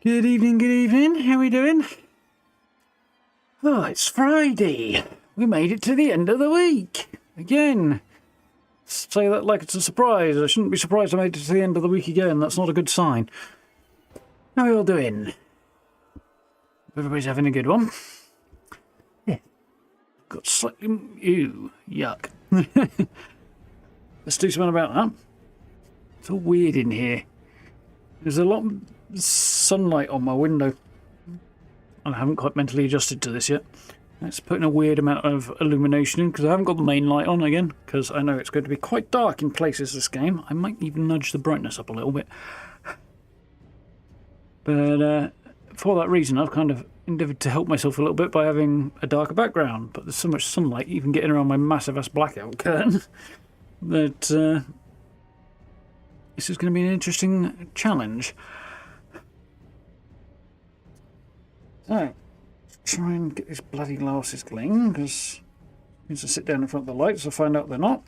Good evening. How we doing? Oh, it's Friday. We made it to the end of the week. Again. Say that like it's a surprise. I shouldn't be surprised I made it to the end of the week again. That's not a good sign. How are we all doing? Everybody's having a good one. Yeah. Got slightly... Ew. Yuck. Let's do something about that. It's all weird in here. There's a lot of sunlight on my window. I haven't quite mentally adjusted to this yet. It's putting a weird amount of illumination in because I haven't got the main light on again because I know it's going to be quite dark in places this game. I might even nudge the brightness up a little bit. But for that reason I've kind of endeavoured to help myself a little bit by having a darker background. But there's so much sunlight even getting around my massive ass blackout curtain that this is going to be an interesting challenge. So, try and get these bloody glasses clean, because I need to sit down in front of the lights to find out they're not.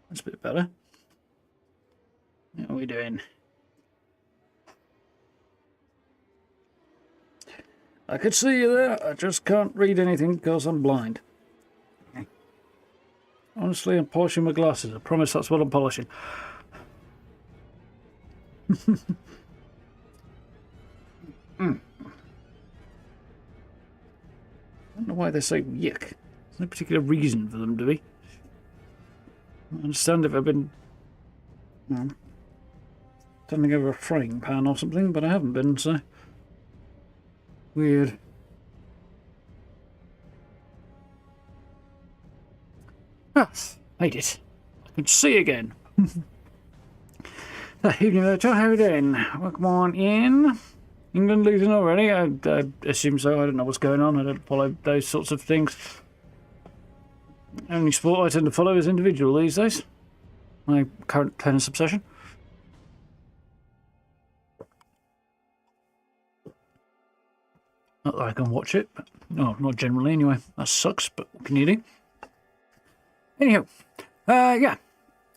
That's a bit better. How are we doing? I could see you there, I just can't read anything because I'm blind. Honestly, I'm polishing my glasses. I promise that's what I'm polishing. I don't know why they say yuck. There's no particular reason for them to be. I understand if I've been standing over a frying pan or something, but I haven't been, so... Weird. Ah, made it. I can see again. Evening, Virtual. How are you doing? Welcome on in. England losing already? I assume so. I don't know what's going on. I don't follow those sorts of things. Only sport I tend to follow is individual these days. My current tennis obsession. Not that I can watch it, but no, not generally anyway. That sucks, but what can you do? Anyhow, yeah,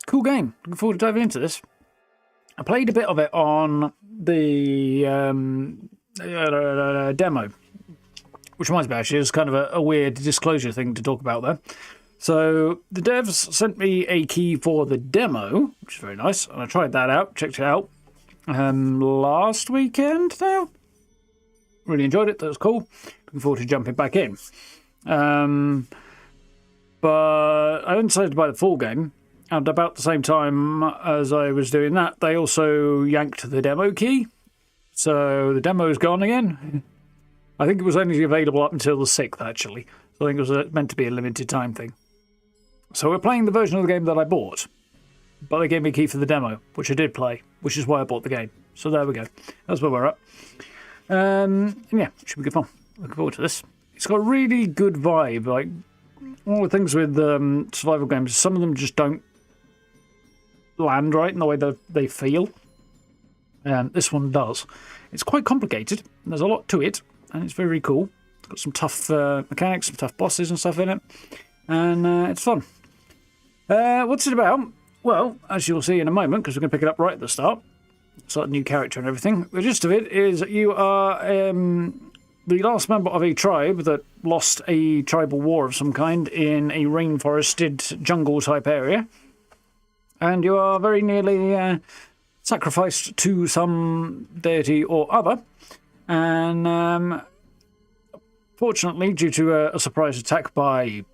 cool game. Looking forward to diving into this. I played a bit of it on the demo, which reminds me actually, it's kind of a weird disclosure thing to talk about there. So the devs sent me a key for the demo, which is very nice, and I tried that out, checked it out last weekend now. Really enjoyed it, that was cool. Looking forward to jumping back in. But I then decided to buy the full game, and about the same time as I was doing that, they also yanked the demo key. So the demo's gone again. I think it was only available up until the 6th, actually. So I think it was meant to be a limited time thing. So we're playing the version of the game that I bought. But they gave me a key for the demo, which I did play, which is why I bought the game. So there we go. That's where we're at. And yeah, should be good fun. Looking forward to this. It's got a really good vibe. Like, all the things with survival games, some of them just don't land right in the way that they feel. And this one does. It's quite complicated. There's a lot to it, and it's very cool. It's got some tough mechanics, some tough bosses and stuff in it. And it's fun. What's it about? Well, as you'll see in a moment, because we're going to pick it up right at the start. It's like a new character and everything. The gist of it is you are the last member of a tribe that lost a tribal war of some kind in a rainforested jungle-type area. And you are very nearly sacrificed to some deity or other. And fortunately, due to a surprise attack by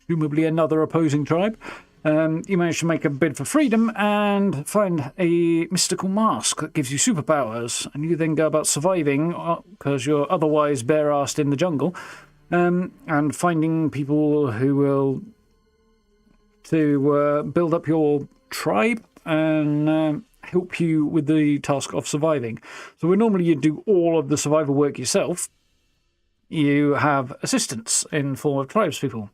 presumably another opposing tribe, you manage to make a bid for freedom and find a mystical mask that gives you superpowers. And you then go about surviving because you're otherwise bare-assed in the jungle, and finding people who will to build up your tribe and help you with the task of surviving. So where normally you do all of the survival work yourself, you have assistance in form of tribespeople.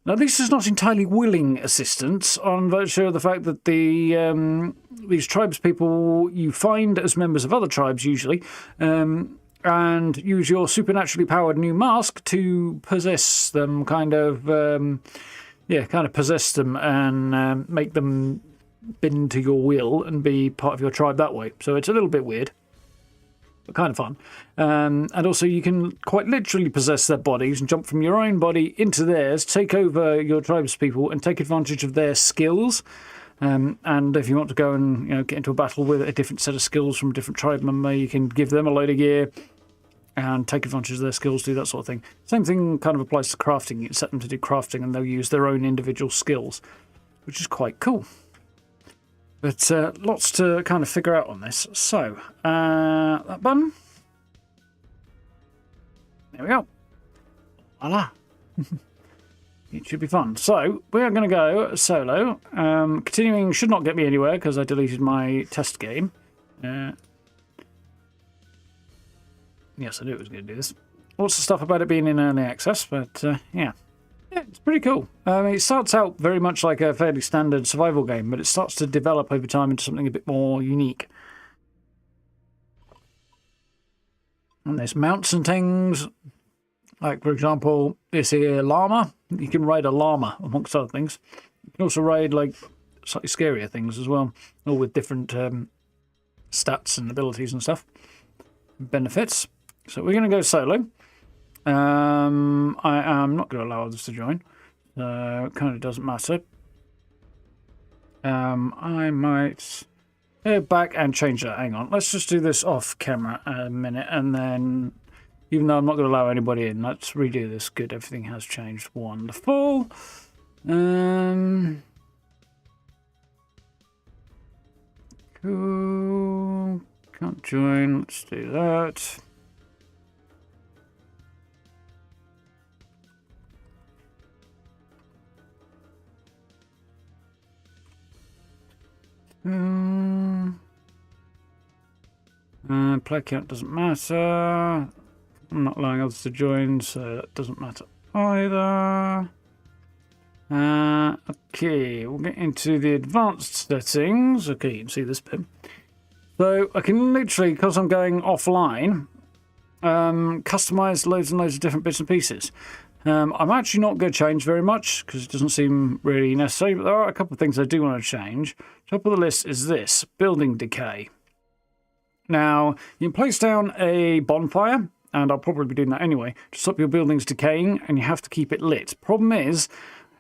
Now, this is not entirely willing assistance on virtue of the fact that these tribespeople you find as members of other tribes usually, and use your supernaturally powered new mask to possess them, kind of possess them and make them bend to your will and be part of your tribe that way. So it's a little bit weird, but kind of fun. And also you can quite literally possess their bodies and jump from your own body into theirs, take over your tribe's people and take advantage of their skills. And if you want to go and get into a battle with a different set of skills from a different tribe member, you can give them a load of gear and take advantage of their skills, do that sort of thing. Same thing kind of applies to crafting. You can set them to do crafting and they'll use their own individual skills, which is quite cool. But lots to kind of figure out on this. So, that button. There we go. Voila. It should be fun. So, we are going to go solo. Continuing should not get me anywhere because I deleted my test game. Yes, I knew it was going to do this. Lots of stuff about it being in early access, but yeah. Yeah, it's pretty cool. It starts out very much like a fairly standard survival game, but it starts to develop over time into something a bit more unique. And there's mounts and things. Like, for example, this here llama. You can ride a llama, amongst other things. You can also ride, like, slightly scarier things as well. All with different stats and abilities and stuff. Benefits. So we're going to go solo. I am not going to allow others to join. So it kind of doesn't matter. I might go back and change that. Hang on. Let's just do this off camera a minute. And then, even though I'm not going to allow anybody in, let's redo this. Good. Everything has changed. Wonderful. Cool. Can't join. Let's do that. Play count doesn't matter. I'm not allowing others to join, so that doesn't matter either. Okay, we'll get into the advanced settings. Okay, you can see this bit. So I can literally, because I'm going offline, customize loads and loads of different bits and pieces. I'm actually not going to change very much because it doesn't seem really necessary, but there are a couple of things I do want to change. Top of the list is this, building decay. Now, you can place down a bonfire, and I'll probably be doing that anyway, to stop your buildings decaying, and you have to keep it lit. Problem is,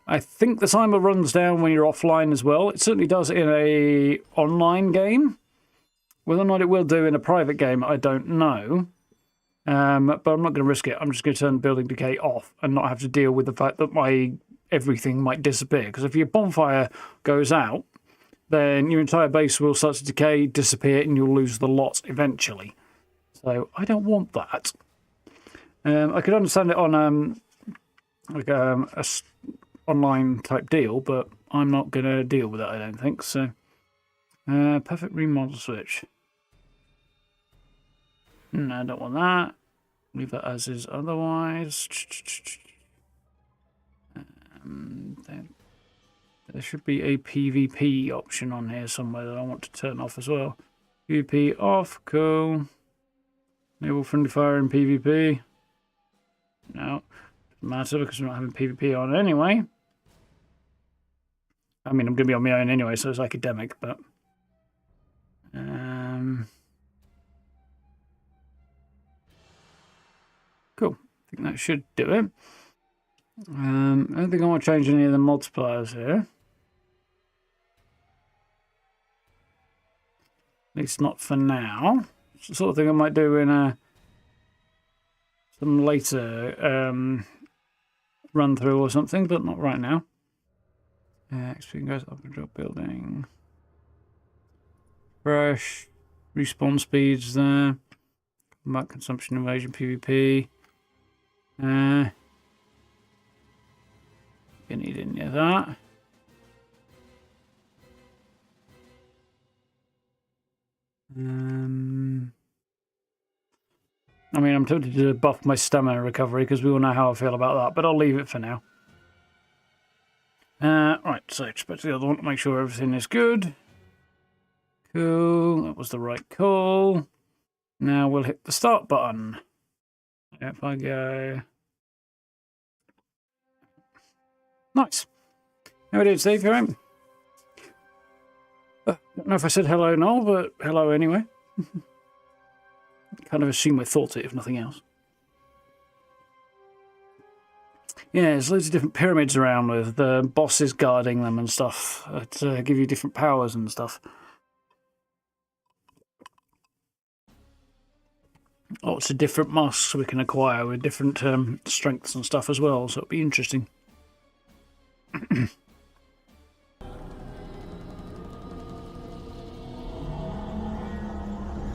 I think the timer runs down when you're offline as well. It certainly does in a online game. Whether or not it will do in a private game, I don't know. But I'm not going to risk it. I'm just going to turn building decay off and not have to deal with the fact that my everything might disappear. Because if your bonfire goes out, then your entire base will start to decay, disappear, and you'll lose the lot eventually. So I don't want that. I could understand it on like a online type deal, but I'm not going to deal with it, I don't think. So perfect remodel switch. No, I don't want that. Leave that as is otherwise. There should be a PvP option on here somewhere that I want to turn off as well. PvP off, cool. Enable friendly fire in PvP. No, doesn't matter because we're not having PvP on anyway. I mean, I'm going to be on my own anyway, so it's academic, but... Cool. I think that should do it. I don't think I want to change any of the multipliers here. At least not for now. It's the sort of thing I might do in some later run through or something, but not right now. XP goes up and drop building. Fresh. Respawn speeds there. Combat consumption invasion PvP. You need any of that. I mean, I'm tempted to buff my stamina recovery because we all know how I feel about that, but I'll leave it for now. Right, so expect the other one to make sure everything is good. Cool, that was the right call. Now we'll hit the start button. If I go... Nice. How are you doing, Steve? You all right? know if I said hello, Noel, but hello anyway. Kind of assume I thought it, if nothing else. Yeah, there's loads of different pyramids around with the bosses guarding them and stuff that give you different powers and stuff. Lots of different masks we can acquire with different strengths and stuff as well, so it'll be interesting.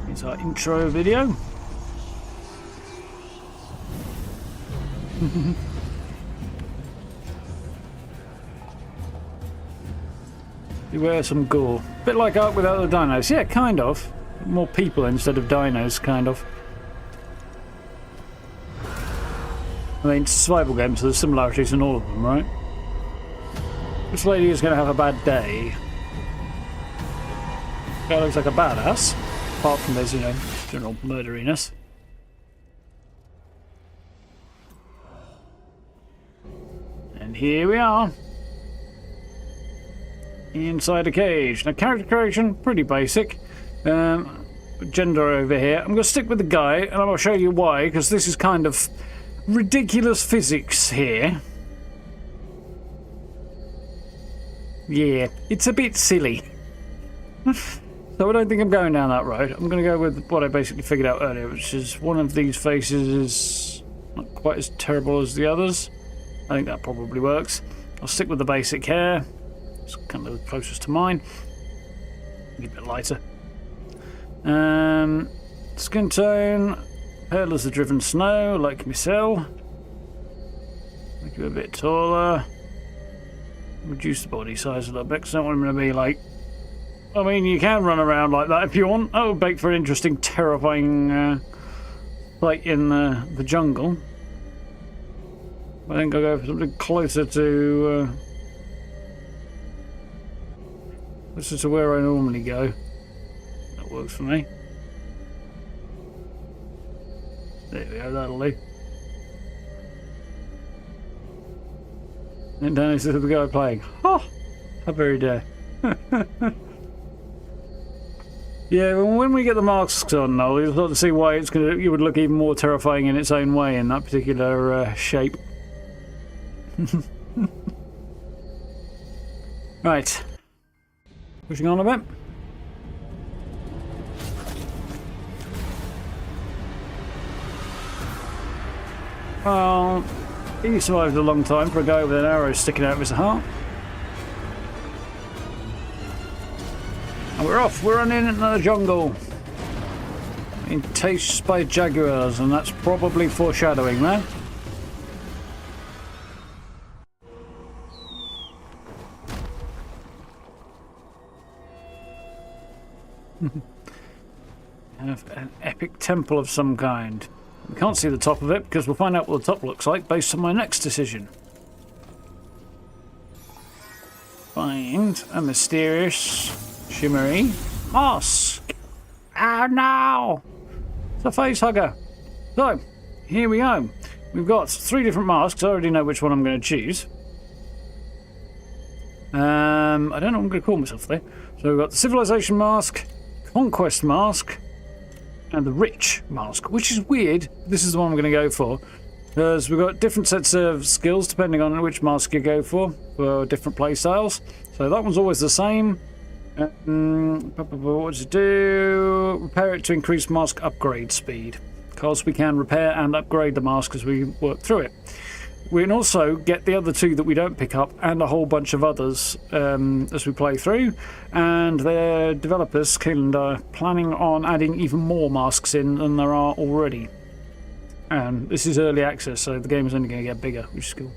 Here's our intro video. Beware some gore. Bit like Ark without the dinos. Yeah, kind of. More people instead of dinos, kind of. I mean, survival games, so there's similarities in all of them, right? This lady is going to have a bad day. Guy looks like a badass. Apart from this, you know, general murderiness. And here we are. Inside a cage. Now, character creation, pretty basic. Gender over here. I'm going to stick with the guy, and I'll show you why, because this is kind of ridiculous physics here. Yeah, it's a bit silly. So I don't think I'm going down that road. I'm going to go with what I basically figured out earlier, which is one of these faces is not quite as terrible as the others. I think that probably works. I'll stick with the basic hair. It's kind of the closest to mine. Maybe a bit lighter. Skin tone. Pale as the driven snow, like myself. Make you a bit taller. Reduce the body size a little bit, because I don't want him to be like... I mean, you can run around like that if you want. That would make for an interesting, terrifying fight in the jungle. I think I'll go for something closer to where I normally go. That works for me. There we go, that'll do. And down is the guy playing. Oh, how very dare. Yeah, well, when we get the masks on, Noel, you'll start to see why it would look even more terrifying in its own way in that particular shape. Right. Pushing on a bit. Well, he survived a long time for a guy with an arrow sticking out of his heart. And we're off, we're running into the jungle. Encased by jaguars, and that's probably foreshadowing there. An epic temple of some kind. We can't see the top of it because we'll find out what the top looks like based on my next decision. Find a mysterious, shimmery mask. Oh no! It's a face hugger. So, here we go. We've got 3 different masks. I already know which one I'm going to choose. I don't know what I'm going to call myself there. So we've got the Civilization mask, Conquest mask, and the Rich mask, which is weird. This is the one I'm going to go for, because we've got different sets of skills depending on which mask you go for different play styles. So that one's always the same. What does it do? Repair it to increase mask upgrade speed, because we can repair and upgrade the mask as we work through it. We can also get the other 2 that we don't pick up and a whole bunch of others as we play through. And their developers, Qooland, are planning on adding even more masks in than there are already. And this is early access, so the game is only going to get bigger, which is cool.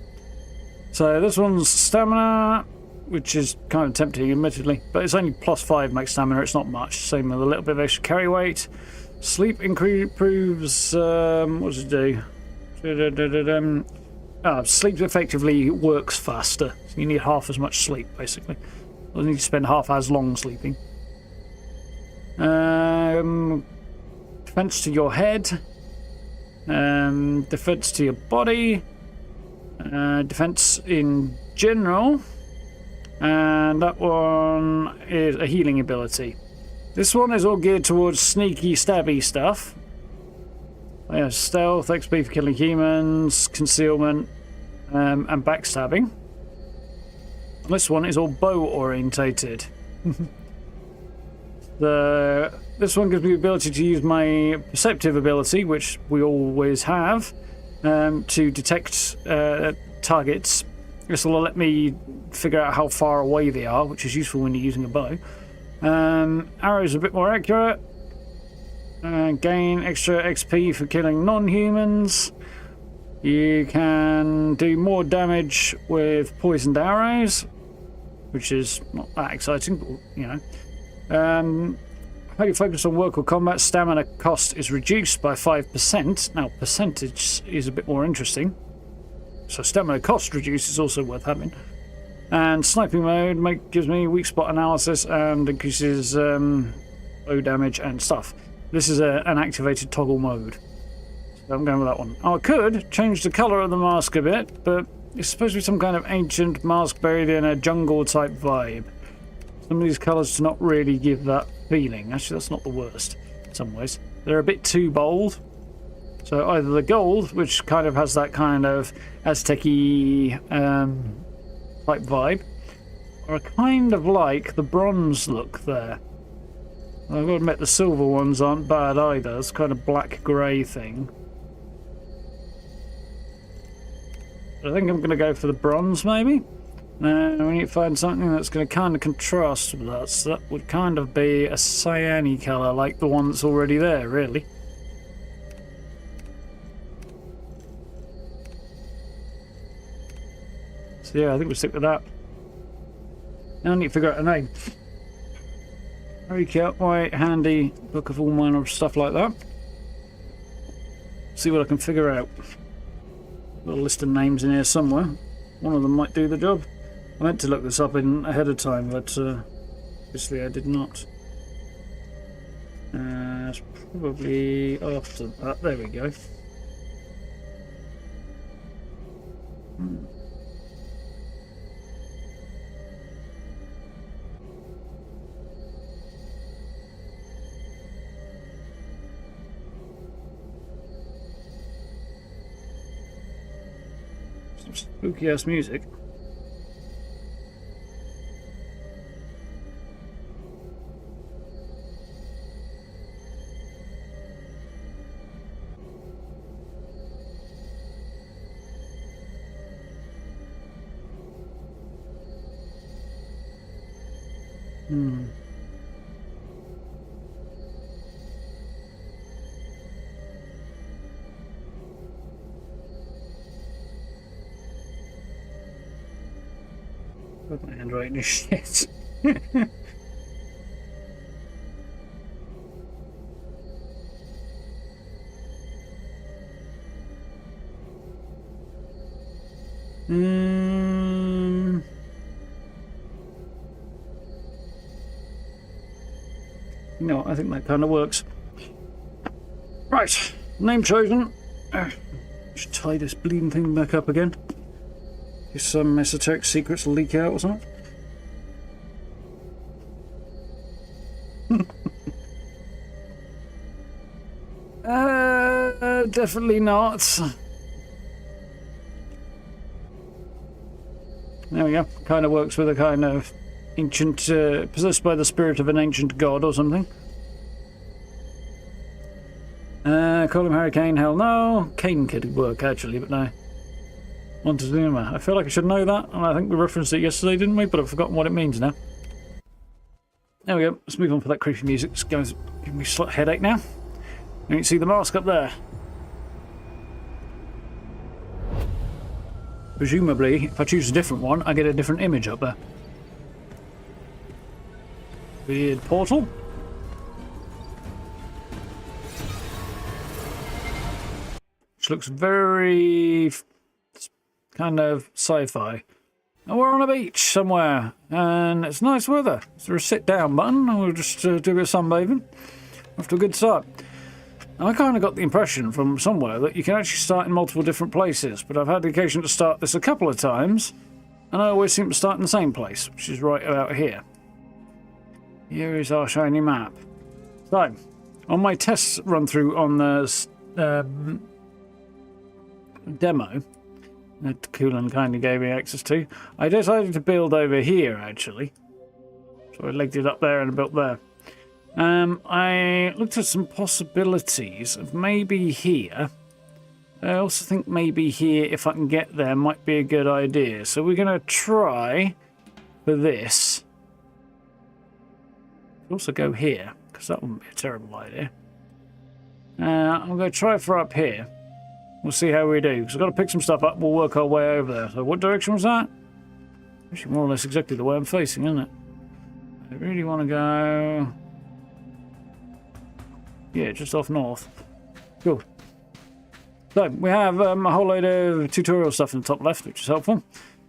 So this one's stamina, which is kind of tempting, admittedly. But it's only +5 max stamina, it's not much. Same with a little bit of extra carry weight. Sleep improves... what does it do? Sleep effectively works faster. So you need half as much sleep, basically. You need to spend half as long sleeping. Defense to your head. Defense to your body. Defense in general. And that one is a healing ability. This one is all geared towards sneaky, stabby stuff. Yeah, stealth, XP for killing humans, concealment, and backstabbing. This one is all bow orientated. This one gives me the ability to use my perceptive ability, which we always have, to detect targets. This will let me figure out how far away they are, which is useful when you're using a bow. Arrows are a bit more accurate. Gain extra XP for killing non-humans. You can do more damage with poisoned arrows, which is not that exciting, but you know. Highly focused on work or combat, stamina cost is reduced by 5%. Now, percentage is a bit more interesting. So stamina cost reduced is also worth having. And sniping mode gives me weak spot analysis and increases bow damage and stuff. This is an activated toggle mode. So I'm going with that one. I could change the colour of the mask a bit, but it's supposed to be some kind of ancient mask buried in a jungle type vibe. Some of these colours do not really give that feeling. Actually, that's not the worst in some ways. They're a bit too bold. So either the gold, which kind of has that kind of Aztec-y type vibe, or I kind of like the bronze look there. I've got to admit the silver ones aren't bad either. It's kind of black-grey thing. But I think I'm going to go for the bronze, maybe. We need to find something that's going to kind of contrast with that. So that would kind of be a cyan-y colour, like the one that's already there, really. So yeah, I think we'll stick with that. Now I need to figure out a name. Break out my handy book of all manner of stuff like that. See what I can figure out. Got a list of names in here somewhere. One of them might do the job. I meant to look this up ahead of time, but obviously I did not. It's probably after that. There we go. Some spooky ass music. God, my handwriting is shit. No, I think that kind of works. Right, name chosen. Just tie this bleeding thing back up again. If some esoteric secrets leak out or something. Definitely not. There we go. Kind of works with a kind of ancient, possessed by the spirit of an ancient god or something. Call him Hurricane, hell no. Kane could work actually, but no. Montezuma. I feel like I should know that, and I think we referenced it yesterday, didn't we? But I've forgotten what it means now. There we go. Let's move on for that creepy music. It's going to give me a slight headache now. You can see the mask up there. Presumably, if I choose a different one, I get a different image up there. Weird portal. Which looks very kind of sci-fi. And we're on a beach somewhere, and it's nice weather. Is there a sit-down button? We'll just do a bit of sunbathing. After a good start. I kind of got the impression from somewhere that you can actually start in multiple different places, but I've had the occasion to start this a couple of times, And I always seem to start in the same place, which is right about here. Here is our shiny map. So, on my test run through on the demo that Qooland kindly gave me access to, I decided to build over here actually. So I legged it up there and built there. I looked at some possibilities of maybe here. I also think maybe here, if I can get there, might be a good idea. So we're going to try for this. Also go here, because that wouldn't be a terrible idea. I'm going to try for up here. We'll see how we do, because I've got to pick some stuff up. We'll work our way over there. So what direction was that? Actually, more or less exactly the way I'm facing, isn't it? I really want to go... yeah, just off north. Cool. So, we have a whole load of tutorial stuff in the top left, which is helpful.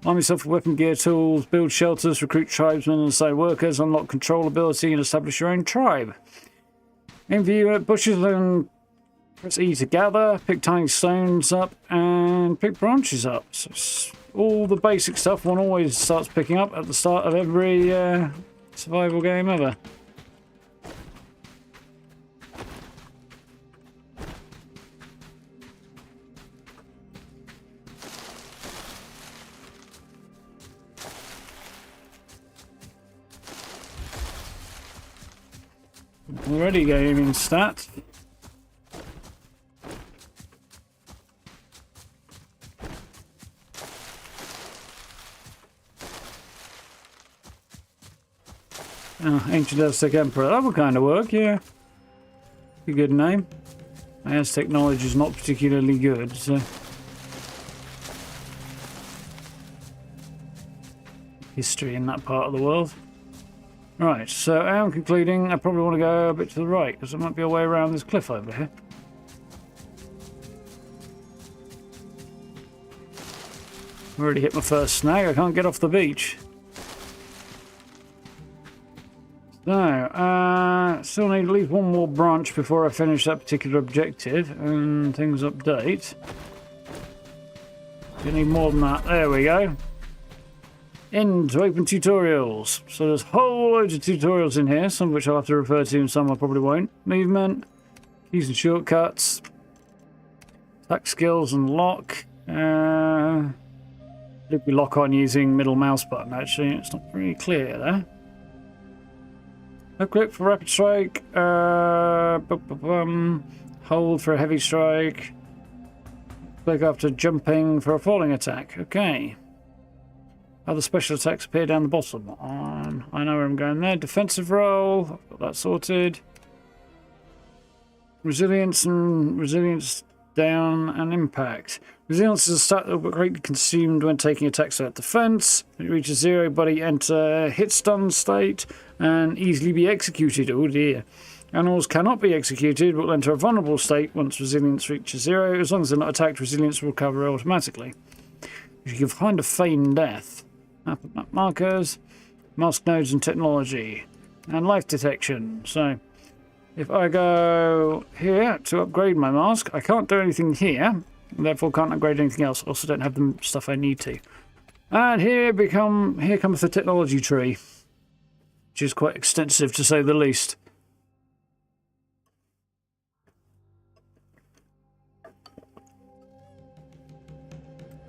Arm yourself with weapon gear tools, build shelters, recruit tribesmen and side workers, unlock control ability and establish your own tribe. Aim view at bushes and press E to gather, pick tiny stones up and pick branches up. So all the basic stuff one always starts picking up at the start of every survival game ever. Already gaming stat. Oh, Ancient Aztec Emperor. That would kind of work, yeah. A good name. My Aztec knowledge is not particularly good, so... history in that part of the world. Right, so I am concluding I probably want to go a bit to the right, because there might be a way around this cliff over here. I've already hit my first snag, I can't get off the beach. So, still need at least one more branch before I finish that particular objective, and things update. You need more than that, there we go. End to open tutorials. So there's whole loads of tutorials in here, some of which I'll have to refer to and some I probably won't. Movement, keys and shortcuts, attack skills and lock. I think we lock on using middle mouse button actually, it's not very clear there. Left click for rapid strike, hold for a heavy strike, click after jumping for a falling attack, okay. Other special attacks appear down the bottom. I know where I'm going there. Defensive roll. I've got that sorted. Resilience and resilience down and impact. Resilience is a stat that will be greatly consumed when taking attacks at defense. It reaches 0, buddy enter hit stun state and easily be executed. Oh dear. Animals cannot be executed but will enter a vulnerable state once resilience reaches 0. As long as they're not attacked, resilience will recover automatically. You can find a feigned death. Map markers, mask nodes and technology, and life detection. So, if I go here to upgrade my mask, I can't do anything here, therefore can't upgrade anything else. Also don't have the stuff I need to. And here comes the technology tree, which is quite extensive to say the least.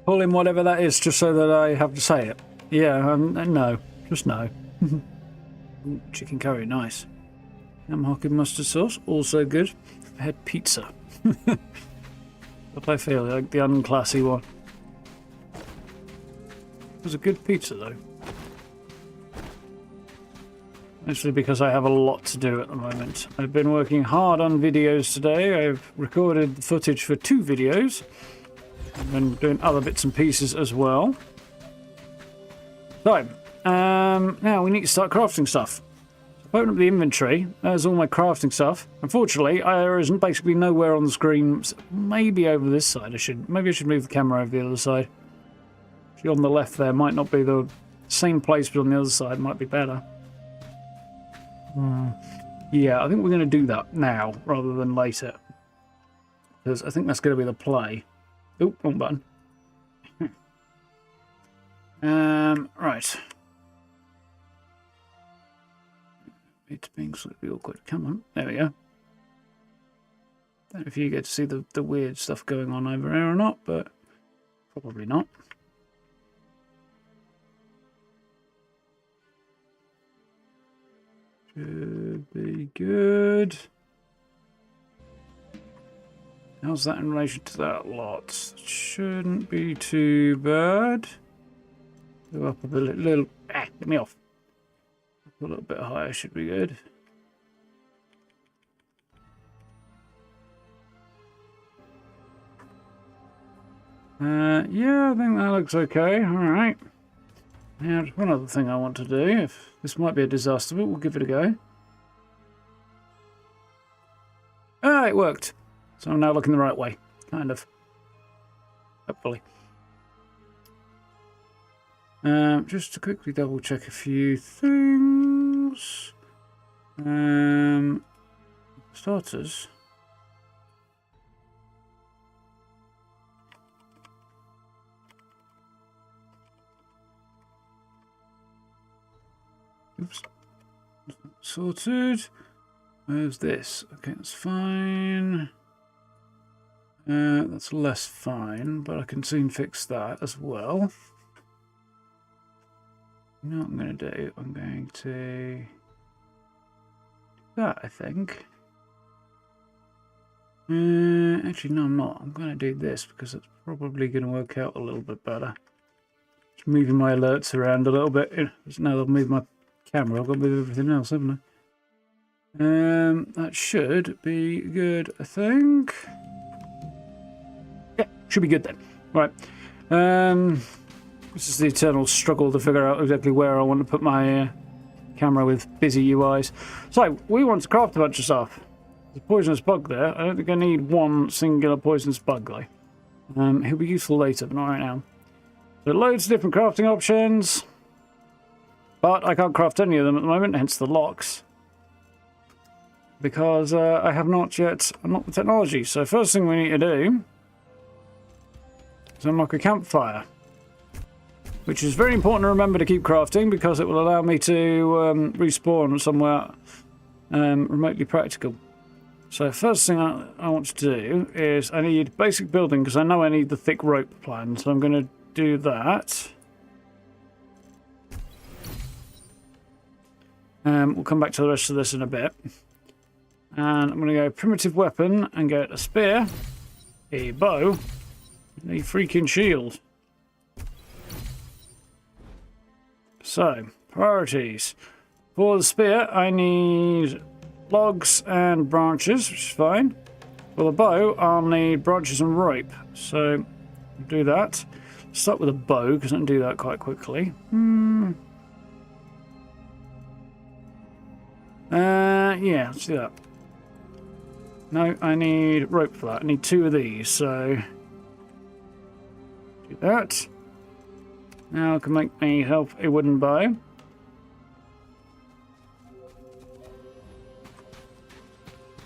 Pull in whatever that is just so that I have to say it. Yeah, no. Just no. Ooh, chicken curry, nice. Ham hock and mustard sauce, also good. I had pizza. But I feel like the unclassy one. It was a good pizza though. Mostly because I have a lot to do at the moment. I've been working hard on videos today. I've recorded the footage for 2 videos. I've been doing other bits and pieces as well. So, now we need to start crafting stuff. Open up the inventory. There's all my crafting stuff. Unfortunately, there isn't basically nowhere on the screen. Maybe over this side. Maybe I should move the camera over the other side. Actually, on the left there might not be the same place, but on the other side might be better. Yeah, I think we're going to do that now rather than later, because I think that's going to be the play. Oop, wrong button. Right. It's being slightly awkward. Come on. There we go. Don't know if you get to see the weird stuff going on over here or not, but probably not. Should be good. How's that in relation to that lot? Shouldn't be too bad. Go up a little. Get me off. A little bit higher should be good. Yeah, I think that looks okay. All right. Now, just one other thing I want to do. If this might be a disaster, but we'll give it a go. Ah, it worked. So I'm now looking the right way, kind of. Hopefully. Just to quickly double check a few things. Starters. Oops. Sorted. Where's this? Okay, that's fine. That's less fine, but I can soon fix that as well. You know what I'm going to do? I'm going to do that, I think. Actually, no, I'm not. I'm going to do this because it's probably going to work out a little bit better. Just moving my alerts around a little bit. Now I've moved my camera. I've got to move everything else, haven't I? That should be good, I think. Yeah, should be good then. Right. This is the eternal struggle to figure out exactly where I want to put my camera with busy UIs. So, we want to craft a bunch of stuff. There's a poisonous bug there. I don't think I need one singular poisonous bug, though. He'll be useful later, but not right now. So, loads of different crafting options. But I can't craft any of them at the moment, hence the locks. Because I have not yet unlocked the technology. So, first thing we need to do is unlock a campfire. Which is very important to remember to keep crafting because it will allow me to respawn somewhere remotely practical. So first thing I want to do is I need basic building because I know I need the thick rope plan. So I'm going to do that. We'll come back to the rest of this in a bit. And I'm going to go primitive weapon and get a spear, a bow, and a freaking shield. So, priorities. For the spear, I need logs and branches, which is fine. For the bow, I'll need branches and rope. So, do that. Start with a bow, because I can do that quite quickly. Yeah, let's do that. No, I need rope for that. I need 2 of these, so... do that. Now I can make myself a wooden bow.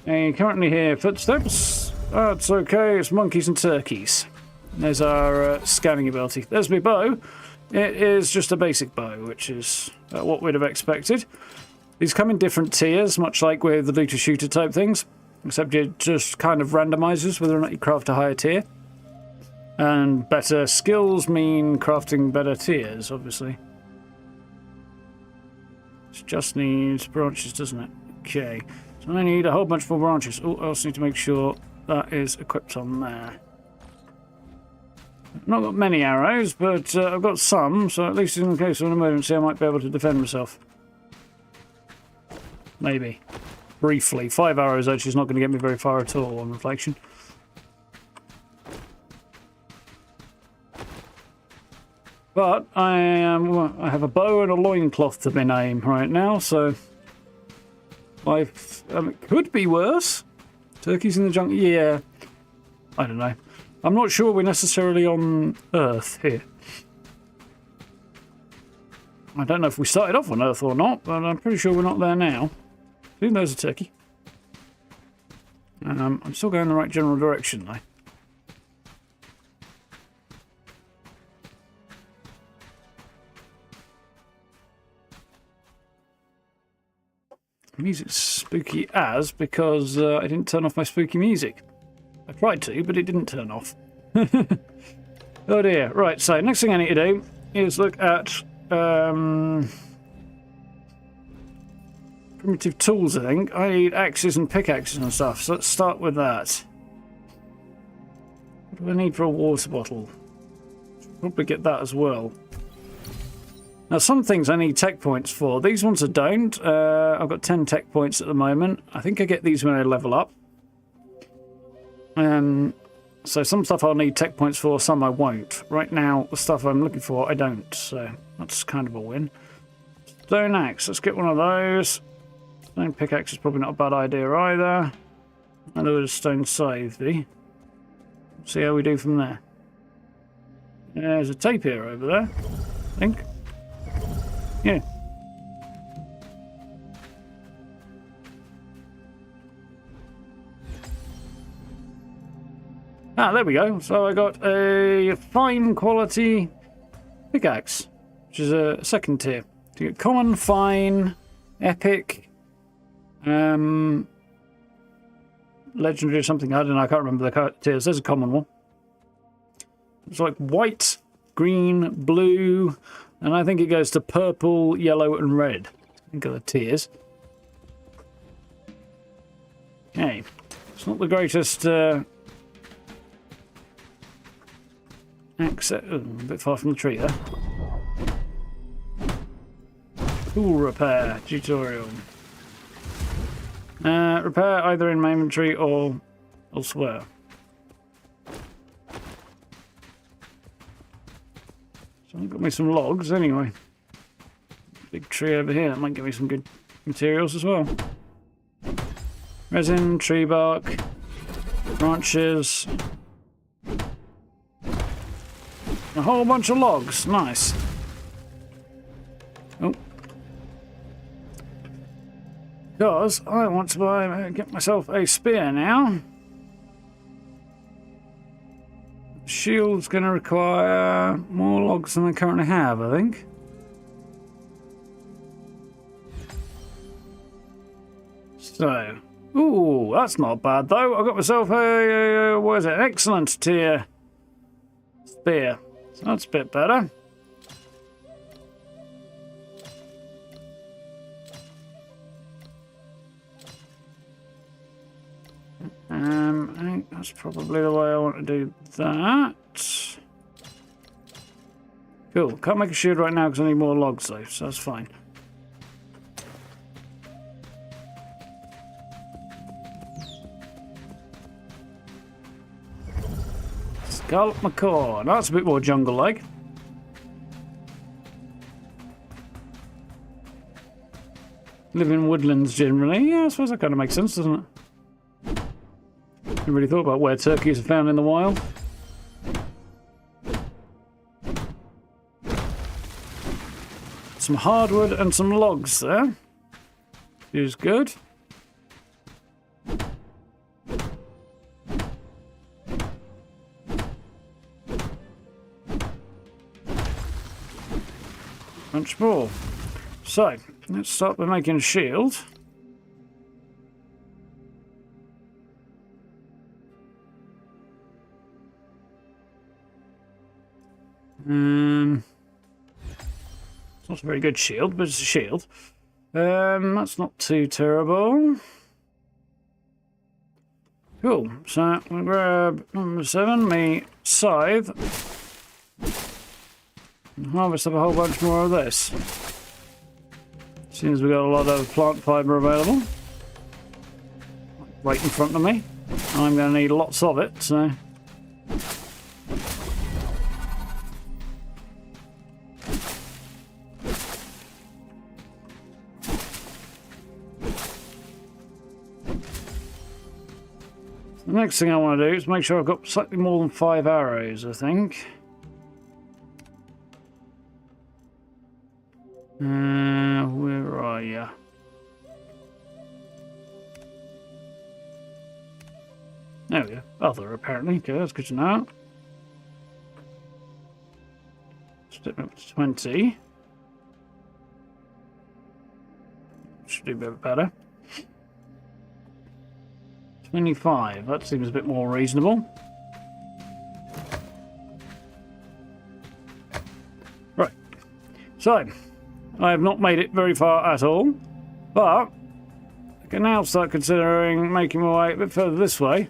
I currently hear footsteps. That's okay, it's monkeys and turkeys. There's our scanning ability. There's my bow. It is just a basic bow, which is what we'd have expected. These come in different tiers, much like with the looter shooter type things, except it just kind of randomizes whether or not you craft a higher tier. And better skills mean crafting better tiers, obviously. It just needs branches, doesn't it? Okay. So I need a whole bunch more branches. Oh, I also need to make sure that is equipped on there. I've not got many arrows, but I've got some, so at least in case of an emergency I might be able to defend myself. Maybe. Briefly. 5 arrows actually is not going to get me very far at all on reflection. But I have a bow and a loincloth to my name right now, so life could be worse. Turkeys in the jungle, yeah. I don't know. I'm not sure we're necessarily on Earth here. I don't know if we started off on Earth or not, but I'm pretty sure we're not there now. See, there's a turkey. I'm still going in the right general direction, though. Music's spooky as because I didn't turn off my spooky music. I tried to, but it didn't turn off. Oh dear. Right, so next thing I need to do is look at primitive tools, I think. I need axes and pickaxes and stuff, so let's start with that. What do I need for a water bottle? Probably get that as well. Now, some things I need tech points for. These ones I don't. I've got 10 tech points at the moment. I think I get these when I level up. So some stuff I'll need tech points for, some I won't. Right now, the stuff I'm looking for, I don't. So that's kind of a win. Stone axe. Let's get one of those. Stone pickaxe is probably not a bad idea either. And there was a stone scythe. See how we do from there. There's a tapir over there, I think. Yeah. Ah, there we go. So I got a fine quality pickaxe, which is a second tier. So you get common, fine, epic, legendary or something. I don't know. I can't remember the tiers. There's a common one. It's like white, green, blue, and I think it goes to purple, yellow, and red. I think are the tiers. Okay. It's not the greatest axe. Oh, a bit far from the tree there. Tool repair tutorial. Repair either in my inventory or elsewhere. So I've got me some logs anyway. Big tree over here, that might give me some good materials as well. Resin, tree bark, branches. A whole bunch of logs, nice. Oh. Because I want to get myself a spear now. Shield's going to require more logs than I currently have, I think. So, ooh, that's not bad though. I got myself a what is it? An excellent tier spear. So that's a bit better. I think that's probably the way I want to do that. Cool. Can't make a shield right now because I need more logs though, so that's fine. Scallop macaw. That's a bit more jungle-like. Live in woodlands generally. Yeah, I suppose that kind of makes sense, doesn't it? Never really thought about where turkeys are found in the wild. Some hardwood and some logs there. Is good. Much more. So, let's start by making a shield. It's not a very good shield, but it's a shield. That's not too terrible. Cool. So we'll grab number 7, me scythe, and harvest up a whole bunch more of this. Seems we've got a lot of plant fibre available. Right in front of me. I'm going to need lots of it, so. The next thing I want to do is make sure I've got slightly more than 5 arrows, I think. Where are you? There we go. Other, apparently. Okay, that's good to know. Step up to 20. Should do a bit better. 25. That seems a bit more reasonable. Right. So, I have not made it very far at all, but I can now start considering making my way a bit further this way.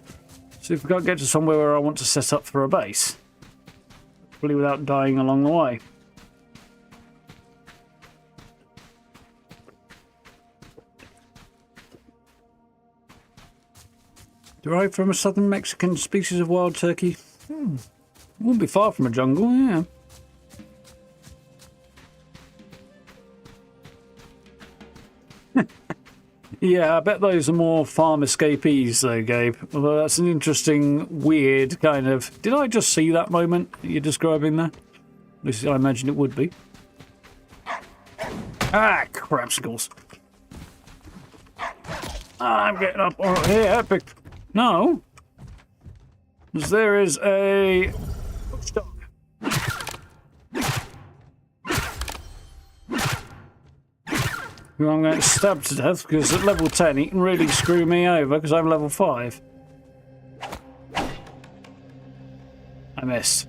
See if we can't get to somewhere where I want to set up for a base. Hopefully without dying along the way. Derived from a southern Mexican species of wild turkey. Wouldn't be far from a jungle, yeah. Yeah, I bet those are more farm escapees though, Gabe. Although that's an interesting, weird kind of... Did I just see that moment that you're describing there? At least I imagine it would be. Ah, crapsicles. I'm getting up on here. No. Because there is a... Stop. Who I'm going to stab to death because at level 10 he can really screw me over because I'm level 5. I missed.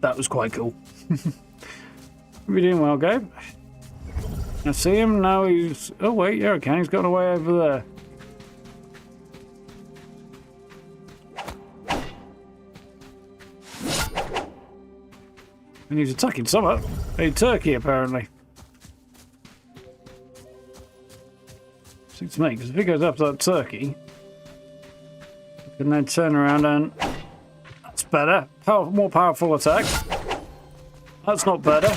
That was quite cool. You're doing well, Gabe. I see him now. He's... Oh wait, yeah, okay. He's gone away over there. And he's attacking something. A turkey, apparently. Seems to me, because if he goes after that turkey, he can then turn around and... That's better. More powerful attack. That's not better.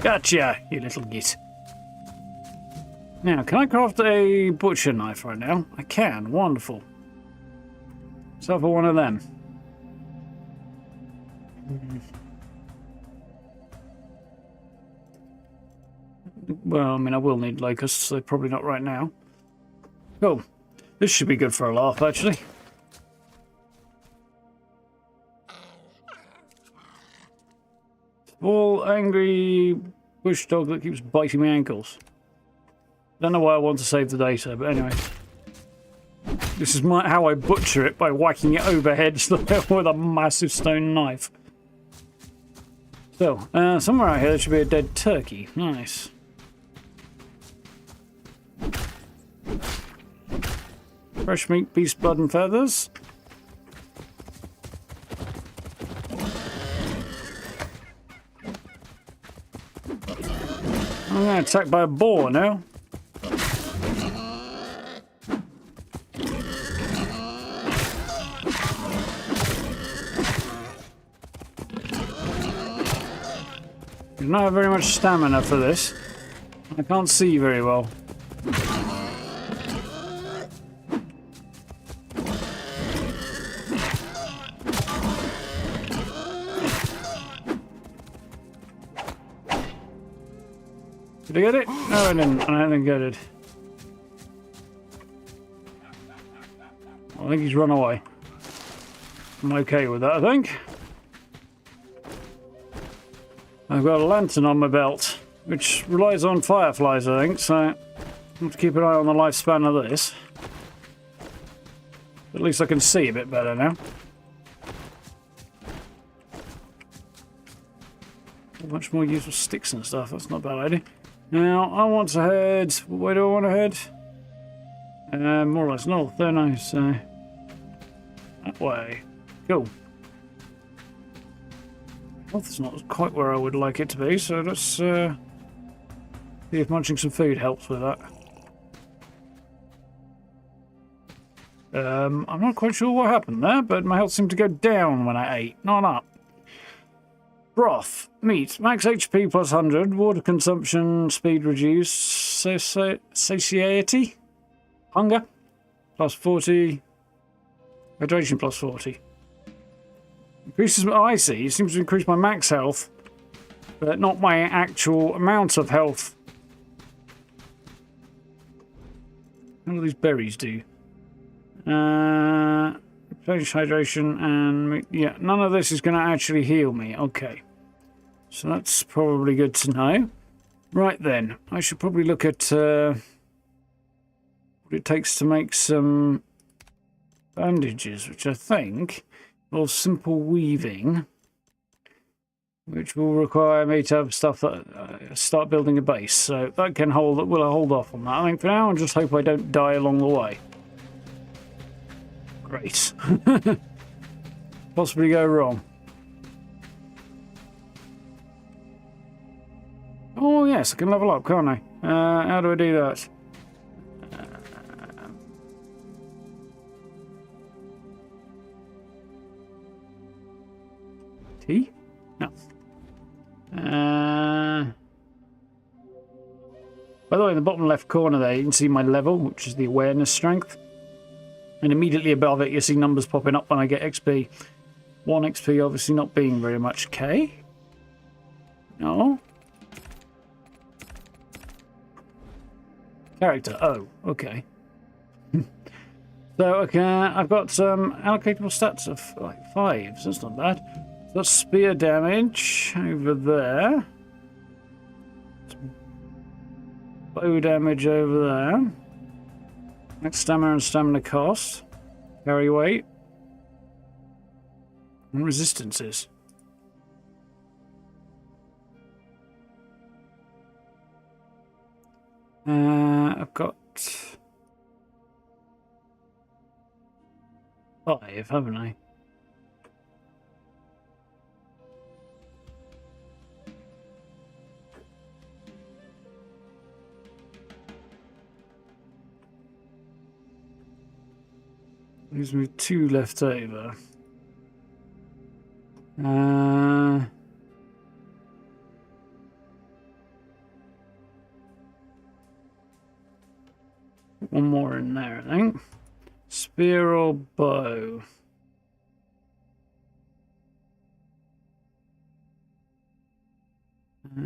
Gotcha, you little git. Now, can I craft a butcher knife right now? I can. Wonderful. So for one of them. Well, I mean, I will need locusts, so probably not right now. Cool. This should be good for a laugh, actually. Small, angry bush dog that keeps biting my ankles. Don't know why I want to save the data, but anyway. This is how I butcher it, by whacking it overhead with a massive stone knife. So, somewhere out here there should be a dead turkey. Nice. Fresh meat, beast blood and feathers. I'm getting attacked by a boar now. I don't have very much stamina for this. I can't see very well. Did I get it? No, I didn't. I didn't get it. I think he's run away. I'm okay with that, I think. I've got a lantern on my belt, which relies on fireflies, I think, so I have to keep an eye on the lifespan of this. At least I can see a bit better now. Much more useful sticks and stuff, that's not a bad idea. Now, I want to head... Where do I want to head? More or less north, don't I? So... That way. Cool. Health is not quite where I would like it to be, so let's see if munching some food helps with that. I'm not quite sure what happened there, but my health seemed to go down when I ate, not up. Broth. Meat. Max HP plus 100. Water consumption speed reduced. Satiety. Hunger. Plus 40. Hydration plus 40. Increases my... Oh, I see. It seems to increase my max health, but not my actual amount of health. How do these berries do? Change hydration and... Yeah, none of this is going to actually heal me. Okay. So that's probably good to know. Right then. I should probably look at what it takes to make some bandages, which I think will simple weaving, which will require me to have stuff that start building a base. So that can hold. Will I hold off on that? I think for now I'll just hope I don't die along the way. Great. Possibly go wrong. Oh yes, I can level up, can't I? How do I do that? T? No. By the way, in the bottom left corner there, you can see my level, which is the awareness strength. And immediately above it, you see numbers popping up when I get XP. 1 XP obviously not being very much. K? No. Character. Oh, okay. So, okay, I've got allocatable stats of like 5s. That's not bad. That's spear damage over there. Bow damage over there. Next stamina and stamina cost. Carry weight. And resistances. I've got 5, haven't I? Leaves me 2 left over. One more in there, I think. Spear or bow?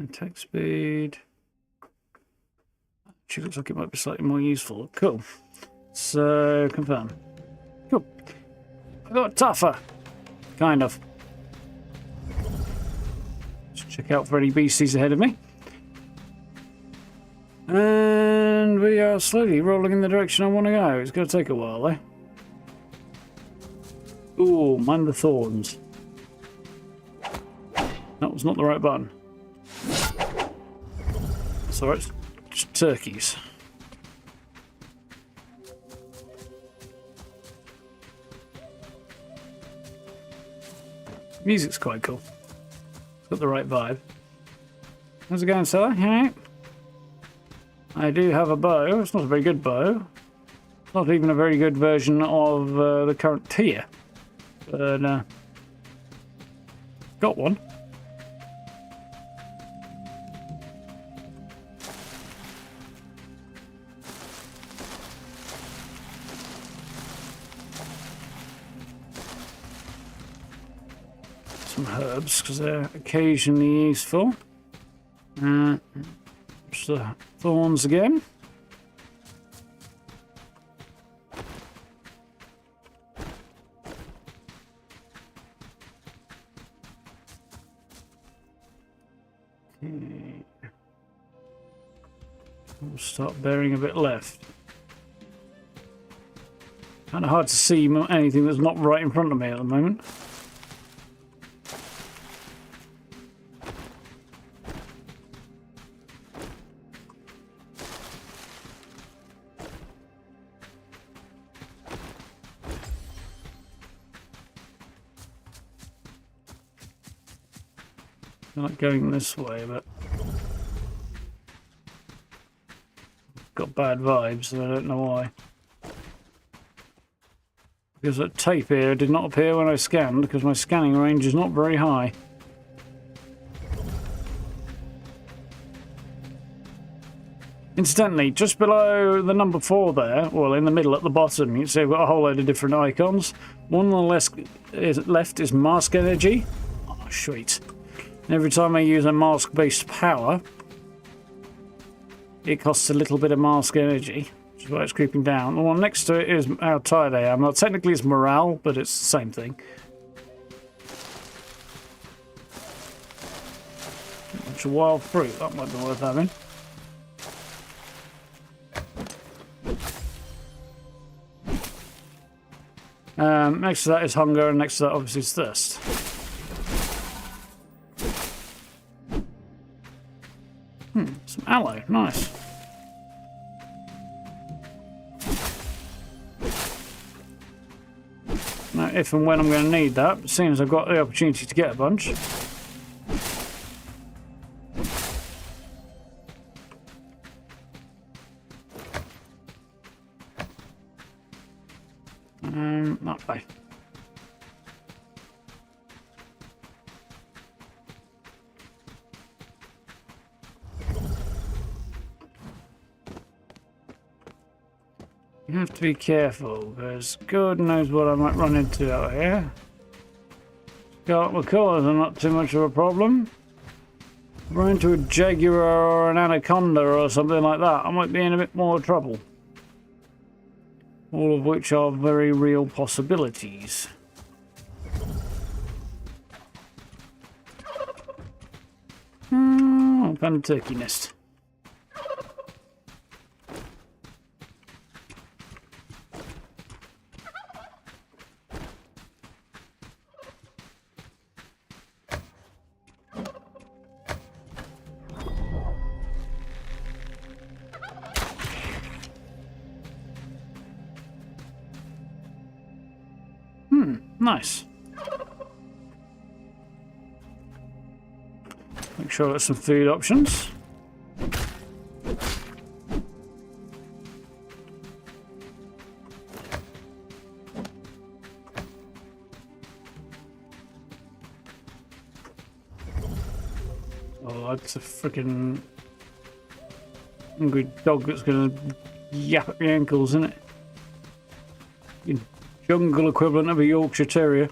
Attack speed. Actually, looks like it might be slightly more useful. Cool. So, confirm. Cool. I got tougher. Kind of. Let's check out for any beasties ahead of me. And we are slowly rolling in the direction I want to go. It's going to take a while, though. Ooh, mind the thorns. That was not the right button. Sorry, it's just turkeys. Music's quite cool. It's got the right vibe. How's it going, Stella? You alright? I do have a bow. It's not a very good bow. It's not even a very good version of the current tier. But, got one. Some herbs, because they're occasionally useful. Just the thorns again. Okay. We'll start bearing a bit left. Kind of hard to see anything that's not right in front of me at the moment. I like going this way, but got bad vibes, and I don't know why. Because that tape here did not appear when I scanned, because my scanning range is not very high. Incidentally, just below the number 4 there, well, in the middle at the bottom, you can see I've got a whole load of different icons. One on the left is mask energy. Oh, sweet. And every time I use a mask-based power, it costs a little bit of mask energy, which Which is why it's creeping down. The one next to it is how tired I am. Well, technically it's morale, but it's the same thing. A bunch of wild fruit. That might be worth having. Next to that is hunger, and next to that obviously is thirst. Some aloe, nice. Now, if and when I'm going to need that, seeing as I've got the opportunity to get a bunch. That way. You have to be careful, because God knows what I might run into out here. Scarlet macaws are not too much of a problem. Run into a jaguar or an anaconda or something like that, I might be in a bit more trouble. All of which are very real possibilities. I found a turkey nest. Nice. Make sure there's some food options. Oh, that's a freaking hungry dog that's going to yap at my ankles, isn't it? Jungle equivalent of a Yorkshire Terrier.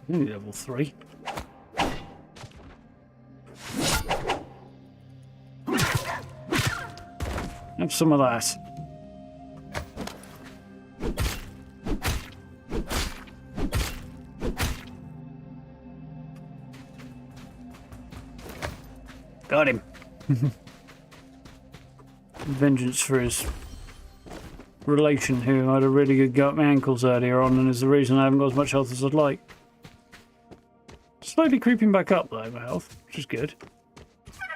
Only level 3. Have some of that. Got him. Vengeance for his relation who had a really good go at my ankles earlier on and is the reason I haven't got as much health as I'd like. Slowly creeping back up though, my health, which is good.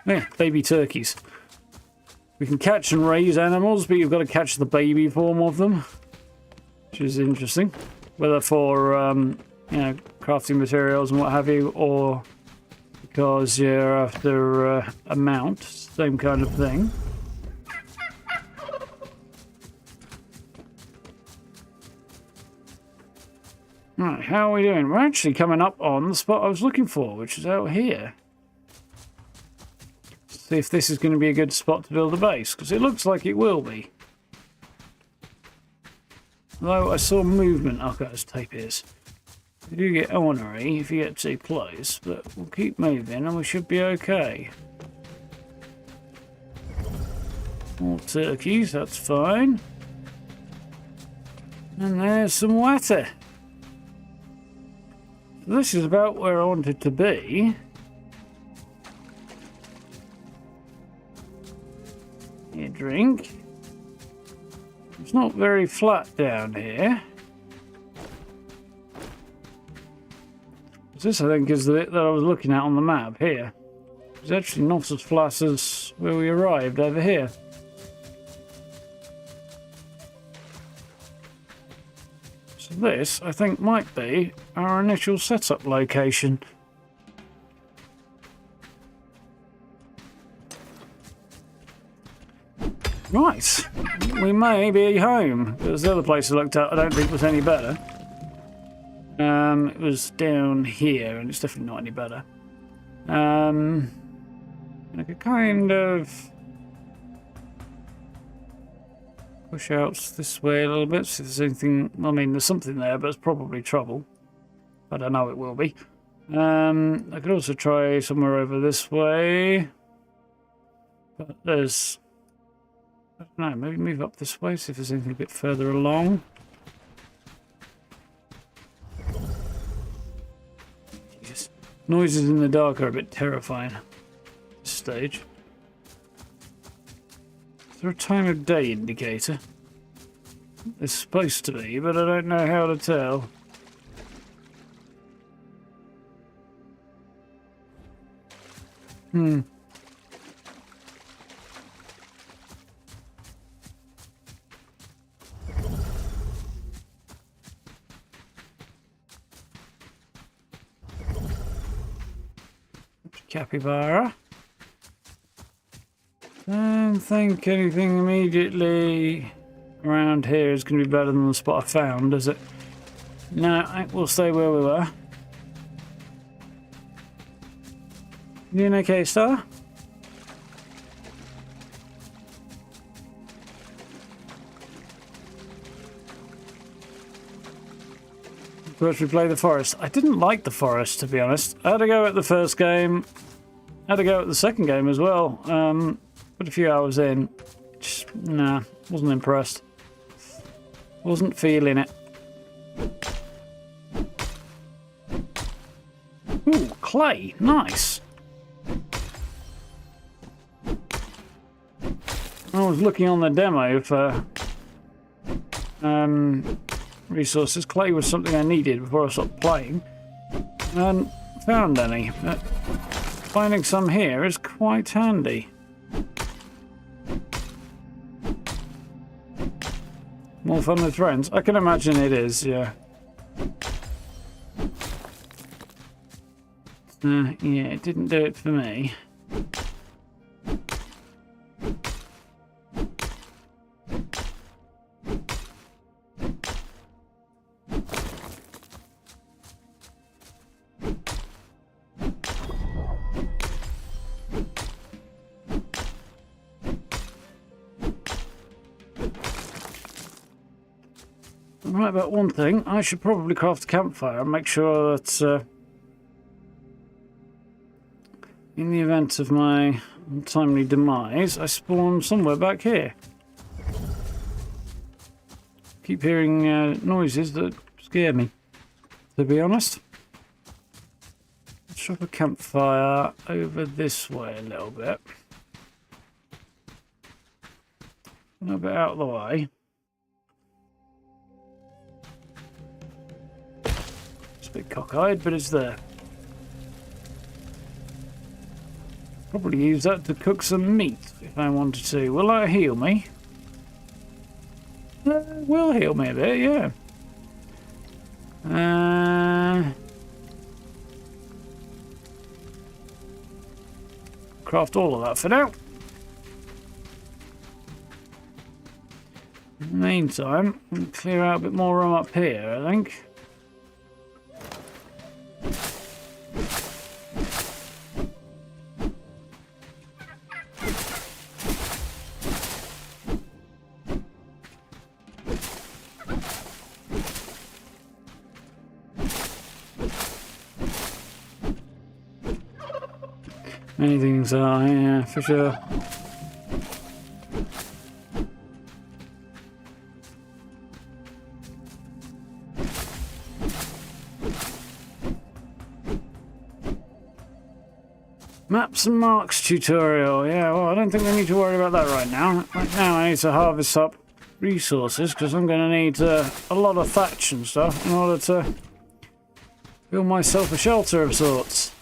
Yeah, baby turkeys. We can catch and raise animals, but you've got to catch the baby form of them, which is interesting. Whether for you know, crafting materials and what have you, or because you're after a mount, same kind of thing. Right, how are we doing? We're actually coming up on the spot I was looking for, which is out here. See if this is going to be a good spot to build a base, because it looks like it will be. Although I saw movement. Okay, let's tape ears. You do get ornery if you get too close, but we'll keep moving and we should be okay. More turkeys, that's fine. And there's some water. This is about where I wanted to be. You drink. It's not very flat down here. This, I think, is the bit that I was looking at on the map here. It's actually not as flat as where we arrived over here. So this, I think, might be our initial setup location. Right, we may be home, because the other place I looked at I don't think was any better. It was down here, and it's definitely not any better. I could kind of push out this way a little bit, see if there's anything. I mean, there's something there, but it's probably trouble. I don't know, it will be. I could also try somewhere over this way. But there's... I don't know, maybe move up this way, see if there's anything a bit further along. Jesus. Noises in the dark are a bit terrifying at this stage. Is there a time of day indicator? There's supposed to be, but I don't know how to tell. Capybara. Don't think anything immediately around here is going to be better than the spot I found, is it? No, I think we'll stay where we were. You doing okay, Star? First we play the forest. I didn't like the forest, to be honest. I had a go at the first game. I had a go at the second game as well. Put a few hours in. Just, nah, wasn't impressed. Wasn't feeling it. Ooh, clay. Nice. I was looking on the demo for resources. Clay was something I needed before I stopped playing. I hadn't found any. But finding some here is quite handy. More fun with friends? I can imagine it is, yeah. Yeah, it didn't do it for me. Right about one thing, I should probably craft a campfire and make sure that in the event of my untimely demise, I spawn somewhere back here. Keep hearing noises that scare me, to be honest. Let's drop a campfire over this way a little bit. A little bit out of the way. It's a bit cockeyed, but it's there. Probably use that to cook some meat if I wanted to. Will that heal me? Will heal me a bit, yeah. Craft all of that for now. In the meantime, I'll clear out a bit more room up here, I think. Many things are, yeah, for sure. Maps and marks tutorial, yeah, well, I don't think we need to worry about that right now. Right now I need to harvest up resources because I'm going to need a lot of thatch and stuff in order to build myself a shelter of sorts.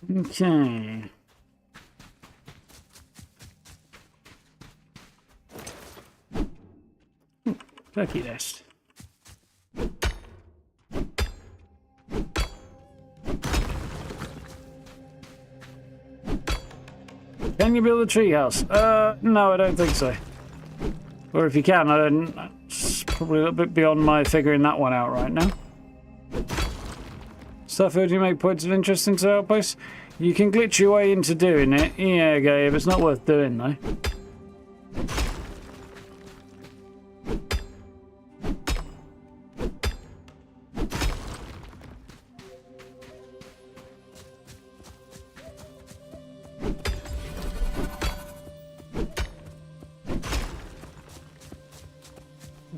Okay. Turkey nest. Can you build a treehouse? No, I don't think so. Or if you can, I don't. It's probably a little bit beyond my figuring that one out right now. Suffer, do you make points of interest into outposts? You can glitch your way into doing it. Yeah, Gabe, it's not worth doing though.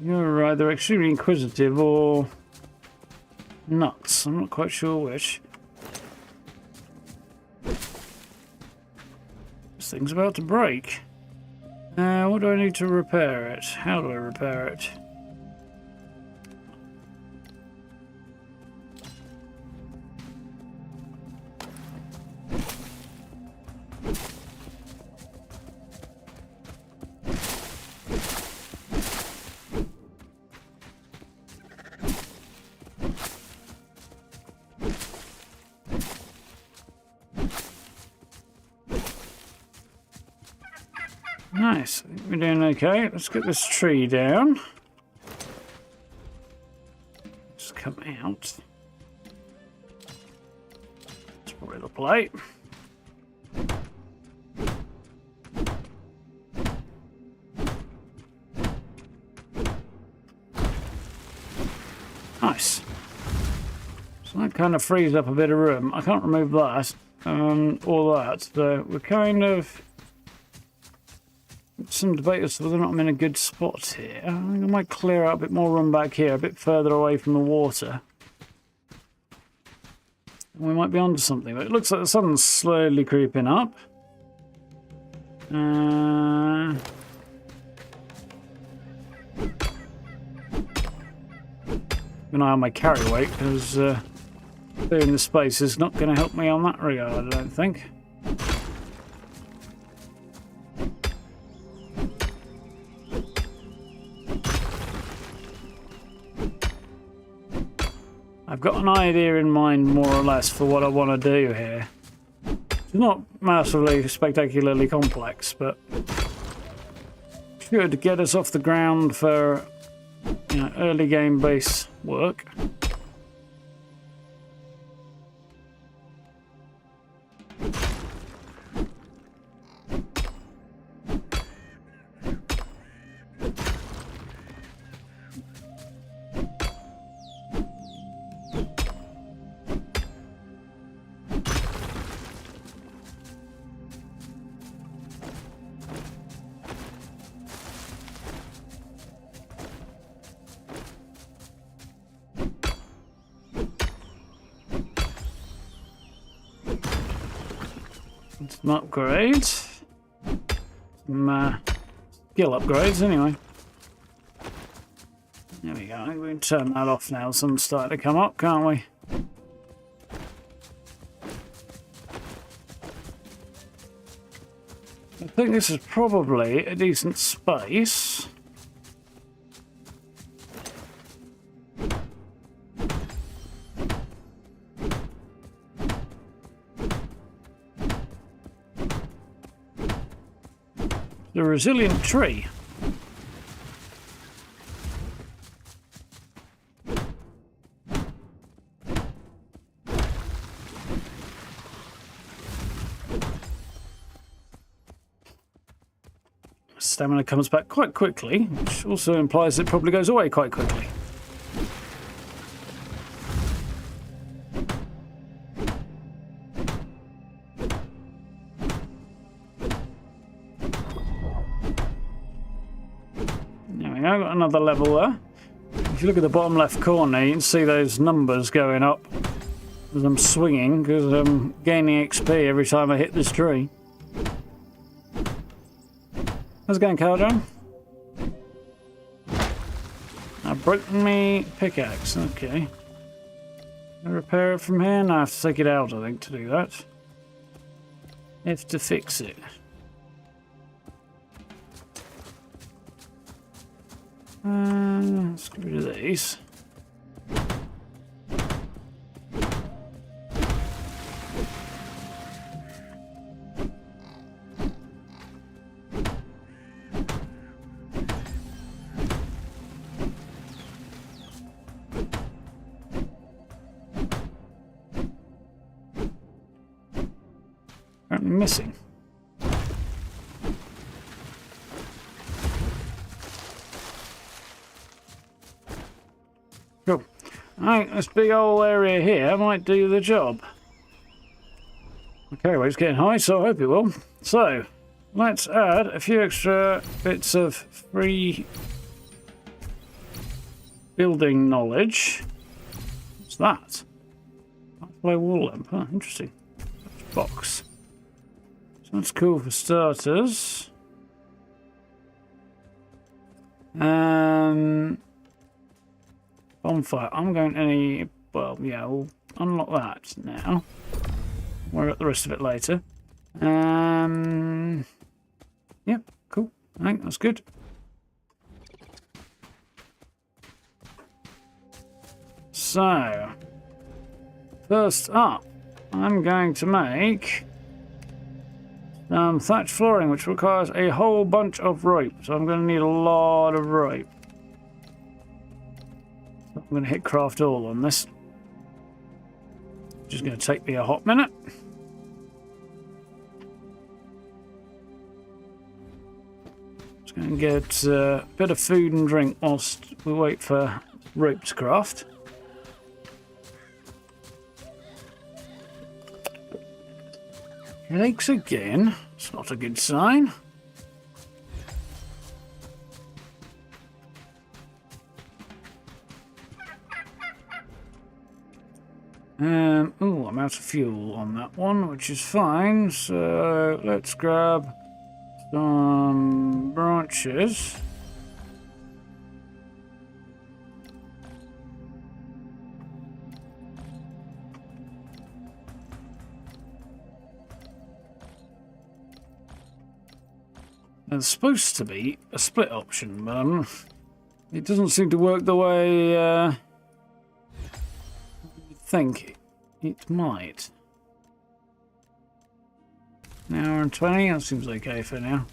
You're either extremely inquisitive or nuts. I'm not quite sure which. This thing's about to break. What do I need to repair it? How do I repair it? Nice, I think we're doing okay. Let's get this tree down. Just come out. Let's put it up light. Nice. So that kind of frees up a bit of room. I can't remove that, all that. So we're kind of some debate as to whether or not I'm in a good spot here. I think I might clear out a bit more room back here, a bit further away from the water. We might be onto something, but it looks like the sun's slowly creeping up. Keep an eye on my carry weight, because clearing the space is not going to help me on that regard, I don't think. I've got an idea in mind, more or less, for what I want to do here. It's not massively, spectacularly complex, but should get us off the ground for, you know, early game base work. Some upgrades. Some skill upgrades, anyway. There we go. I think we can turn that off now. Sun's starting to come up, can't we? I think this is probably a decent space. The resilient tree. Stamina comes back quite quickly, which also implies it probably goes away quite quickly. I've got another level there. If you look at the bottom left corner, you can see those numbers going up as I'm swinging, because I'm gaining XP every time I hit this tree. How's it going, Caldron? I've broken me pickaxe. Okay. Can I repair it from here? No, I have to take it out, I think, to do that. I have to fix it. Let's get rid of these. apparently missing. Cool. I think this big old area here might do the job. Okay, well, it's getting high, so I hope it will. So, let's add a few extra bits of free building knowledge. What's that? Low wall lamp. Huh, interesting. Box. So that's cool for starters. Bonfire. I'm going to... Well, yeah, we'll unlock that now. Worry about the rest of it later. Yep, cool. I think that's good. So, first up, I'm going to make thatch flooring, which requires a whole bunch of rope. So I'm going to need a lot of rope. I'm going to hit craft all on this. Just going to take me a hot minute. Just going to get a bit of food and drink whilst we wait for rope to craft. Headaches again. It's not a good sign. Oh, I'm out of fuel on that one, which is fine. So let's grab some branches. There's supposed to be a split option, but it doesn't seem to work the way I think it might. An hour and 20, that seems okay for now.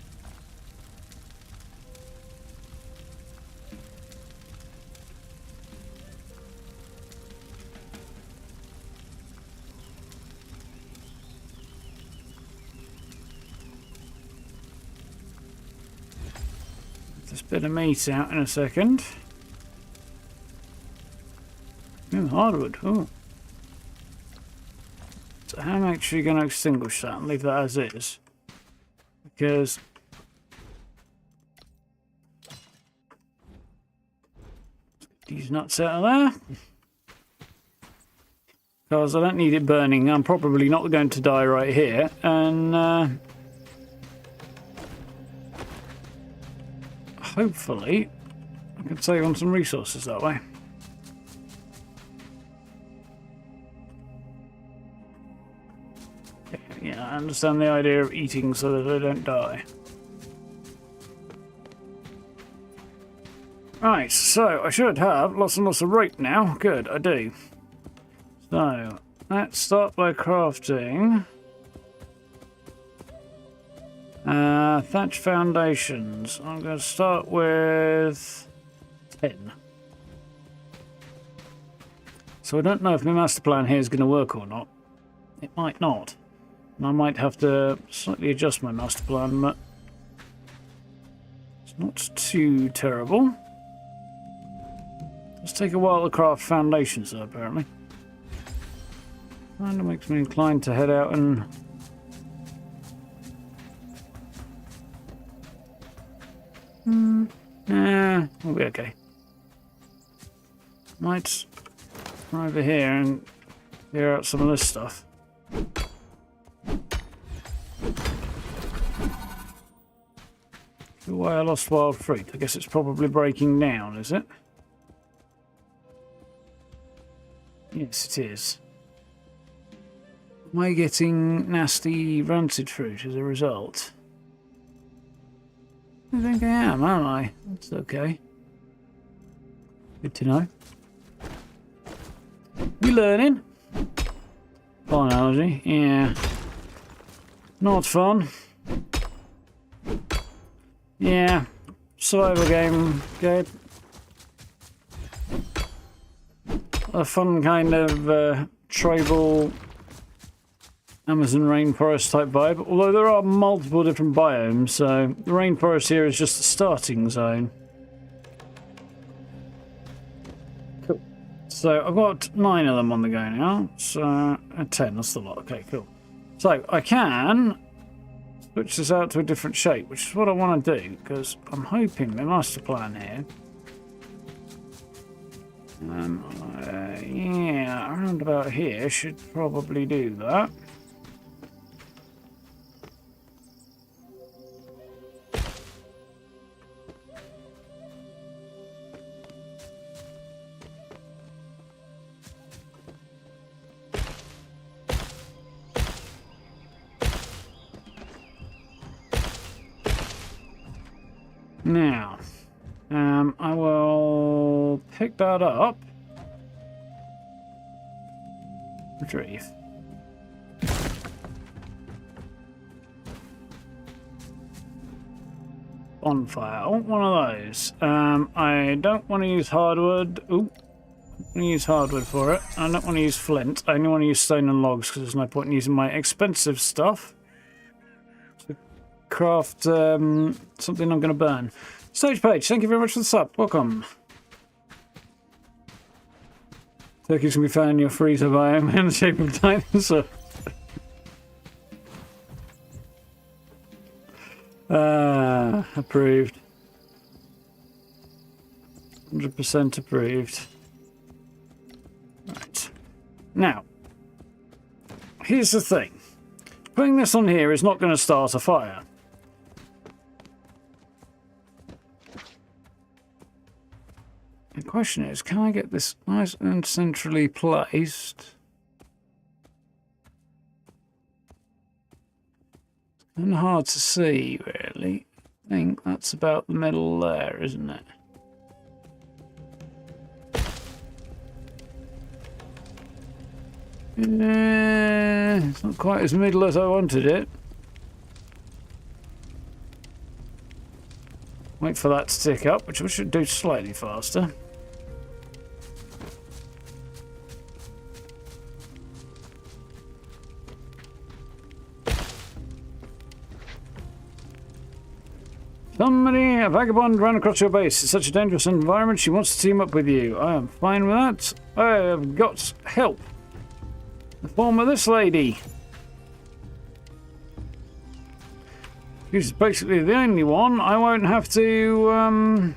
This bit of meat out in a second. Ooh, hardwood. Ooh. So how am I actually going to extinguish that and leave that as is? Because these nuts out of there. Because I don't need it burning. I'm probably not going to die right here. And hopefully I can save on some resources that way. Yeah, I understand the idea of eating so that I don't die. Right, so I should have lots and lots of rope now. Good, I do. So, let's start by crafting thatch foundations. I'm going to start with 10. So I don't know if my master plan here is going to work or not. It might not. And I might have to slightly adjust my master plan, but it's not too terrible. Let's take a while to craft foundations though, apparently. Kind of makes me inclined to head out and we'll be okay. Might come over here and clear out some of this stuff. Why I lost wild fruit? I guess it's probably breaking down, is it? Yes, it is. Am I getting nasty rancid fruit as a result? I think I am, aren't I? That's okay. Good to know. We learning? Biology, yeah. Not fun. Yeah. Survival game, Gabe. A fun kind of tribal Amazon rainforest type vibe, although there are multiple different biomes, so the rainforest here is just the starting zone. Cool. So I've got 9 of them on the go now, so 10, that's the lot. Okay, cool. So I can switch this out to a different shape, which is what I want to do, because I'm hoping the master plan here. Yeah, around about here should probably do that. Now, I will pick that up. Retrieve. Bonfire. I want one of those. I don't want to use hardwood. Ooh. I'm going to use hardwood for it. I don't want to use flint. I only want to use stone and logs because there's no point in using my expensive stuff to craft something I'm going to burn. Stage page, thank you very much for the sub. Welcome. Turkeys can be found in your freezer biome in the shape of dinosaur. Approved. 100% approved. Right. Now, here's the thing. Putting this on here is not going to start a fire. The question is, can I get this nice and centrally placed? It's kind of hard to see, really. I think that's about the middle there, isn't it? It's not quite as middle as I wanted it. Wait for that to tick up, which we should do slightly faster. Somebody, a vagabond, ran across your base. It's such a dangerous environment. She wants to team up with you. I am fine with that. I have got help. The form of this lady. She's basically the only one. I won't have to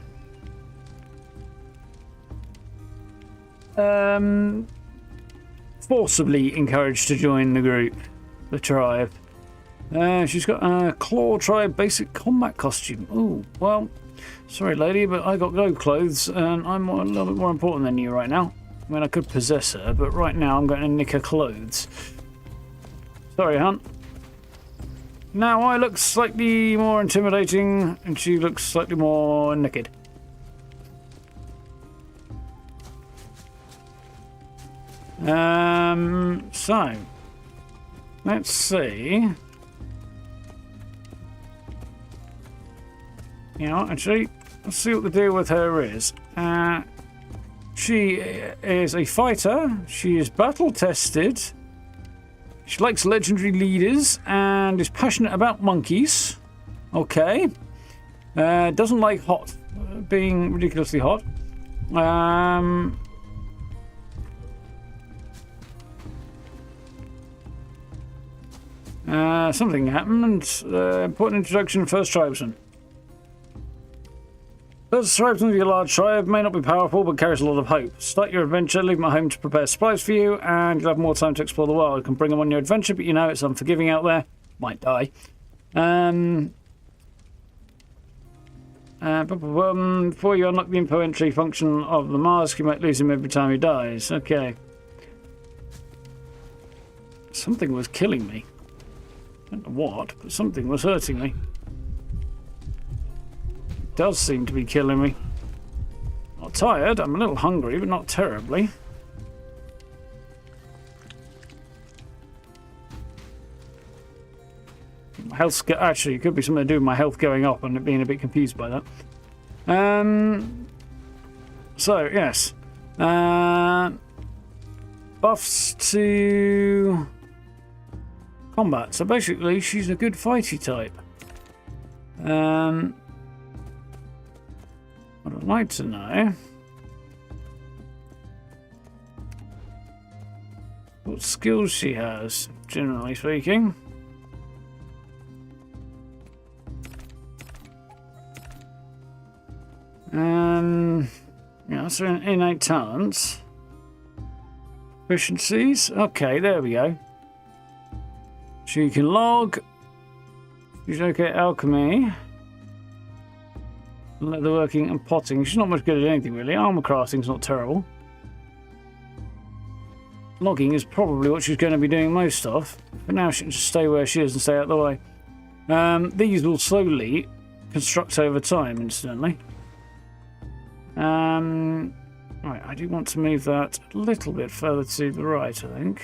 forcibly encouraged to join the group, the tribe. She's got a Claw Tribe basic combat costume. Oh, well, sorry lady, but I got go clothes and I'm a little bit more important than you right now. I mean, I could possess her, but right now I'm going to nick her clothes. Sorry, hunt. Now I look slightly more intimidating and she looks slightly more naked. So, let's see. You know, actually, let's see what the deal with her is. She is a fighter. She is battle tested. She likes legendary leaders and is passionate about monkeys. Okay. Doesn't like hot, being ridiculously hot. Something happened. Important introduction, first tribesman. First tribesman of your large tribe may not be powerful, but carries a lot of hope. Start your adventure, leave them at home to prepare supplies for you, and you'll have more time to explore the world. You can bring them on your adventure, but you know it's unforgiving out there. Might die. Before you unlock the info entry function of the mask, you might lose him every time he dies. Okay. Something was killing me. I don't know what, but something was hurting me. It does seem to be killing me. Not tired, I'm a little hungry, but not terribly. My health's actually, it could be something to do with my health going up and being a bit confused by that. So, yes. Buffs to combat. So basically, she's a good fighty type. What I'd like to know... what skills she has, generally speaking. Yeah, so innate talents. Efficiencies. Okay, there we go. She can log. She's okay at alchemy. Leatherworking and potting. She's not much good at anything really. Armor crafting's not terrible. Logging is probably what she's going to be doing most of. But now she can just stay where she is and stay out of the way. These will slowly construct over time, incidentally. Right, I do want to move that a little bit further to the right, I think.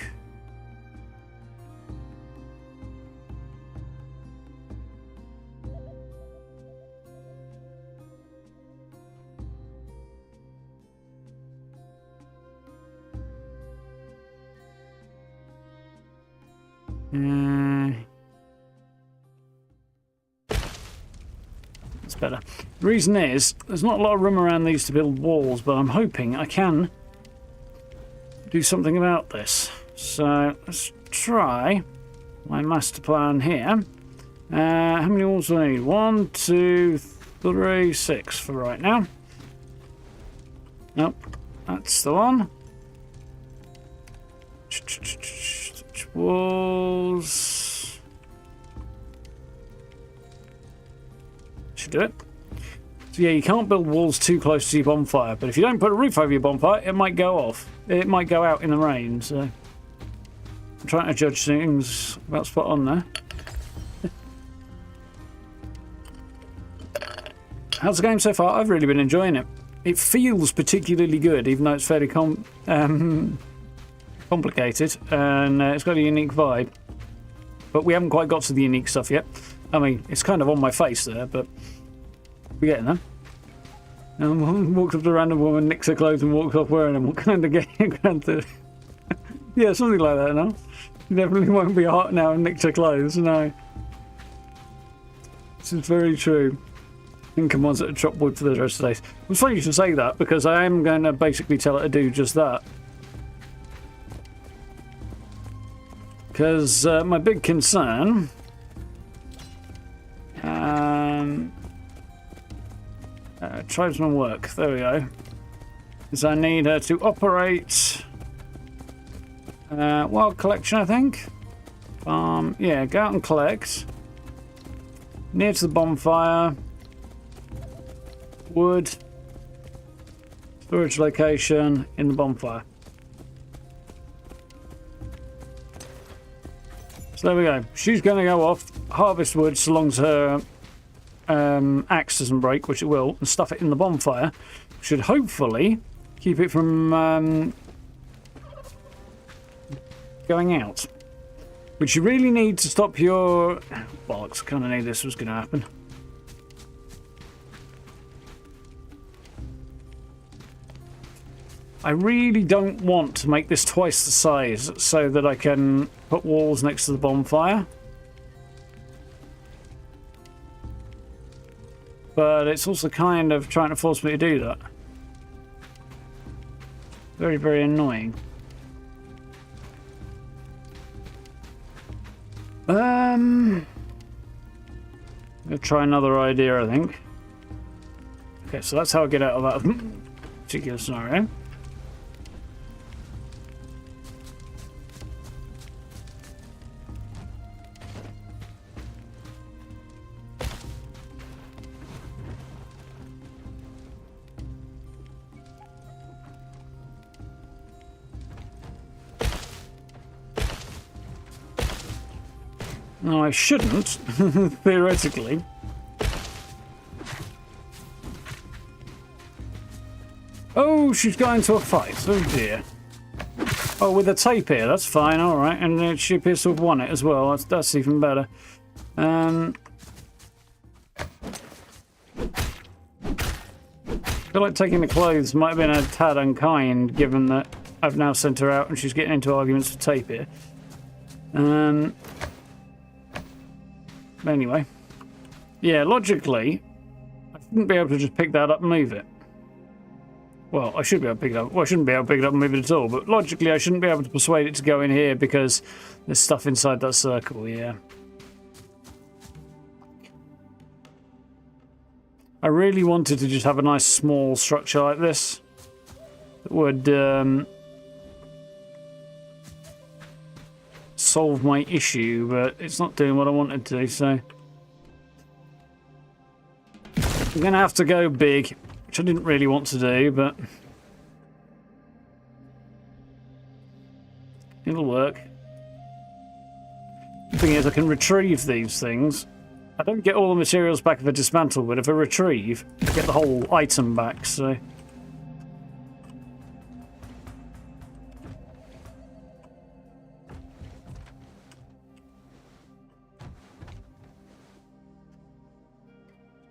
That's better. The reason is, there's not a lot of room around these to build walls, but I'm hoping I can do something about this. So let's try my master plan here. How many walls do I need? 1, 2, 3, 6 for right now. Nope, that's the one. Walls. Should do it. So yeah, you can't build walls too close to your bonfire, but if you don't put a roof over your bonfire, it might go off. It might go out in the rain, so I'm trying to judge things about spot on there. How's the game so far? I've really been enjoying it. It feels particularly good, even though it's fairly complicated, and it's got a unique vibe. But we haven't quite got to the unique stuff yet. I mean, it's kind of on my face there, but we're getting there. Walked up to a random woman, nicks her clothes and walks off wearing them. What kind of game? Yeah, something like that, no? You definitely won't be hot now and nicked her clothes, no. This is very true. And come on, to chop wood for the rest of the days. It's funny you should say that, because I am going to basically tell her to do just that. Because my big concern... tribesman work, there we go. Is I need her to operate... wild collection, I think. Yeah, go out and collect. Near to the bonfire. Wood. Storage location in the bonfire. So there we go. She's going to go off, harvest wood so long as her axe doesn't break, which it will, and stuff it in the bonfire. Should hopefully keep it from going out. Which you really need to stop your... Bollocks, I kind of knew this was going to happen. I really don't want to make this twice the size so that I can put walls next to the bonfire. But it's also kind of trying to force me to do that. Very, very annoying. I'm going to try another idea, I think. Okay, so that's how I get out of that particular scenario. No, I shouldn't, theoretically. Oh, she's got into a fight. Oh dear. Oh, with a tape here, that's fine, alright. And she appears to have won it as well. That's even better. I feel like taking the clothes might have been a tad unkind, given that I've now sent her out and she's getting into arguments with tape here. Anyway. Yeah, logically, I shouldn't be able to just pick that up and move it. Well, I should be able to pick it up. Well, I shouldn't be able to pick it up and move it at all. But logically, I shouldn't be able to persuade it to go in here because there's stuff inside that circle, yeah. I really wanted to just have a nice small structure like this that would solve my issue, but it's not doing what I wanted to, so I'm going to have to go big, which I didn't really want to do, but it'll work. The thing is, I can retrieve these things. I don't get all the materials back if I dismantle, but if I retrieve, I get the whole item back, so...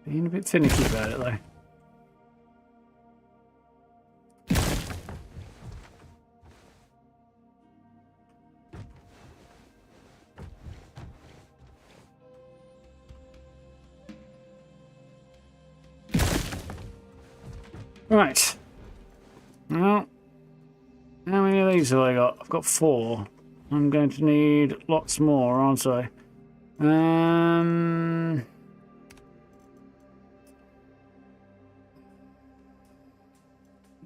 Being a bit finicky about it, though. Right. Well, how many of these have I got? I've got 4. I'm going to need lots more, aren't I?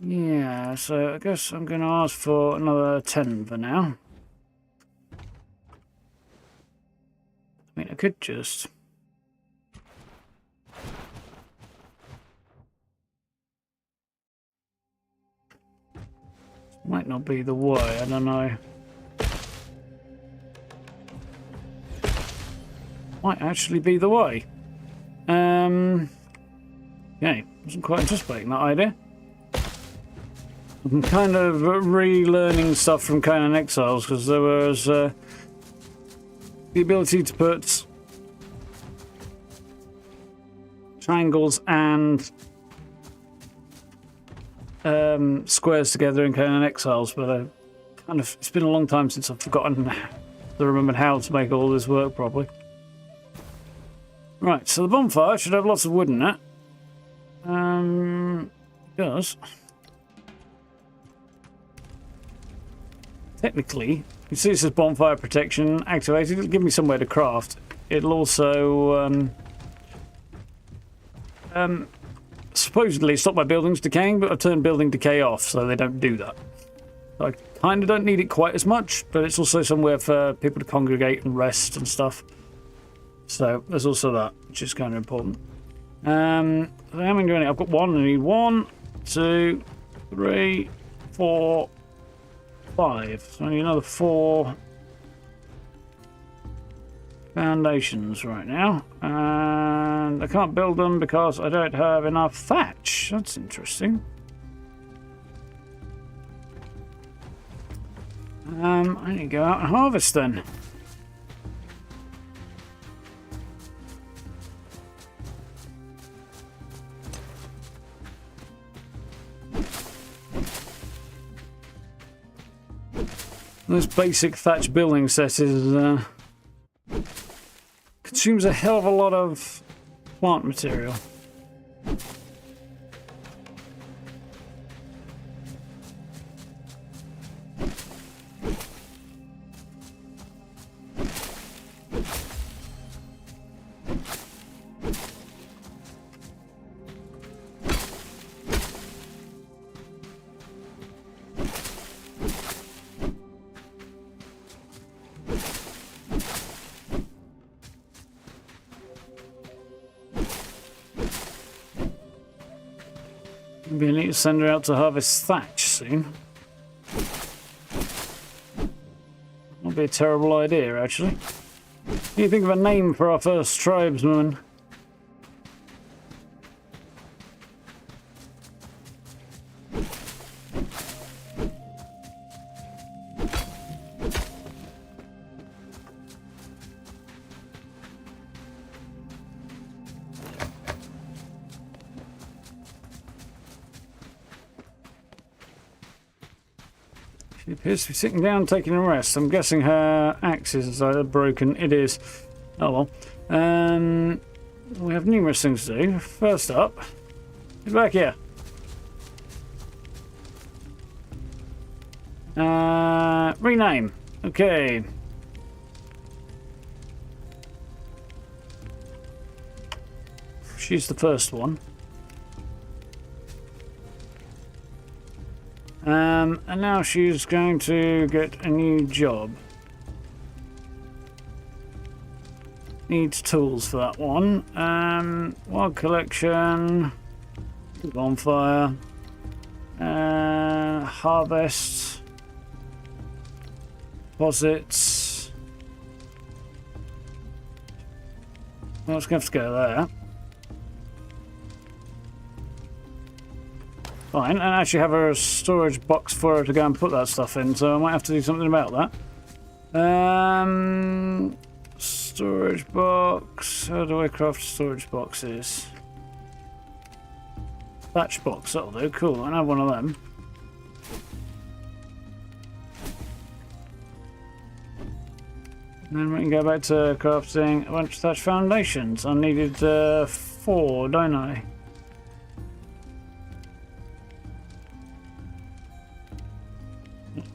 Yeah, so I guess I'm going to ask for another 10 for now. I mean, I could just... Might not be the way, I don't know. Might actually be the way. Okay, wasn't quite anticipating that idea. I'm kind of relearning stuff from Qooland Exiles because there was the ability to put triangles and squares together in Qooland Exiles, but it's been a long time since I've forgotten to remember how to make all this work properly. Right, so the bonfire should have lots of wood in it. It does. Technically, you see this as bonfire protection activated. It'll give me somewhere to craft. It'll also supposedly stop my buildings decaying, but I've turned building decay off, so they don't do that. I kind of don't need it quite as much, but it's also somewhere for people to congregate and rest and stuff. So there's also that, which is kind of important. How many do I need? I've got 1. I need 1, 2, 3, 4, 5. So I need another 4 foundations right now. And I can't build them because I don't have enough thatch. That's interesting. I need to go out and harvest then. This basic thatch building set is consumes a hell of a lot of plant material. Maybe I need to send her out to harvest thatch soon. That'd be a terrible idea, actually. What do you think of a name for our first tribesman? She appears to be sitting down taking a rest. I'm guessing her axe is either broken. It is. Oh well. We have numerous things to do. First up, get back here. Rename. Okay. She's the first one. And now she's going to get a new job. Needs tools for that one. Wild collection. Bonfire. Harvest. Deposits. Well, it's going to have to go there. Fine, and I actually have a storage box for her to go and put that stuff in, so I might have to do something about that. Storage box. How do I craft storage boxes? Batch box, that'll do. Cool, I have one of them. And then we can go back to crafting a bunch of thatch foundations. I needed 4, don't I?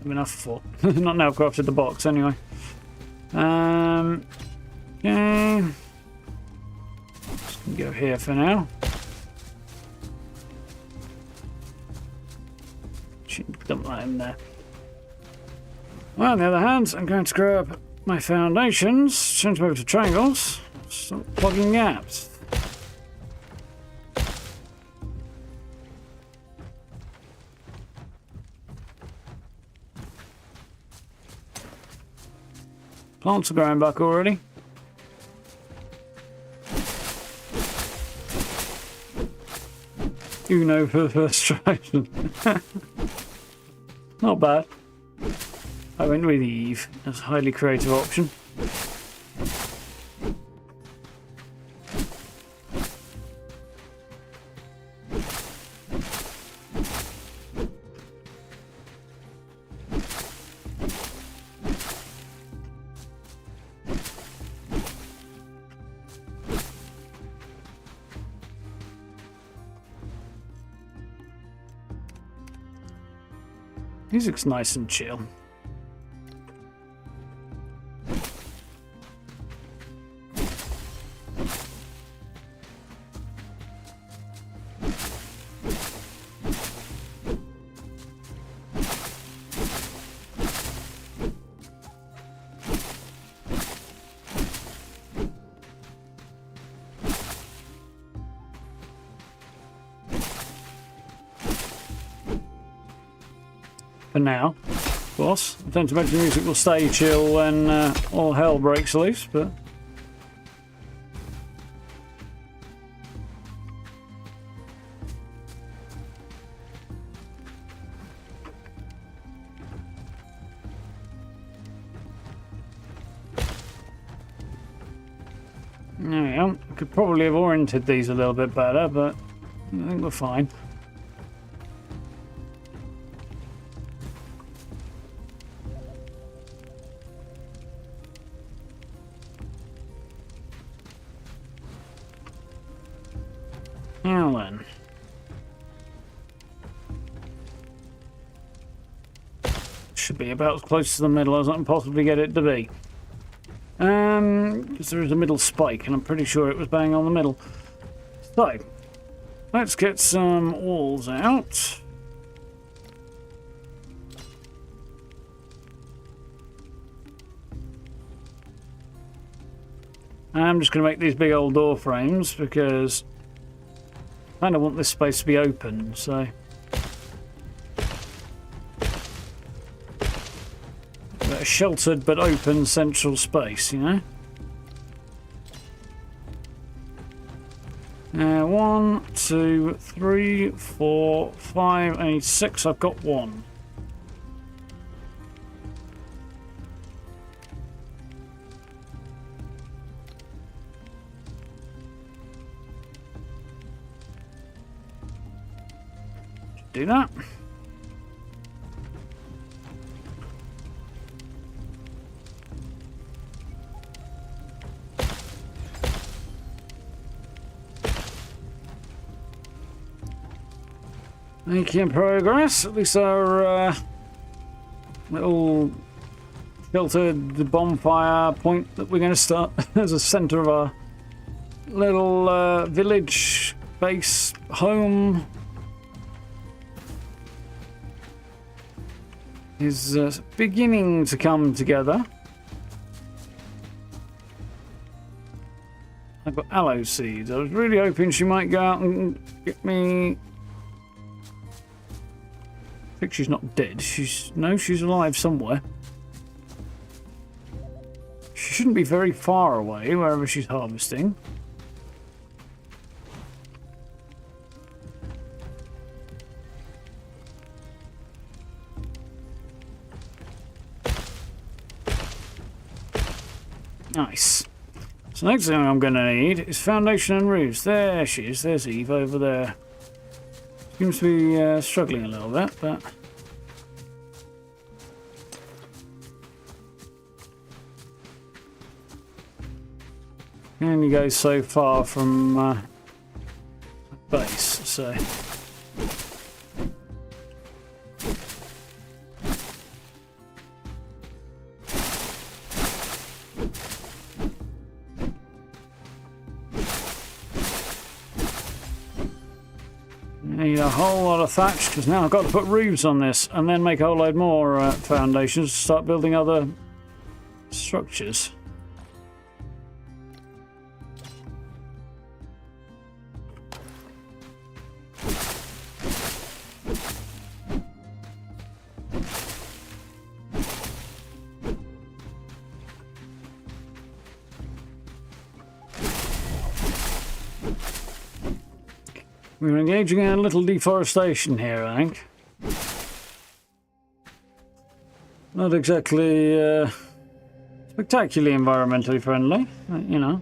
Enough for 4. Not now crafted the box anyway. Okay. Just gonna go here for now. Should dump that in there. Well, on the other hand, I'm going to grab my foundations, change them over to triangles, start plugging gaps. Plants are growing back already. Uno for the first try. Not bad. I went with Eve as a highly creative option. Music's nice and chill. For now, of course. I don't imagine the music will stay chill when all hell breaks loose, but... There we go. I could probably have oriented these a little bit better, but I think we're fine. Now then. Should be about as close to the middle as I can possibly get it to be. Because there is a middle spike, and I'm pretty sure it was bang on the middle. So, let's get some walls out. I'm just going to make these big old door frames because I kind of want this space to be open, so... a sheltered but open central space, you know? 1, 2, 3, 4, 5, I need 6, I've got 1. Do that. Making progress. At least our little sheltered bonfire point that we're going to start as a centre of our little village base home is beginning to come together. I've got aloe seeds. I was really hoping she might go out and get me. I think she's not dead. She's alive somewhere. She shouldn't be very far away wherever she's harvesting. Nice. So next thing I'm going to need is foundation and roofs. There she is. There's Eve over there. Seems to be struggling a little bit, but... Can only go so far from base, so... Need a whole lot of thatch because now I've got to put roofs on this and then make a whole load more foundations to start building other structures. We're engaging in a little deforestation here, I think. Not exactly spectacularly environmentally friendly, you know.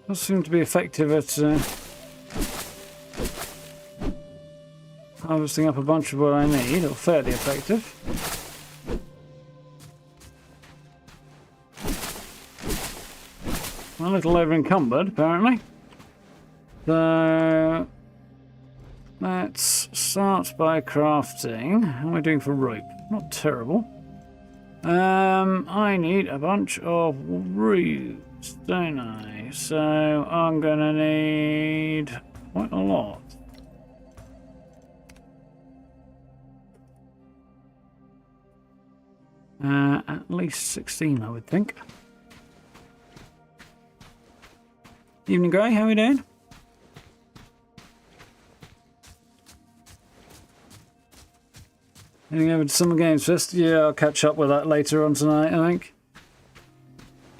Does seem to be effective at harvesting up a bunch of what I need, or fairly effective. I'm a little over encumbered, apparently. So let's start by crafting. How am I doing for rope? Not terrible. I need a bunch of roots, don't I? So I'm gonna need quite a lot. At least 16, I would think. Evening Grey, how are we doing? Heading over to Summer Games Fest. Yeah, I'll catch up with that later on tonight, I think.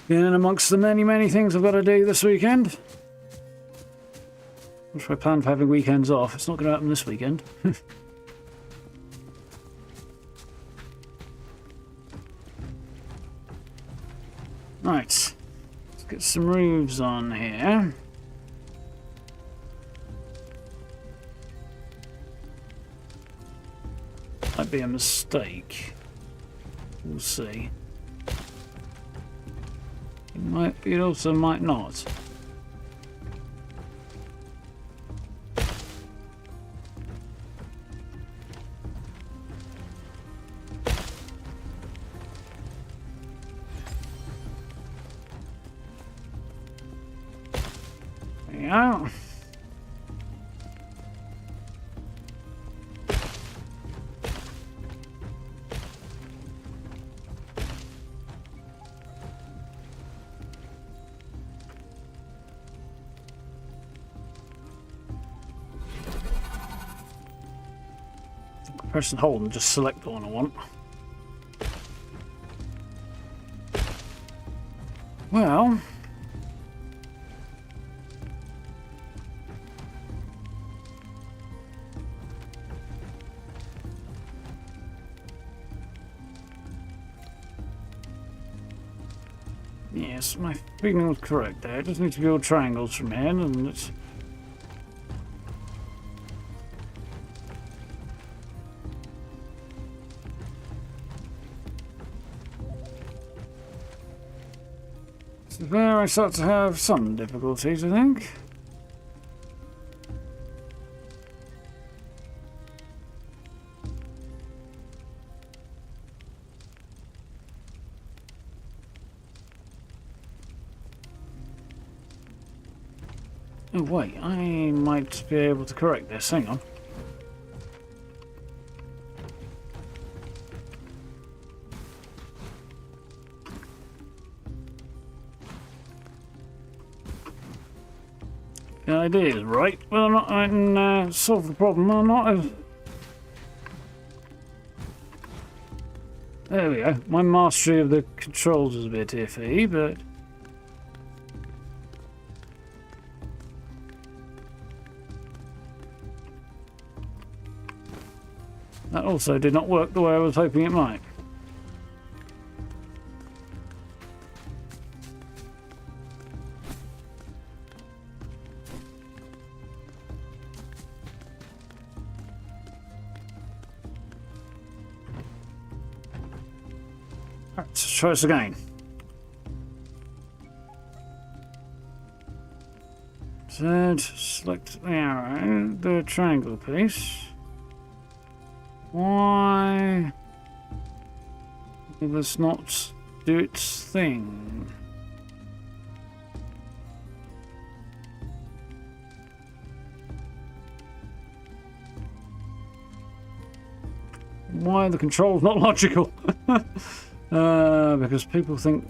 In and amongst the many things I've got to do this weekend. Which I plan for having weekends off. It's not going to happen this weekend. Right. Let's get some roofs on here. Might be a mistake. We'll see. It also might not. There you go. Press and hold and just select the one I want. Well, Yes, my feeling was correct there. It doesn't need to be all triangles from here, and it's... So there I start to have some difficulties, I think. Oh wait, I might be able to correct this. Hang on. The idea is right. Well, I'm not, I can solve the problem. I'm not. There we go. My mastery of the controls is a bit iffy, but. That also did not work the way I was hoping it might. Right, let's try this again. Z, select the arrow, the triangle piece. Why will this not do its thing? Why are the controls not logical? Because people think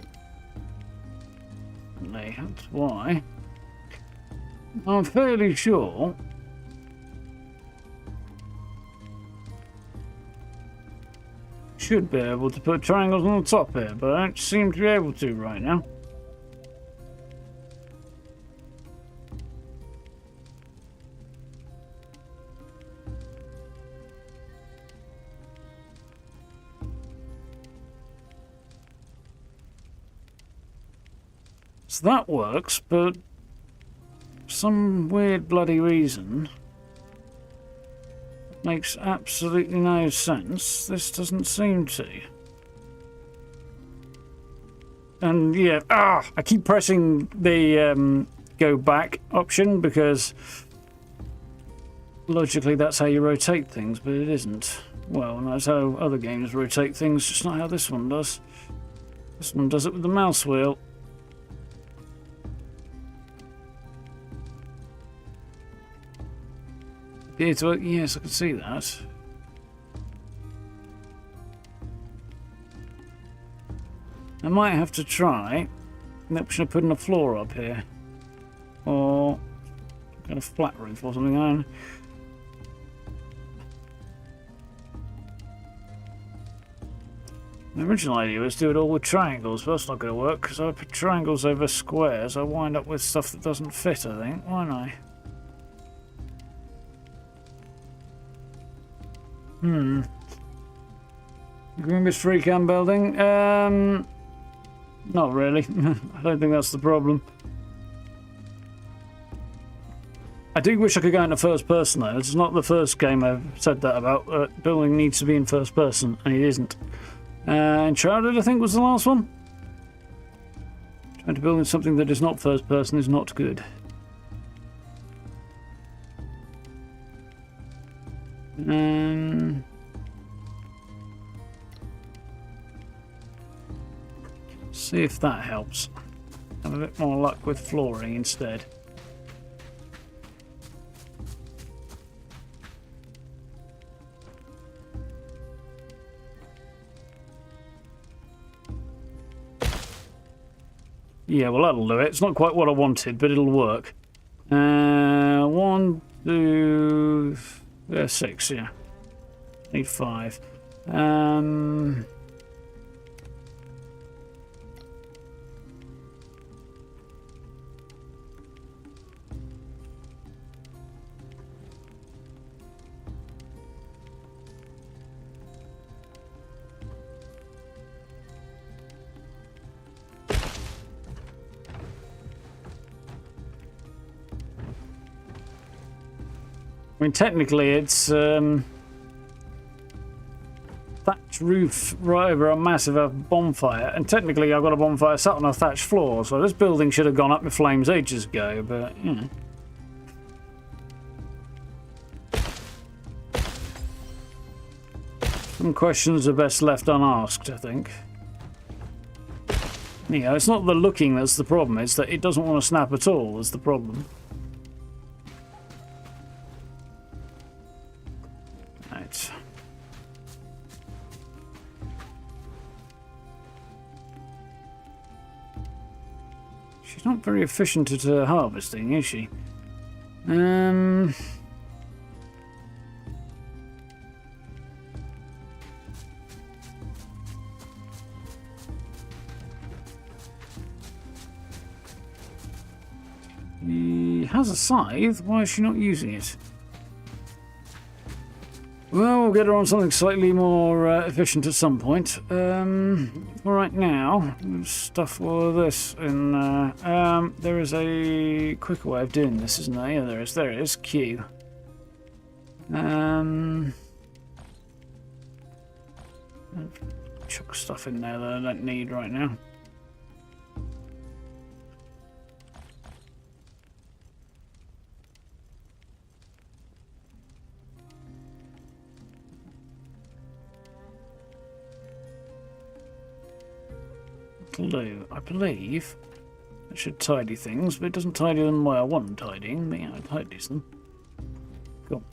that's why. I'm fairly sure should be able to put triangles on the top here, but I don't seem to be able to right now. So that works, but for some weird bloody reason makes absolutely no sense. This doesn't seem to. And yeah, I keep pressing the go back option because logically that's how you rotate things, but it isn't. Well, that's how other games rotate things, just not how this one does. This one does it with the mouse wheel. Yes, I can see that. I might have to try the option of putting a floor up here. Or kind of flat roof or something on. The original idea was to do it all with triangles, but that's not going to work because I put triangles over squares. I wind up with stuff that doesn't fit, I think, won't I? You remember this free cam building? Not really. I don't think that's the problem. I do wish I could go into first person though. It's not the first game I've said that about. Building needs to be in first person, and it isn't. Uncharted, I think, was the last one. Trying to build in something that is not first person is not good. See if that helps. Have a bit more luck with flooring instead. Yeah, well that'll do it. It's not quite what I wanted, but it'll work. 1, 2... 6, yeah. Need 5. I mean, technically it's thatch roof right over a massive bonfire, and technically I've got a bonfire sat on a thatched floor, so this building should have gone up in flames ages ago, but, you know. Some questions are best left unasked, I think. You know, it's not the looking that's the problem, it's that it doesn't want to snap at all that's the problem. Right. She's not very efficient at harvesting, is she? He has a scythe. Why is she not using it? Well, we'll get her on something slightly more efficient at some point. Right now, stuff all of this in there. There is a quicker way of doing this, isn't there? Yeah, there is. There it is. Q. Chuck stuff in there that I don't need right now. Glue, I believe. It should tidy things, but it doesn't tidy them the way I want them tidying, but yeah, it tidies them. Cool.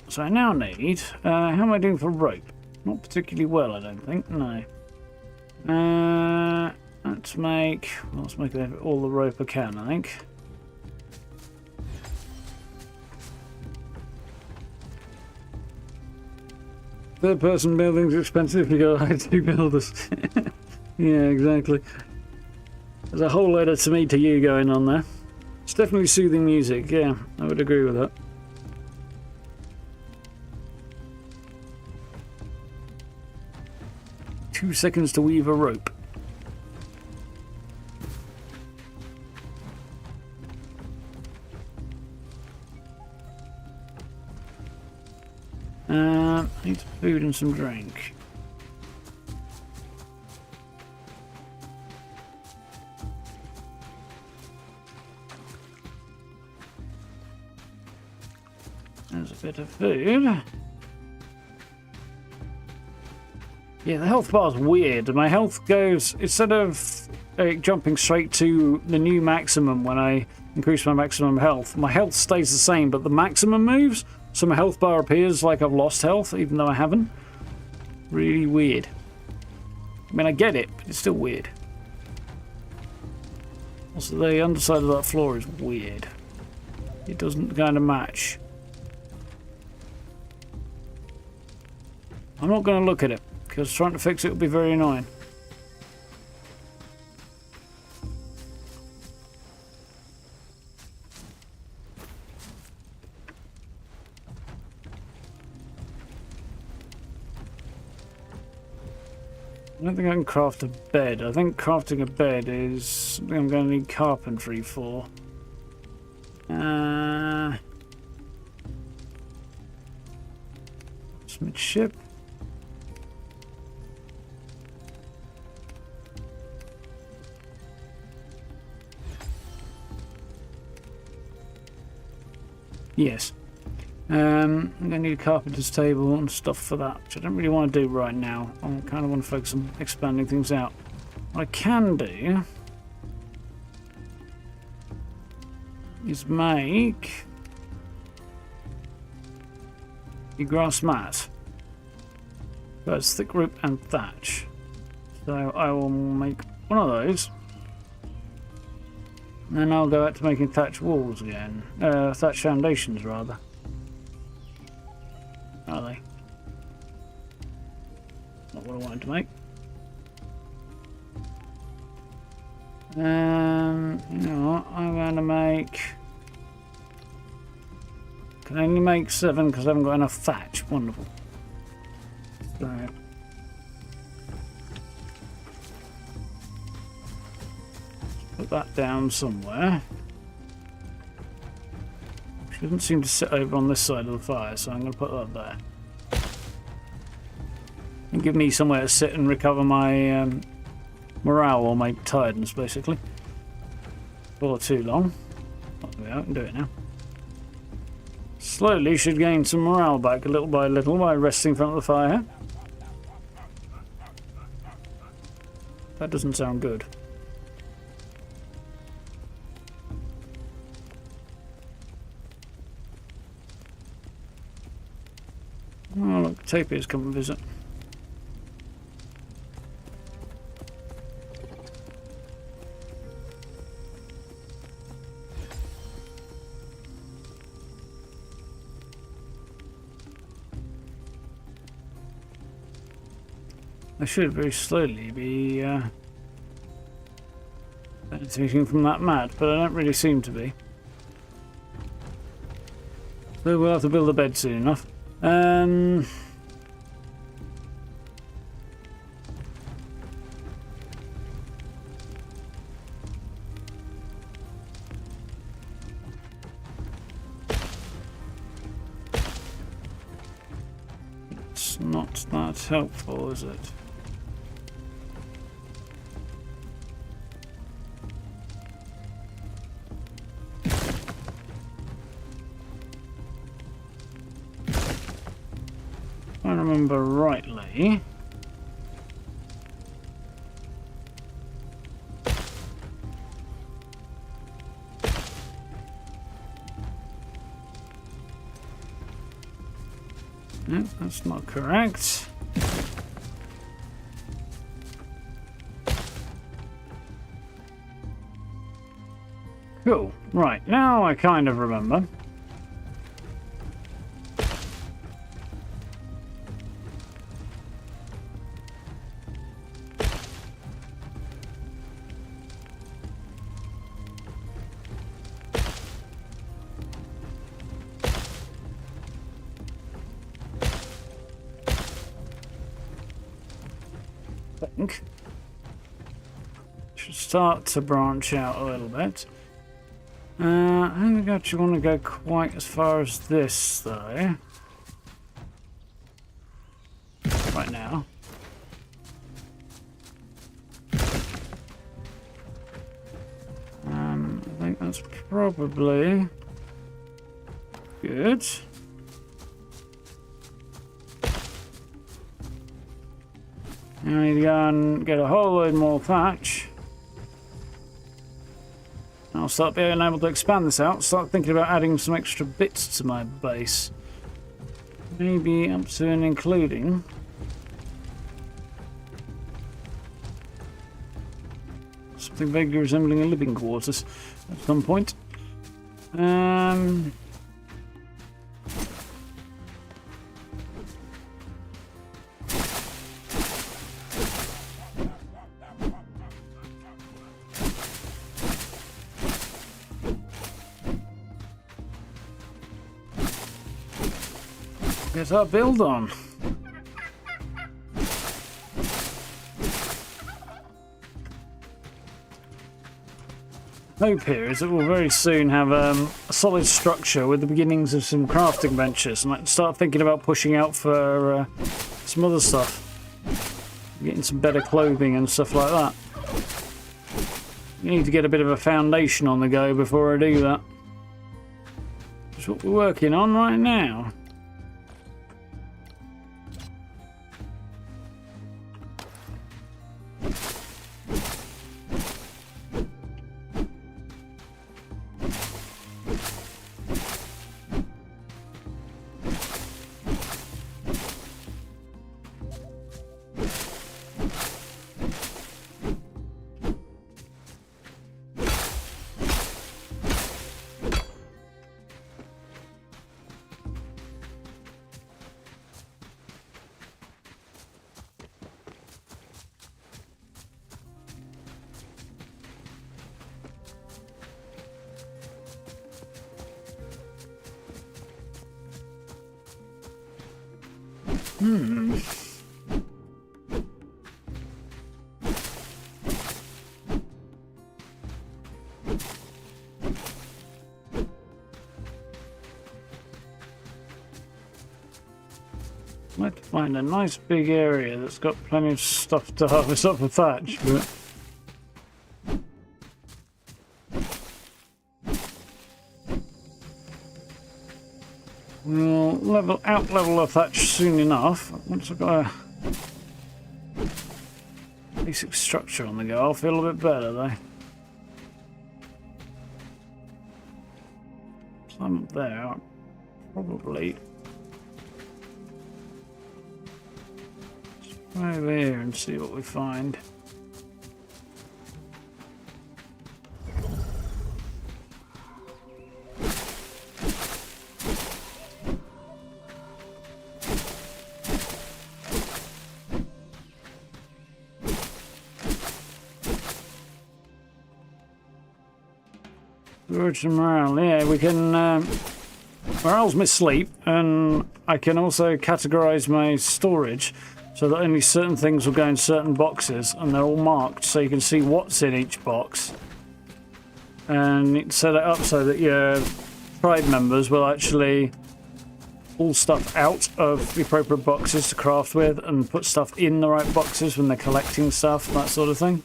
So I now need, how am I doing for rope? Not particularly well, I don't think, no. Let's make all the rope I can, I think. Third person building's expensive, you gotta hire 2 builders. Yeah, exactly. There's a whole load of to me to you going on there. It's definitely soothing music, yeah, I would agree with that. Two seconds to weave a rope. I need some food and some drink. There's a bit of food. Yeah, the health bar's weird. My health goes, instead of jumping straight to the new maximum when I increase my maximum health, my health stays the same, but the maximum moves. So my health bar appears like I've lost health, even though I haven't. Really weird. I mean, I get it, but it's still weird. Also, the underside of that floor is weird. It doesn't kind of match. I'm not going to look at it, because trying to fix it would be very annoying. I don't think I can craft a bed. I think crafting a bed is something I'm going to need carpentry for. Smithship. Yes. I'm going to need a carpenter's table and stuff for that, which I don't really want to do right now. I kind of want to focus on expanding things out. What I can do is make a grass mat. That's thick rope and thatch. So I will make one of those. And then I'll go back to making thatch walls again. Thatch foundations, rather. Are they? Not what I wanted to make. You know what? I'm going to make... Can only make 7 because I haven't got enough thatch. Wonderful. So... Put that down somewhere. She doesn't seem to sit over on this side of the fire, so I'm going to put that there. And give me somewhere to sit and recover my morale or my tiredness, basically. For too long. Oh, there we are, I can do it now. Slowly should gain some morale back little by resting in front of the fire. That doesn't sound good. Oh look, Tapir's come and visit. I should very slowly be benefiting from that mat, but I don't really seem to be. So we'll have to build a bed soon enough. It's not that helpful, is it? If I remember rightly, no, that's not correct. Cool. Right, now I kind of remember. Should start to branch out a little bit. I don't think I actually want to go quite as far as this, though. Right now. I think that's probably good. I need to go and get a whole load more thatch. I'll start being able to expand this out, start thinking about adding some extra bits to my base. Maybe up to and including something vaguely resembling a living quarters at some point. Get our build on. Hope here is that we'll very soon have a solid structure with the beginnings of some crafting ventures, and I can start thinking about pushing out for some other stuff, getting some better clothing and stuff like that. You need to get a bit of a foundation on the go before I do that. That's what we're working on right now. Let's find a nice big area that's got plenty of stuff to harvest up for thatch. But we'll level the thatch soon enough. Once I've got a basic structure on the go, I'll feel a bit better though. Climb up there, probably. Over here and see what we find. Storage and morale. Yeah, we can. Morale's my sleep, and I can also categorize my storage so that only certain things will go in certain boxes, and they're all marked so you can see what's in each box. And you can set it up so that your tribe members will actually pull stuff out of the appropriate boxes to craft with and put stuff in the right boxes when they're collecting stuff, that sort of thing.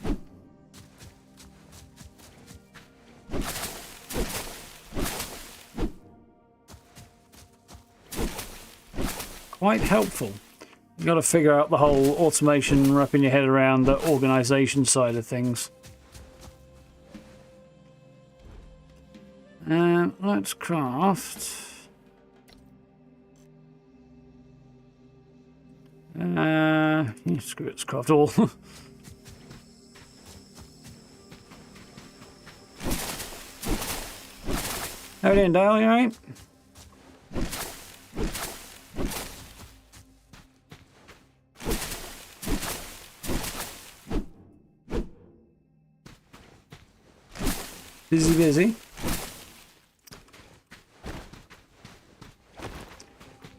Quite helpful. You've got to figure out the whole automation, wrapping your head around the organisation side of things. Let's craft. Screw it, let's craft all. How are you doing, Dale? You alright? Busy.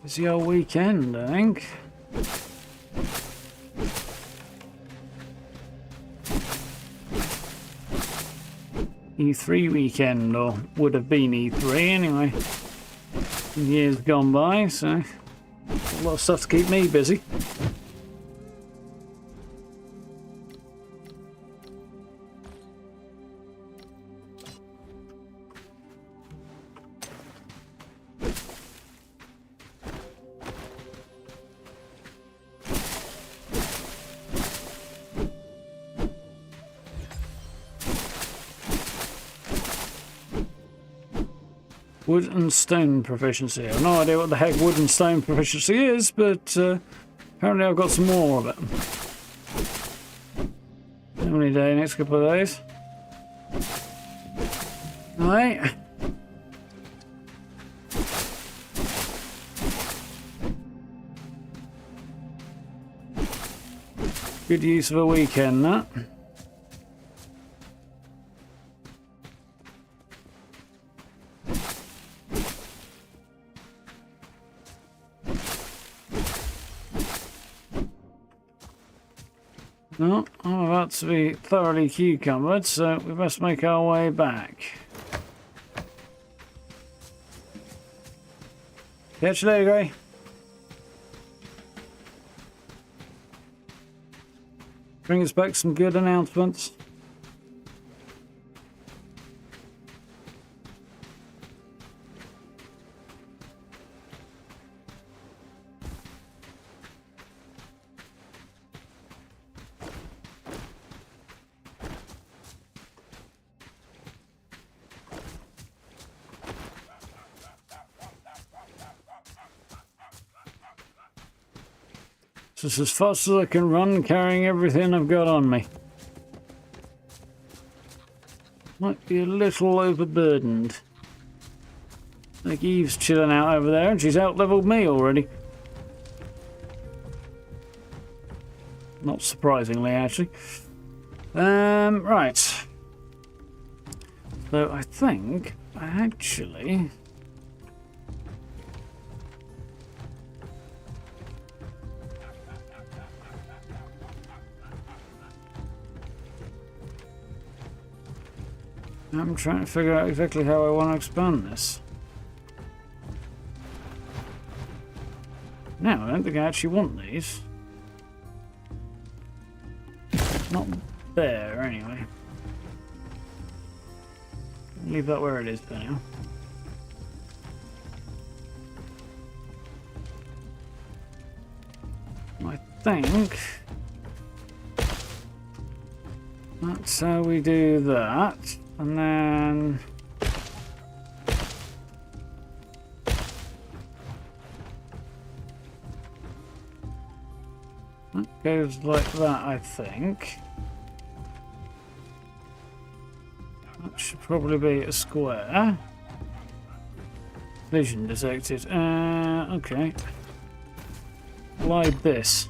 Busy old weekend, I think. E3 weekend, or would have been E3 anyway. Years gone by, so a lot of stuff to keep me busy. Wood and stone proficiency. I have no idea what the heck wood and stone proficiency is, but apparently I've got some more of it. How many days? Next couple of days? Alright. Good use of a weekend, that. No, I'm about to be thoroughly cucumbered, so we best make our way back. Catch you later, Gray. Bring us back some good announcements. Just as fast as I can run, carrying everything I've got on me. Might be a little overburdened. I think Eve's chilling out over there, and she's out-leveled me already. Not surprisingly, actually. Right. So I think actually. I'm trying to figure out exactly how I want to expand this. Now, I don't think I actually want these. Not there, anyway. Leave that where it is for now. I think that's how we do that, and then that goes like that, I think. That should probably be a square. Vision detected. Okay. Like this.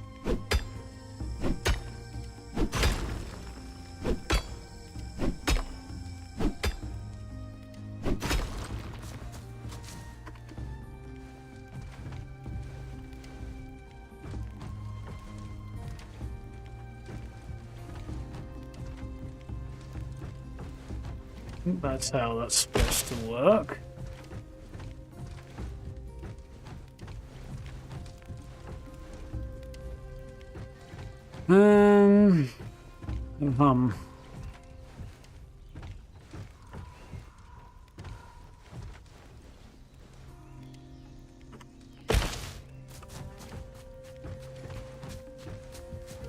I think that's how that's supposed to work. Hum.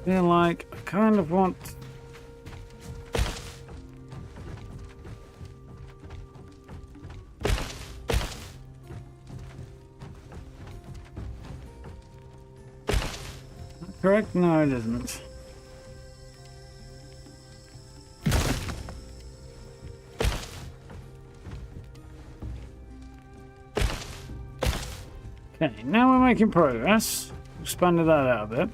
Feel like I kind of want. Correct? No, it isn't. Okay, now we're making progress. Expanded that out a bit.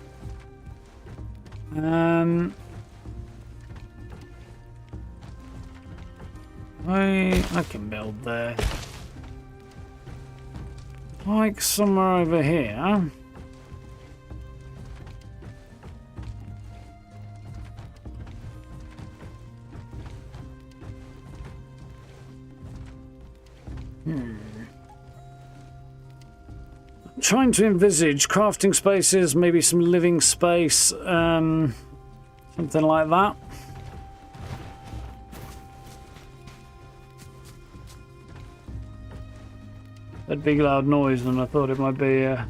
I can build there. Like somewhere over here. Trying to envisage crafting spaces, maybe some living space, something like that. That big loud noise, and I thought it might be a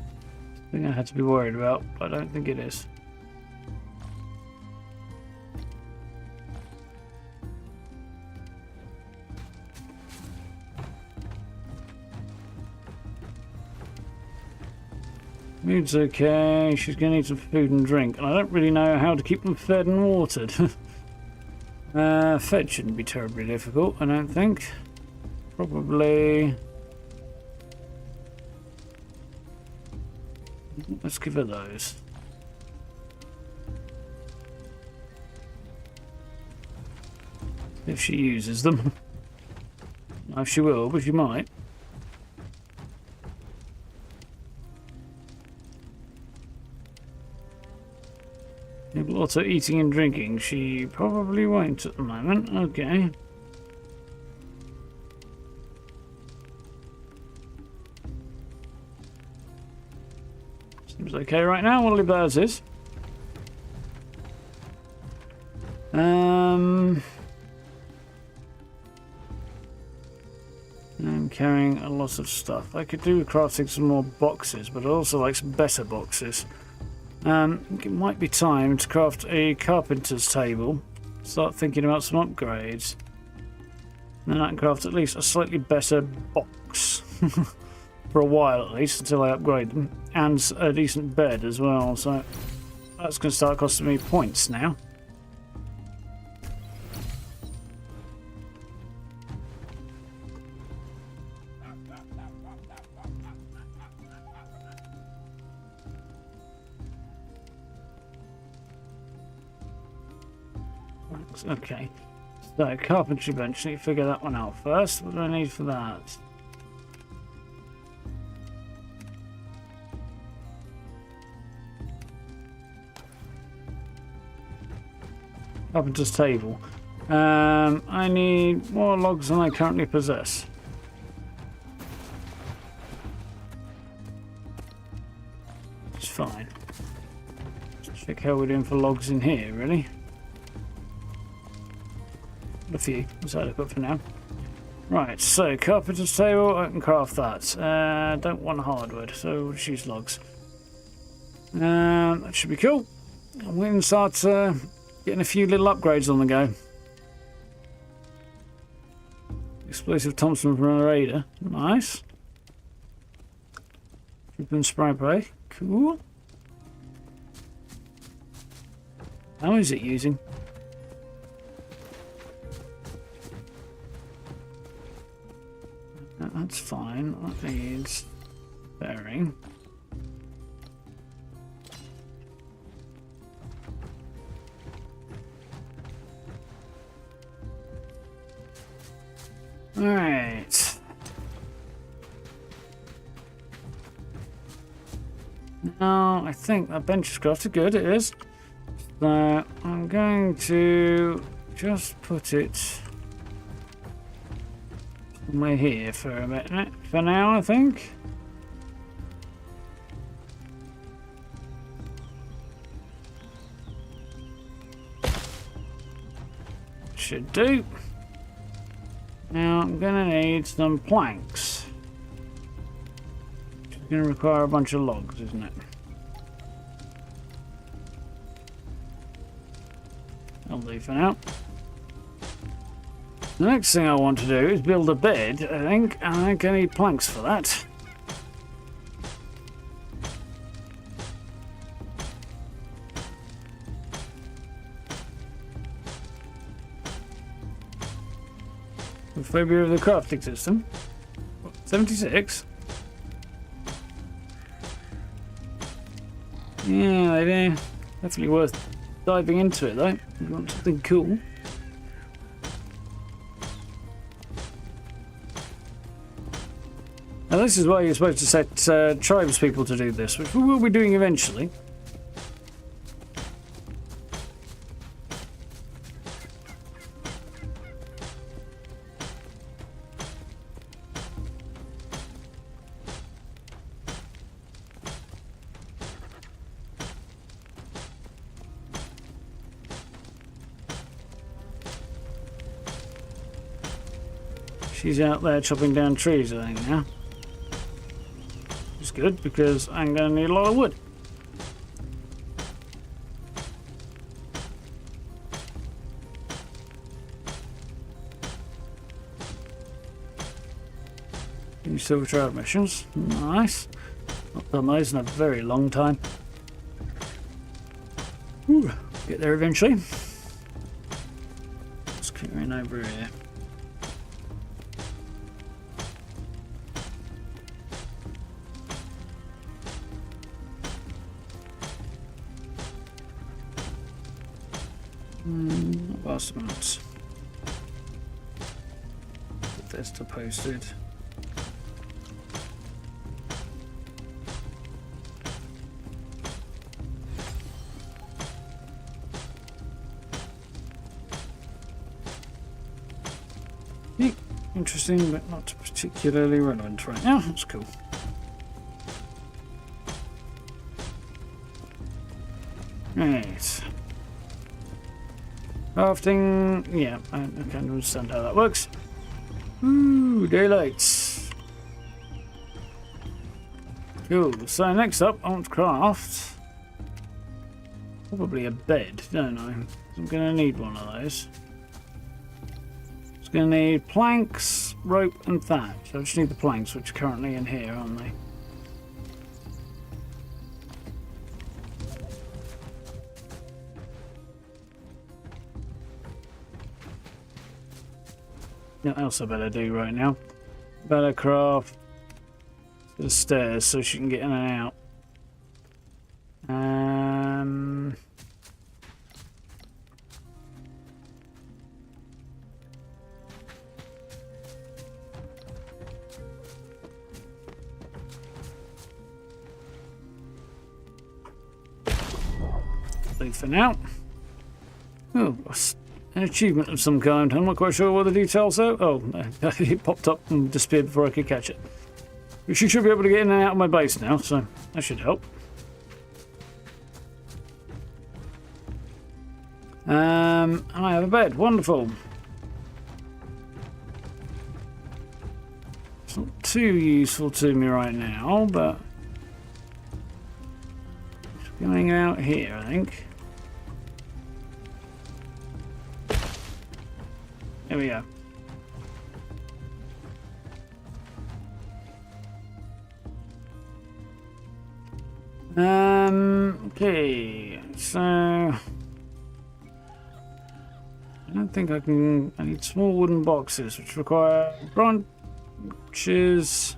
thing I had to be worried about, but I don't think it is. Mood's okay. She's going to need some food and drink. And I don't really know how to keep them fed and watered. Fed shouldn't be terribly difficult, I don't think. Probably. Let's give her those. If she uses them. If she will, but she might. Lots of eating and drinking. She probably won't at the moment. Okay. Seems okay right now. We'll leave that as is. I'm carrying a lot of stuff. I could do with crafting some more boxes, but I'd also like some better boxes. It might be time to craft a carpenter's table. Start thinking about some upgrades. And then I can craft at least a slightly better box. For a while at least, until I upgrade them. And a decent bed as well, so that's going to start costing me points now. Okay, so carpentry bench, need to figure that one out first. What do I need for that? Carpenter's table. I need more logs than I currently possess. It's fine. Let's check how we're doing for logs in here, really. A few. What's that I've got for now? Right, so carpenter's table, I can craft that. Don't want hardwood, so we'll just use logs. That should be cool. We can start getting a few little upgrades on the go. Explosive Thompson from a raider. Nice. Open spray spray. Cool. How is it using? That's fine. That needs bearing. Alright. Now, I think that bench is crafted. Good, it is. So, I'm going to just put it somewhere here for a minute. For now, I think. Should do. Now I'm going to need some planks. Which is going to require a bunch of logs, isn't it? I'll do for now. The next thing I want to do is build a bed, I think, and I think I need planks for that. Phobia of the crafting system. 76? Yeah, they do. Definitely worth diving into it though. If you want something cool. Now this is why you're supposed to set tribespeople to do this, which we will be doing eventually. She's out there chopping down trees, I think, now. It's good, because I'm going to need a lot of wood. New silver trout missions. Nice. Not done those in a very long time. Ooh, get there eventually. Let's keep in over here. Vast amounts. Put this to posted. Interesting, but not particularly relevant right now. That's cool. Right. Crafting, yeah, I can't understand how that works. Ooh, daylights. Cool, so next up I want to craft probably a bed, don't I? I'm going to need one of those. It's going to need planks, rope and thatch. I just need the planks, which are currently in here, aren't they? What else I better do right now? Better craft the stairs so she can get in and out. Do for now. Oh, an achievement of some kind. I'm not quite sure what the details are. Oh, it popped up and disappeared before I could catch it. But she should be able to get in and out of my base now, so that should help. And I have a bed. Wonderful. It's not too useful to me right now, but it's going out here, I think. There we go. Okay, so I don't think I can. I need small wooden boxes which require branches,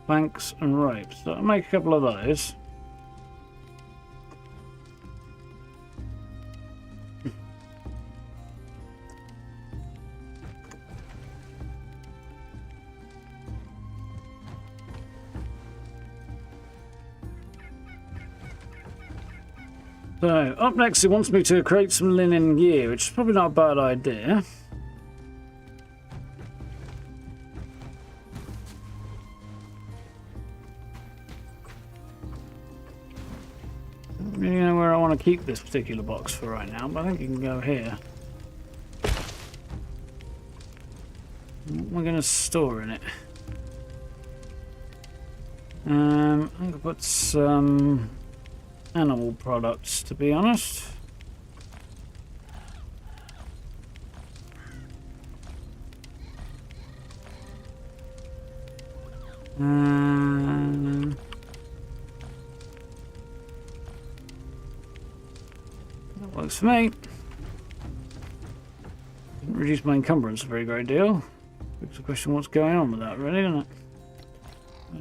planks, and ropes. So I'll make a couple of those. So, up next it wants me to create some linen gear, which is probably not a bad idea. I don't really know where I want to keep this particular box for right now, but I think you can go here. What am I going to store in it? I'm going to put some animal products, to be honest. That works for me. Didn't reduce my encumbrance a very great deal. Begs the question what's going on with that, really, doesn't it?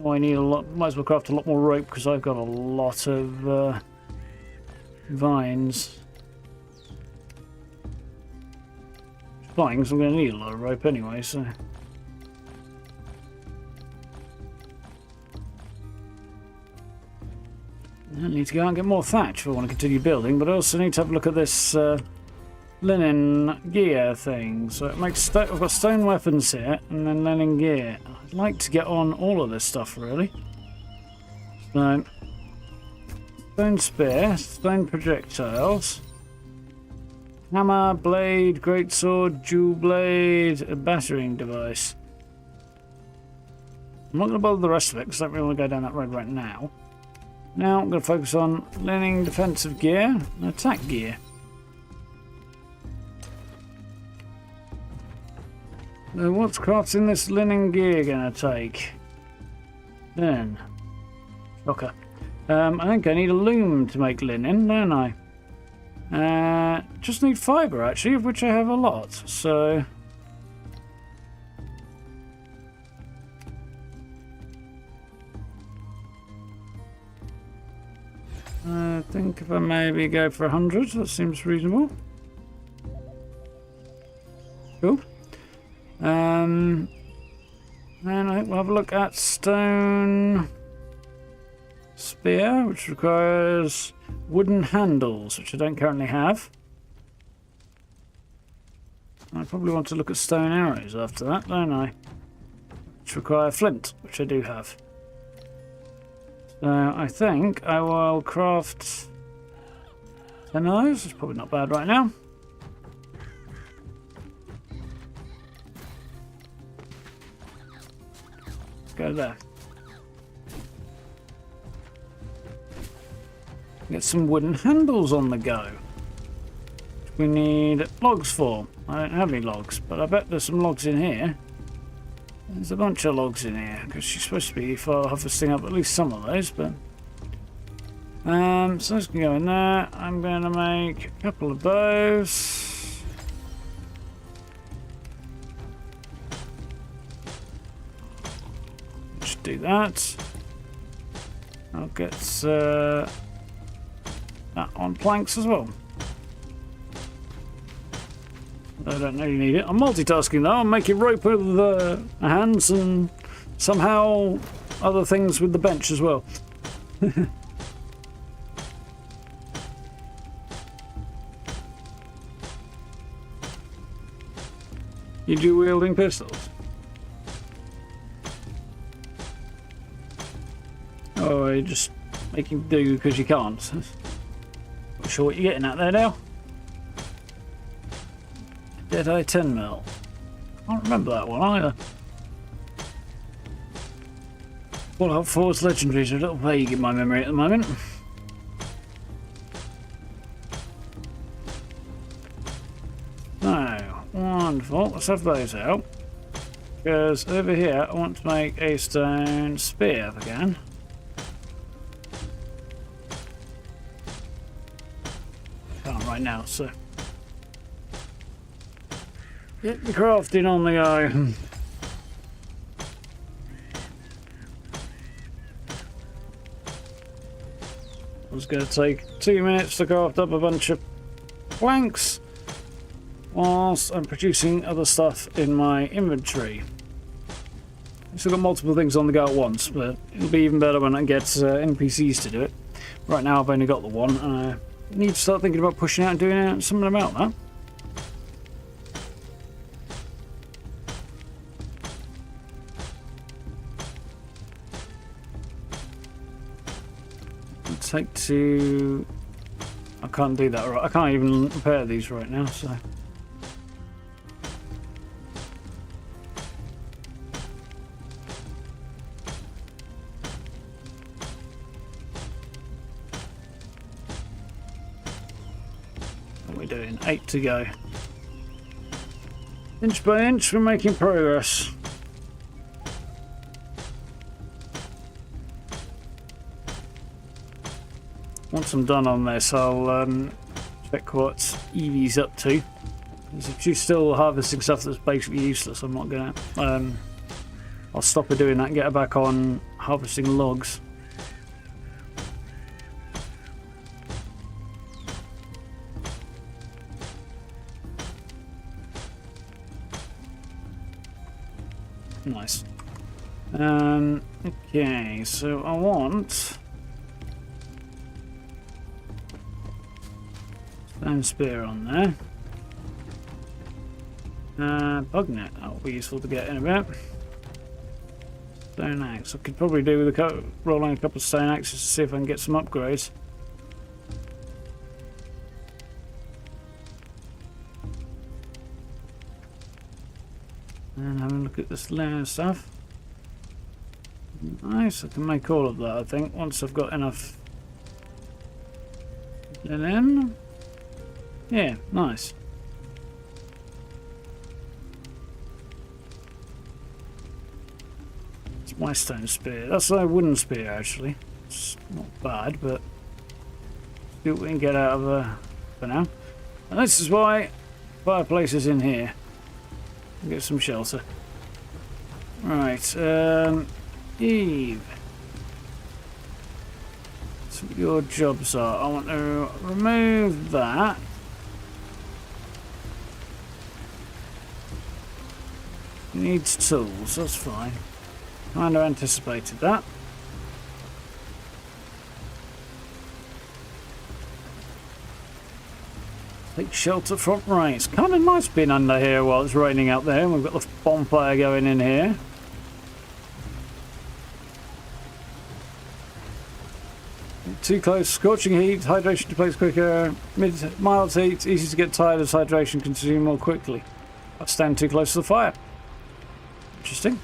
Oh, I need a lot. Might as well craft a lot more rope because I've got a lot of vines. Fine, because I'm going to need a lot of rope anyway, so. I need to go out and get more thatch if I want to continue building, but I also need to have a look at this linen gear thing. So it makes I've got stone weapons here and then linen gear. I'd like to get on all of this stuff really. So stone spear, stone projectiles, hammer, blade, greatsword, jewel blade, a battering device. I'm not going to bother the rest of it because I don't really want to go down that road right now. Now I'm going to focus on linen defensive gear and attack gear. So what's crafting this linen gear going to take? Then, shocker. I think I need a loom to make linen, don't I? Just need fibre actually, of which I have a lot. So I think if I maybe go for 100, that seems reasonable. Cool. And I think we'll have a look at stone spear, which requires wooden handles, which I don't currently have. I probably want to look at stone arrows after that, don't I? Which require flint, which I do have. So I think I will craft 10 of those. It's probably not bad right now. Go there. Get some wooden handles on the go. We need logs for. I don't have any logs, but I bet there's some logs in here. There's a bunch of logs in here because she's supposed to be harvesting up at least some of those. But so this can go in there. I'm going to make a couple of those. Do that. I'll get that on planks as well. I don't really need it. I'm multitasking though. I'm making rope with the hands and somehow other things with the bench as well. You do wielding pistols? Oh, you're just making do because you can't. Not sure what you're getting at there now. Did I 10 mil? I don't remember that one either. Fallout 4's legendaries are a little vague in my memory at the moment. No, wonderful. Let's have those out. Because over here I want to make a stone spear again. Can't right now, so get the crafting on the go. It's going to take 2 minutes to craft up a bunch of planks whilst I'm producing other stuff in my inventory. I've still got multiple things on the go at once, but it'll be even better when I get NPCs to do it. Right now I've only got the one, and I need to start thinking about pushing out and doing something about that. Take two. I can't do that right. I can't even repair these right now, so. What are we doing? 8 to go. Inch by inch, we're making progress. Once I'm done on this, I'll check what Evie's up to. Because if she's still harvesting stuff that's basically useless, I'm not gonna. I'll stop her doing that and get her back on harvesting logs. Nice. Okay, so I want stone spear on there. Bug net, that will be useful to get in a bit. Stone axe, I could probably do with rolling a couple of stone axes to see if I can get some upgrades. And have a look at this layer stuff. Nice, I can make all of that I think, once I've got enough linen. Yeah, nice. It's my stone spear. That's a wooden spear actually. It's not bad, but see what we can get out of her for now. And this is why fireplace is in here. Get some shelter. Right, Eve. So what your jobs are. I want to remove that. Needs tools, that's fine. Kind of anticipated that. Take shelter from rain. It's kind of nice being under here while it's raining out there, and we've got the bonfire going in here. Too close, scorching heat, hydration depletes quicker, mild heat, easy to get tired as hydration consume more quickly. I stand too close to the fire. Interesting.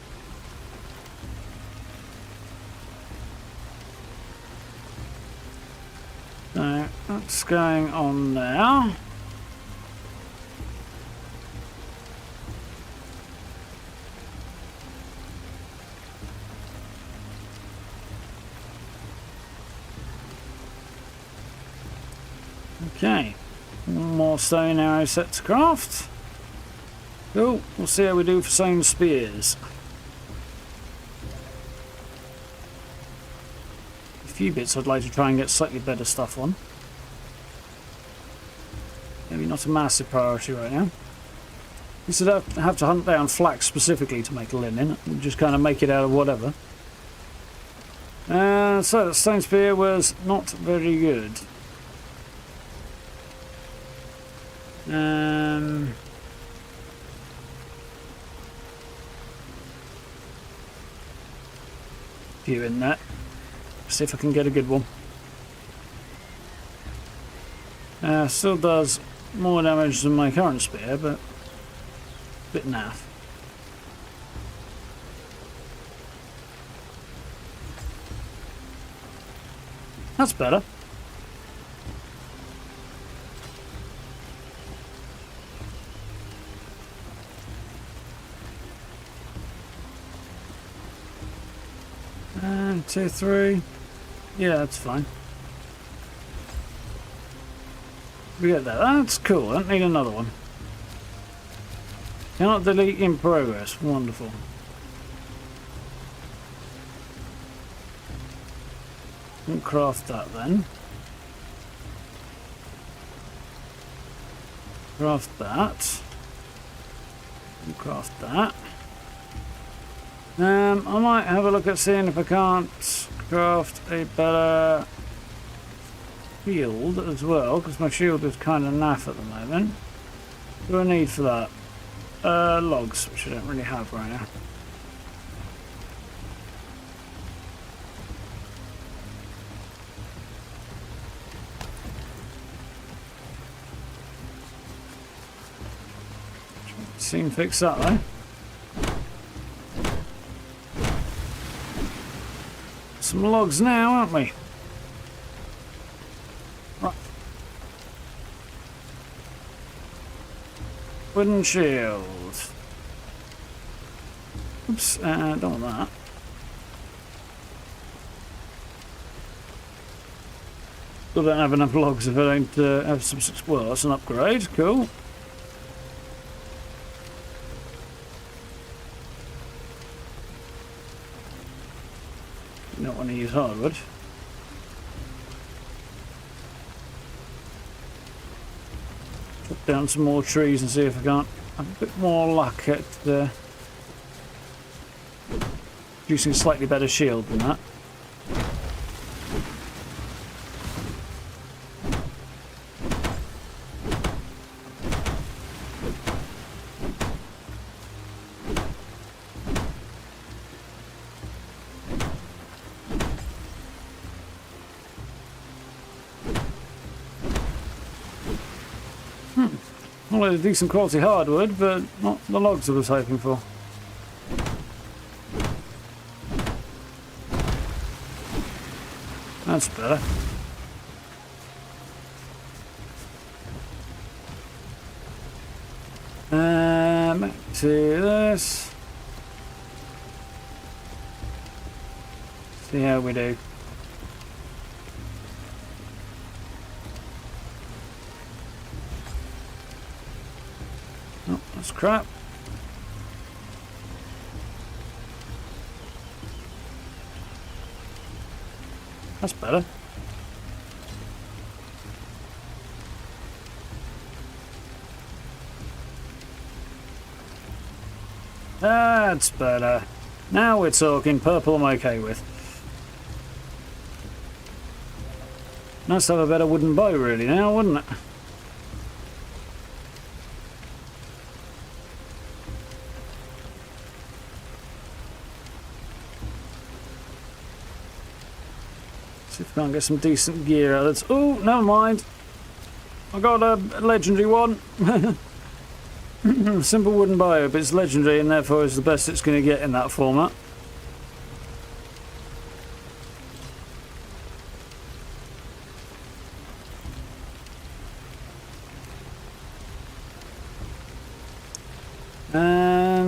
So that's going on now. Okay, one more stone arrow set to craft. Cool, we'll see how we do for stone spears. A few bits I'd like to try and get slightly better stuff on. Maybe not a massive priority right now. You should have to hunt down flax specifically to make linen, and just kind of make it out of whatever. So the stone spear was not very good. Few in that. See if I can get a good one. Still does more damage than my current spear, but bit naff. That's better. And 2, 3. Yeah, that's fine. We get that. That's cool. I don't need another one. Cannot delete in progress. Wonderful. We'll craft that then. Craft that. We'll craft that. I might have a look at seeing if I can't craft a better shield as well, because my shield is kind of naff at the moment. What do I need for that? Logs, which I don't really have right now. Soon fix that though. Some logs now, aren't we? Right. Wooden shield. Oops, don't want that. Still don't have enough logs if I don't have some. Well, that's an upgrade. Cool. Not want to use hardwood. Chop down some more trees and see if I can't have a bit more luck at producing a slightly better shield than that. Well, a decent quality hardwood, but not the logs I was hoping for. That's better. Back to this. See how we do. Oh, that's crap. That's better. That's better. Now we're talking. Purple I'm okay with. Nice to have a better wooden bow really now, wouldn't it? See if I can't get some decent gear out of this. Oh, never mind. I got a legendary one. Simple wooden bow, but it's legendary and therefore is the best it's going to get in that format.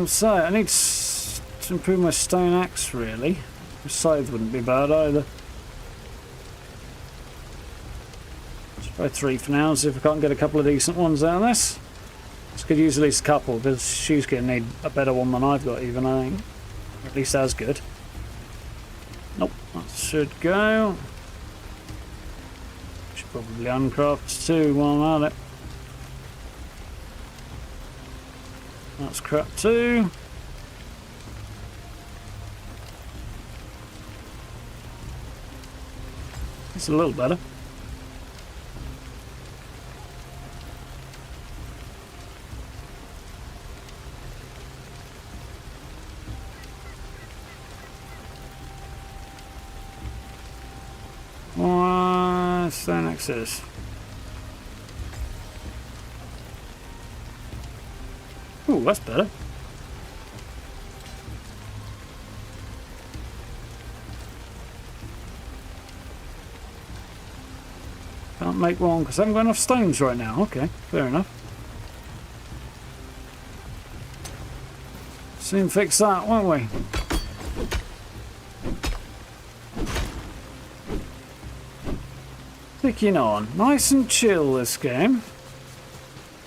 So I need to improve my stone axe really. The scythe wouldn't be bad either. Let's try 3 for now, see if I can't get a couple of decent ones out of this. This could use at least a couple, because she's going to need a better one than I've got even, I think. Or at least as good. Nope, that should go. Should probably uncraft 2 while I'm at it. That's crap too. It's a little better. Stone access. Ooh, Ooh, that's better. Can't make one because I haven't got enough stones right now. Okay, fair enough. Soon fix that, won't we? Ticking on. Nice and chill, this game.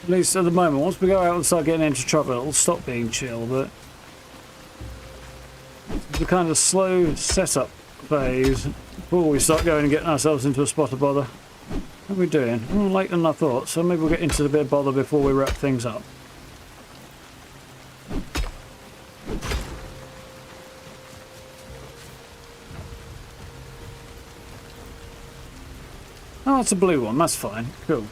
At least at the moment. Once we go out and start getting into trouble, it'll stop being chill, but it's the kind of slow setup phase before we start going and getting ourselves into a spot of bother. How are we doing? Oh, later than I thought, so maybe we'll get into a bit of bother before we wrap things up. Oh, it's a blue one. That's fine. Cool.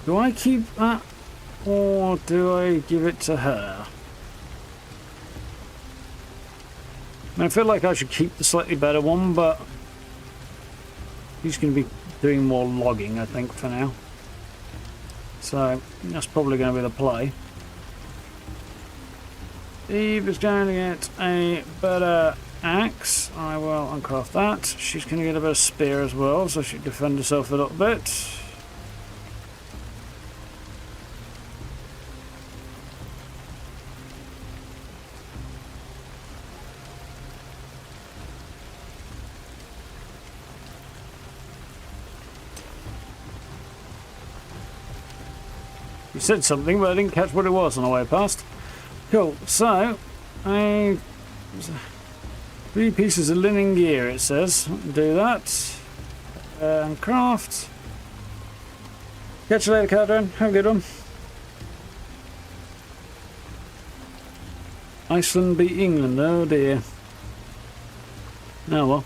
Do I keep that or do I give it to her? I feel like I should keep the slightly better one, but he's going to be doing more logging, I think, for now. So that's probably going to be the play. Eve is going to get a better axe. I will uncraft that. She's going to get a better spear as well, so she can defend herself a little bit. You said something, but I didn't catch what it was on the way past. Cool, so, 3 pieces of linen gear, it says. Do that. And craft. Catch you later, Catherine. Have a good one. Iceland beat England, oh dear. Oh well.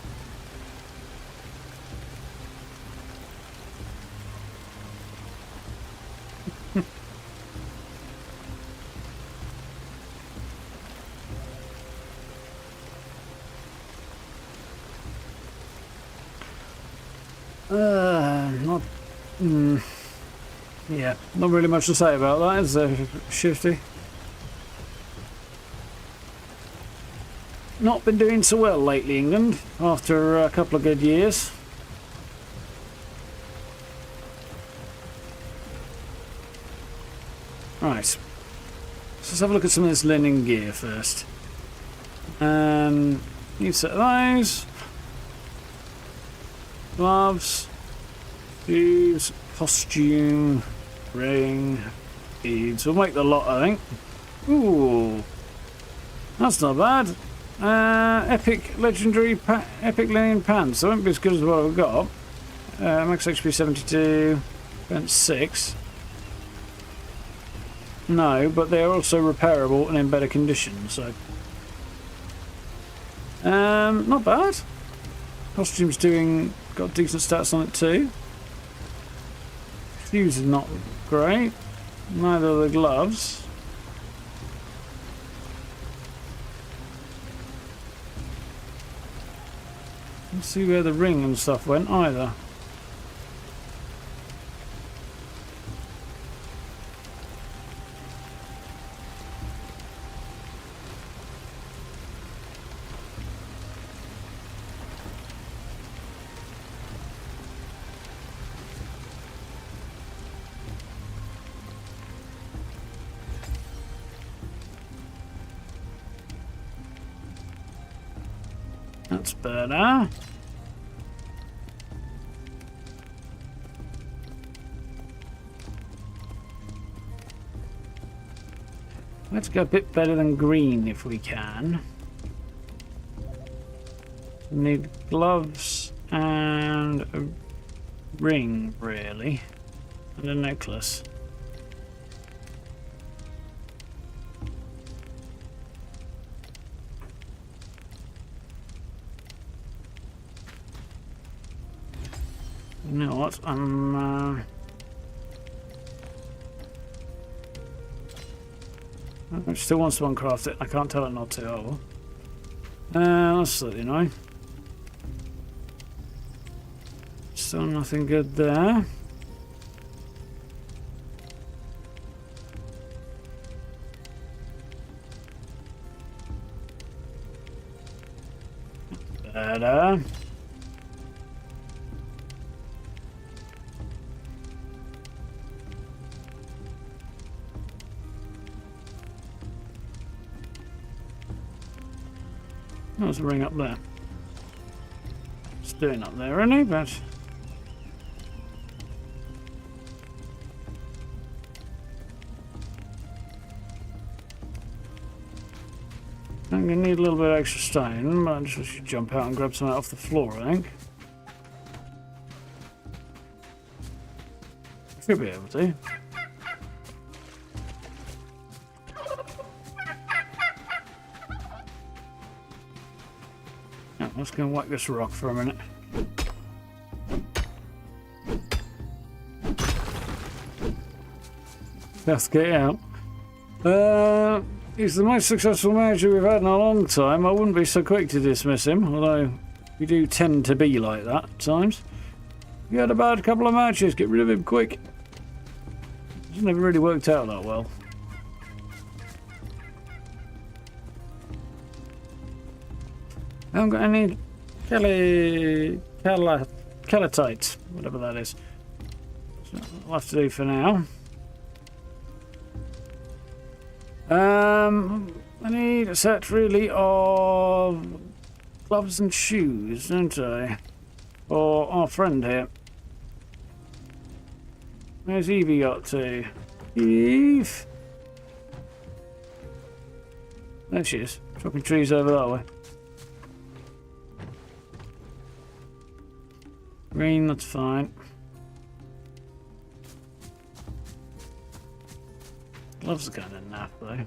Yeah, not really much to say about that, is there, Shifty? Not been doing so well lately, England, after a couple of good years. Right, so let's have a look at some of this linen gear first. New set of those. Gloves. Shoes. Costume. Ring. Beads. We'll make the lot, I think. Ooh. That's not bad. Epic legendary epic linen pants. They won't be as good as what I've got. Max HP 72. Defense 6. No, but they're also repairable and in better condition, so not bad. Costume's got decent stats on it too. Shoes is not great. Neither are the gloves. Let's see where the ring and stuff went either. That's better. Let's go a bit better than green if we can. We need gloves and a ring, really, and a necklace. You know what? It still wants to uncraft it. I can't tell it not to. Oh well. That's slightly annoying. Still nothing good there. Better. There's a ring up there. It's doing up there, isn't he? But I'm going to need a little bit of extra stone, but I just should jump out and grab some out off the floor, I think. Should be able to. Oh, let's go and whack this rock for a minute. Let's get out. He's the most successful manager we've had in a long time. I wouldn't be so quick to dismiss him, although we do tend to be like that at times. We had a bad couple of matches, get rid of him quick. It's never really worked out that well. I haven't got any calcite, whatever that is. So I'll have to do for now. I need a set really of gloves and shoes, don't I? For our friend here. Where's Evie got to? Eve! There she is, chopping trees over that way. Green, that's fine. Gloves are kind of naff though.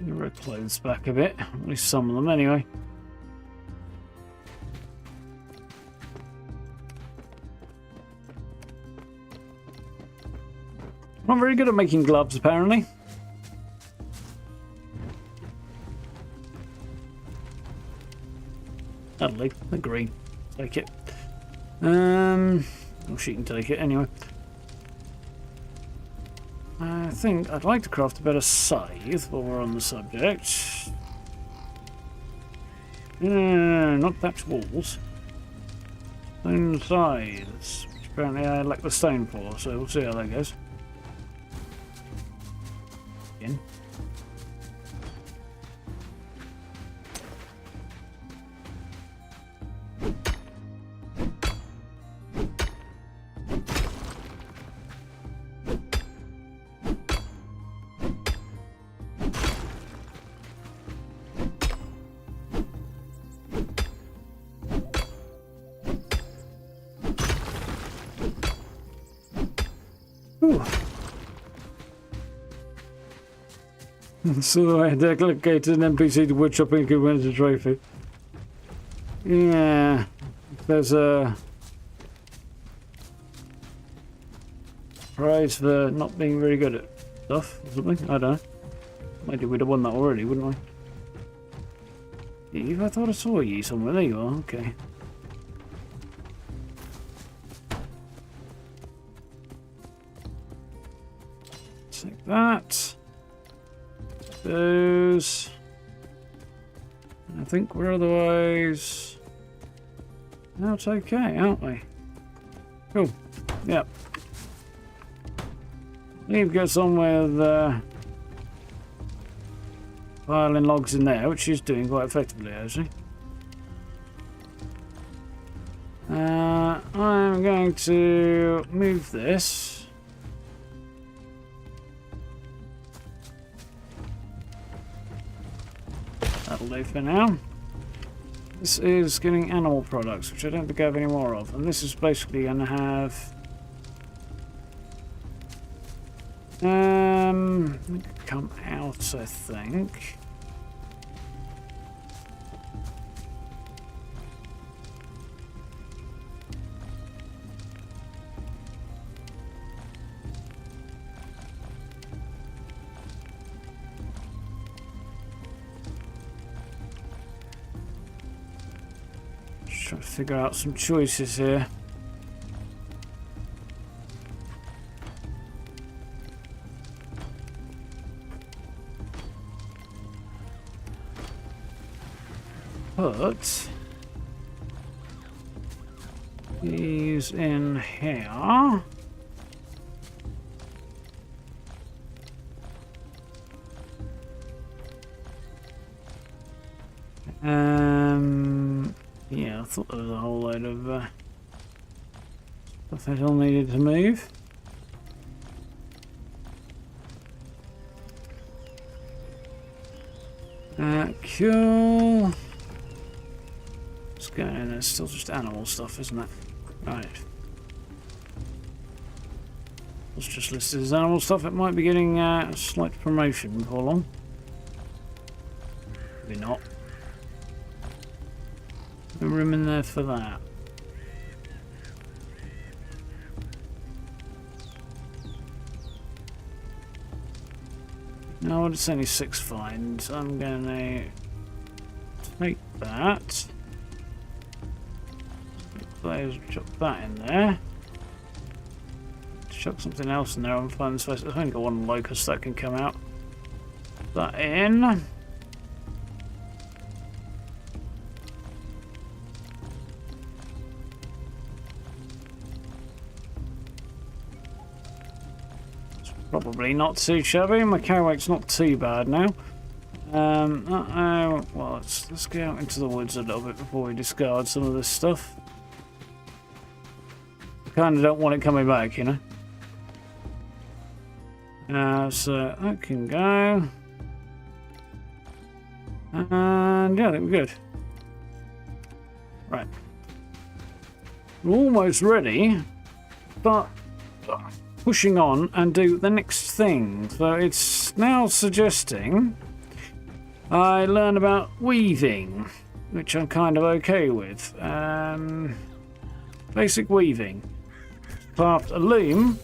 Her clothes back a bit, at least some of them anyway. I'm very good at making gloves, apparently. That'll do. The green. Take it. Well, she can take it anyway. I think I'd like to craft a better scythe while we're on the subject. Not thatch walls. Stone scythes, which apparently I lack the stone for, so we'll see how that goes. Again. So I dedicated an NPC to woodchopping could win as a trophy. Yeah, there's a prize for not being very good at stuff or something. I don't know. Maybe we'd have won that already, wouldn't we? Eve, I thought I saw you somewhere. There you are. Okay. Take that. Those. I think we're otherwise out okay, aren't we? Cool. Yep. Eve gets on with piling logs in there, which she's doing quite effectively, actually. I'm going to move this. That'll do for now. This is getting animal products, which I don't think I have any more of. And this is basically going to have... come out, I think. try to figure out some choices here. Put these in here. Yeah, I thought there was a whole load of stuff I still needed to move. Cool. Let's go in. There's still just animal stuff, isn't it? Right. It's just listed as animal stuff. It might be getting a slight promotion before long. Maybe not. No room in there for that. No, it's only 6 finds. I'm going to take that. Chuck that in there. Chuck something else in there and find this place. I've only got one locust that can come out. Put that in. Probably not too shabby. My carry weight's not too bad now. Well, let's go out into the woods a little bit before we discard some of this stuff. I kind of don't want it coming back, you know. So that can go. And yeah, I think we're good. Right. We're almost ready, but pushing on and do the next thing. So it's now suggesting I learn about weaving, which I'm kind of okay with. Basic weaving. Craft a loom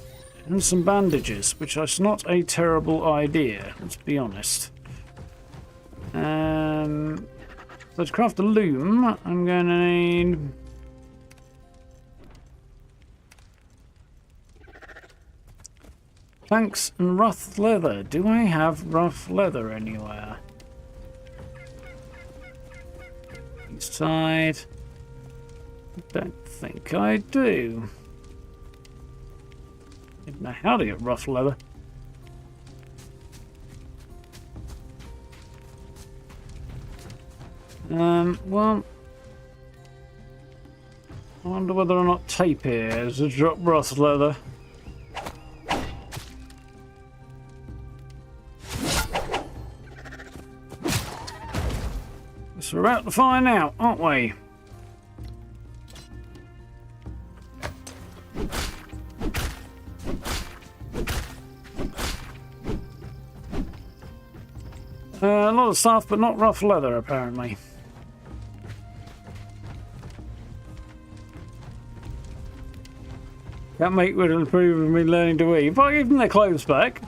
and some bandages, which is not a terrible idea, let's be honest. So to craft a loom, I'm going to need planks and rough leather. Do I have rough leather anywhere? East side. I don't think I do. I don't know how to get rough leather. Well, I wonder whether or not tape here is to drop rough leather. So we're about to find out, aren't we? A lot of stuff, but not rough leather, apparently. That mate would approve of me learning to weave. But I give them their clothes back.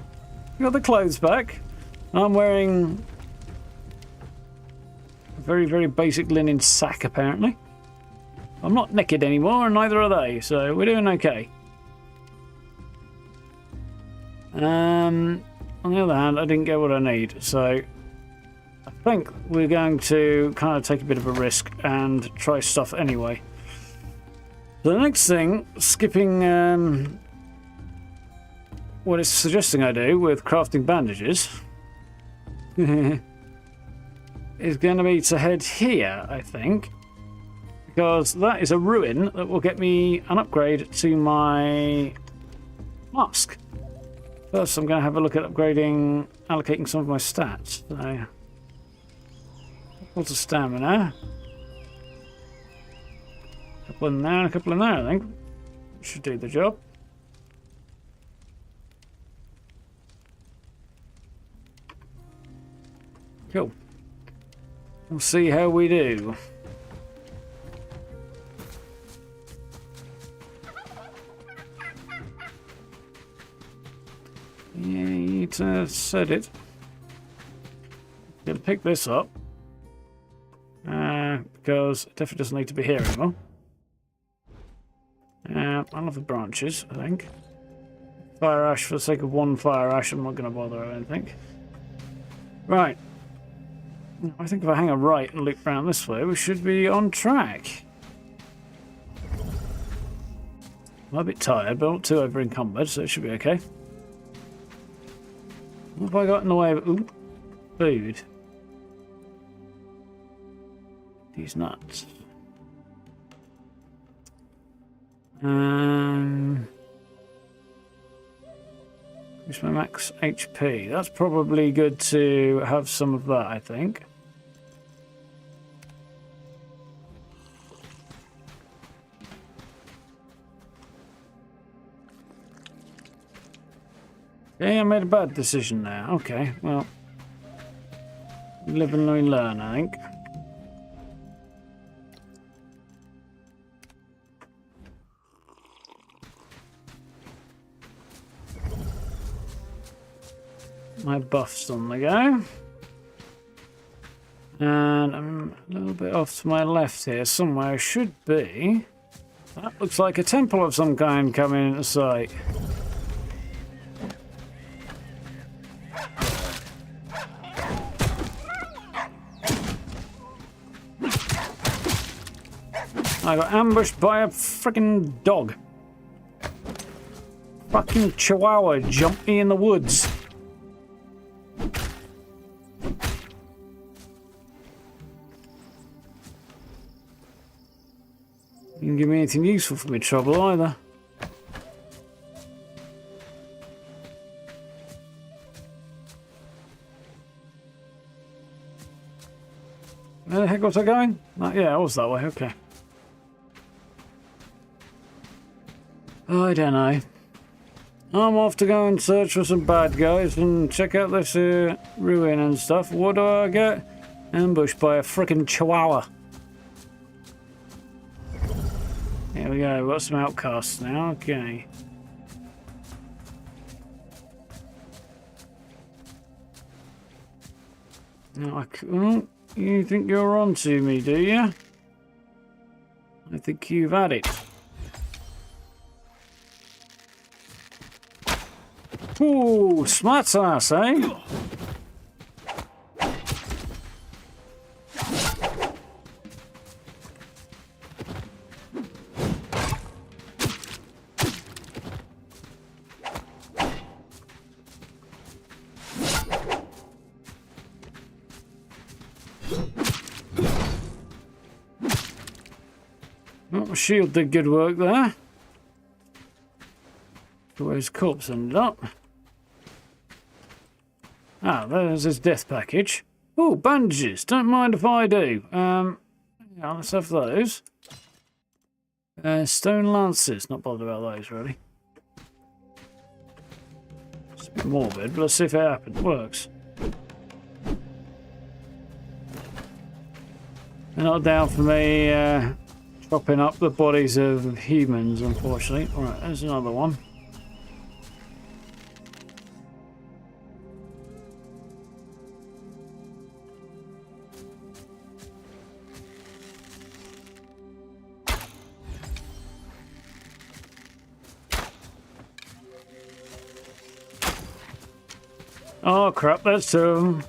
Got the clothes back. I'm wearing a very, very basic linen sack, apparently. I'm not naked anymore, and neither are they, so we're doing okay. On the other hand, I didn't get what I need, so I think we're going to kind of take a bit of a risk and try stuff anyway. The next thing, skipping what it's suggesting I do with crafting bandages, is going to be to head here, I think, because that is a ruin that will get me an upgrade to my mask. First, I'm going to have a look at allocating some of my stats. So, lots of stamina. A couple in there and a couple in there, I think. Should do the job. Cool. We'll see how we do. Yeah, you said it. Gonna pick this up. Because because it definitely doesn't need to be here anymore. I'll have the branches, I think. Fire ash for the sake of one fire ash, I'm not going to bother, I don't think. Right. I think if I hang a right and loop round this way, we should be on track. I'm a bit tired, but not too over encumbered, so it should be okay. What have I got in the way of... Ooh, food. These nuts. Where's my max HP? That's probably good to have some of that, I think. Yeah, I made a bad decision there. Okay, well, live and learn, I think. My buff's on the go. And I'm a little bit off to my left here. Somewhere should be. That looks like a temple of some kind coming into sight. I got ambushed by a freaking dog. Fucking chihuahua jumped me in the woods. Didn't give me anything useful for my trouble either. Where the heck was I going? Yeah, I was that way, okay. I don't know. I'm off to go and search for some bad guys and check out this ruin and stuff. What do I get? Ambushed by a frickin' chihuahua. Here we go, we've got some outcasts now, okay. Now you think you're on to me, do you? I think you've had it. Ooh, smart ass, eh? Well, my shield did good work there. Where his corpse ended up. Ah, there's his death package. Oh, bandages. Don't mind if I do. Yeah, let's have those. Stone lances. Not bothered about those, really. It's a bit morbid, but let's see if it works. They're not down for me chopping up the bodies of humans, unfortunately. Alright, there's another one. Oh crap, there's two of them.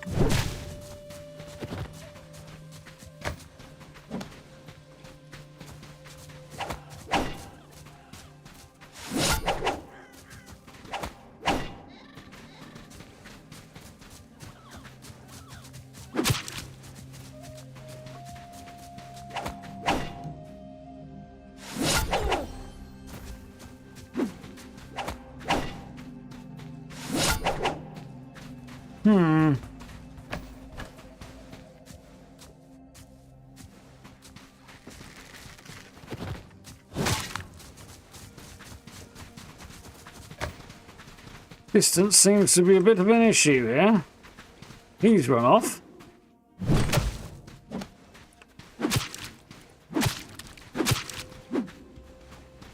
Distance seems to be a bit of an issue here. He's run off.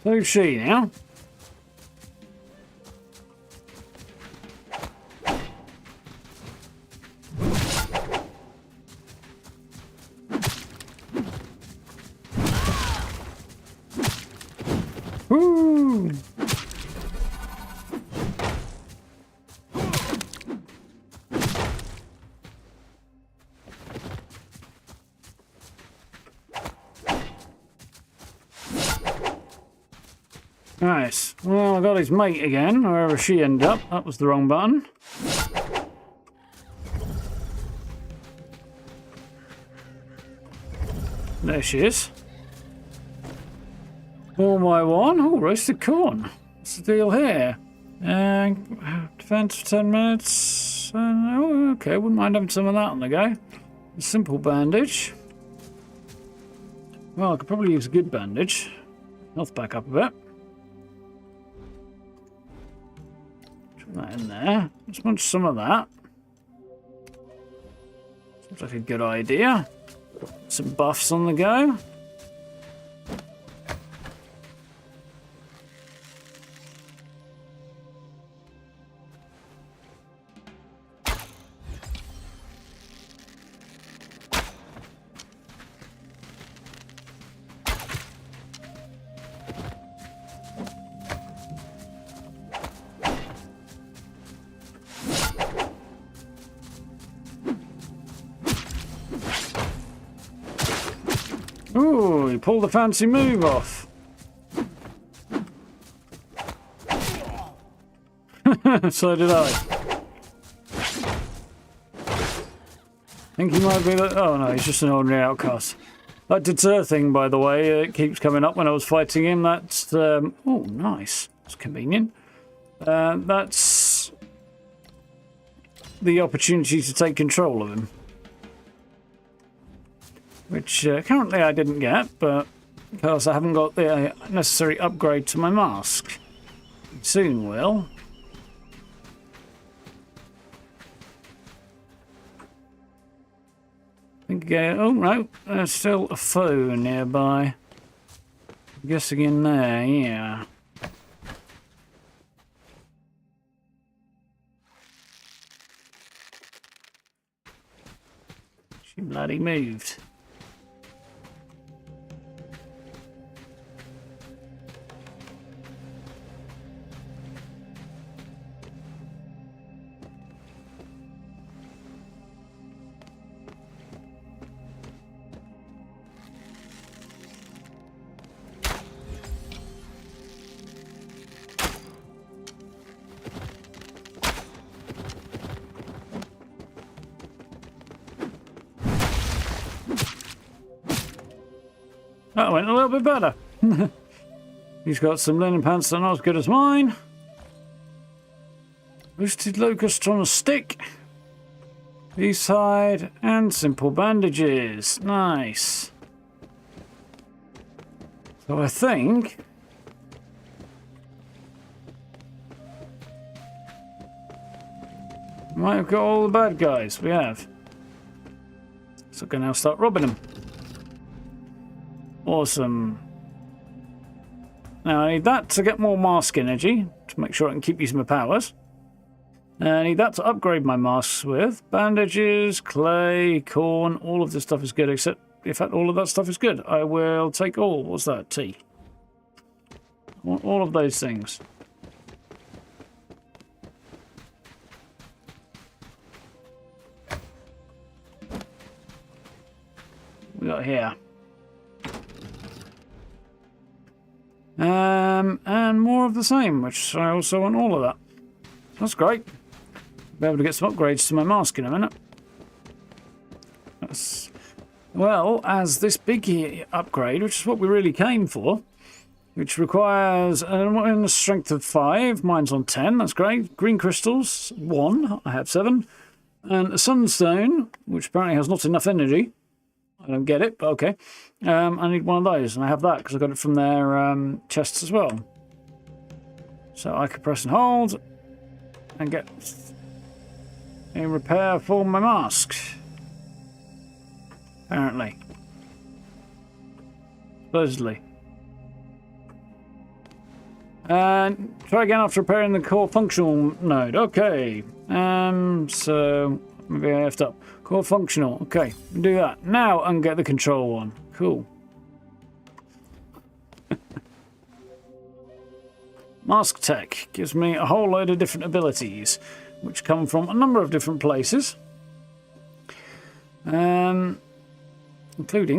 So's she now. Woo! Nice. Well, I got his mate again, wherever she ended up. That was the wrong button. There she is. All my one. Oh, roasted corn. What's the deal here? Defense for 10 minutes. Oh, okay, wouldn't mind having some of that on the go. A simple bandage. Well, I could probably use a good bandage. Health back up a bit. Put that in there. Let's munch some of that. Seems like a good idea. Some buffs on the go. Ooh, he pulled the fancy move off. So did I. Think he might be the... Oh no, he's just an ordinary outcast. That deter thing, by the way, it keeps coming up when I was fighting him. That's... oh, nice. That's convenient. That's the opportunity to take control of him. Which currently I didn't get, but because I haven't got the necessary upgrade to my mask. Soon will. I think, oh no, there's still a foe nearby. I'm guessing in there, yeah. She bloody moved. That went a little bit better. He's got some linen pants that are not as good as mine. Roasted locust on a stick. B-side and simple bandages. Nice. So I think... might have got all the bad guys. We have. So I can now start robbing them. Awesome. Now I need that to get more mask energy, to make sure I can keep using my powers. I need that to upgrade my masks with. Bandages, clay, corn, all of this stuff is good, except, in fact, all of that stuff is good. I will take all, what's that, tea? All of those things. We got here. And more of the same, which I also want all of that. That's great. Be able to get some upgrades to my mask in a minute. That's, well, as this big upgrade, which is what we really came for, which requires a strength of 5, mine's on 10, that's great. Green crystals, 1, I have 7. And a sunstone, which apparently has not enough energy. I don't get it, but okay. I need one of those, and I have that because I got it from their chests as well. So I could press and hold and get a repair for my mask. Apparently. Supposedly. And try again after repairing the core functional node. Okay. So maybe I left up. Core functional. Okay, do that. Now I can get the control one. Cool. Mask Tech gives me a whole load of different abilities, which come from a number of different places. Including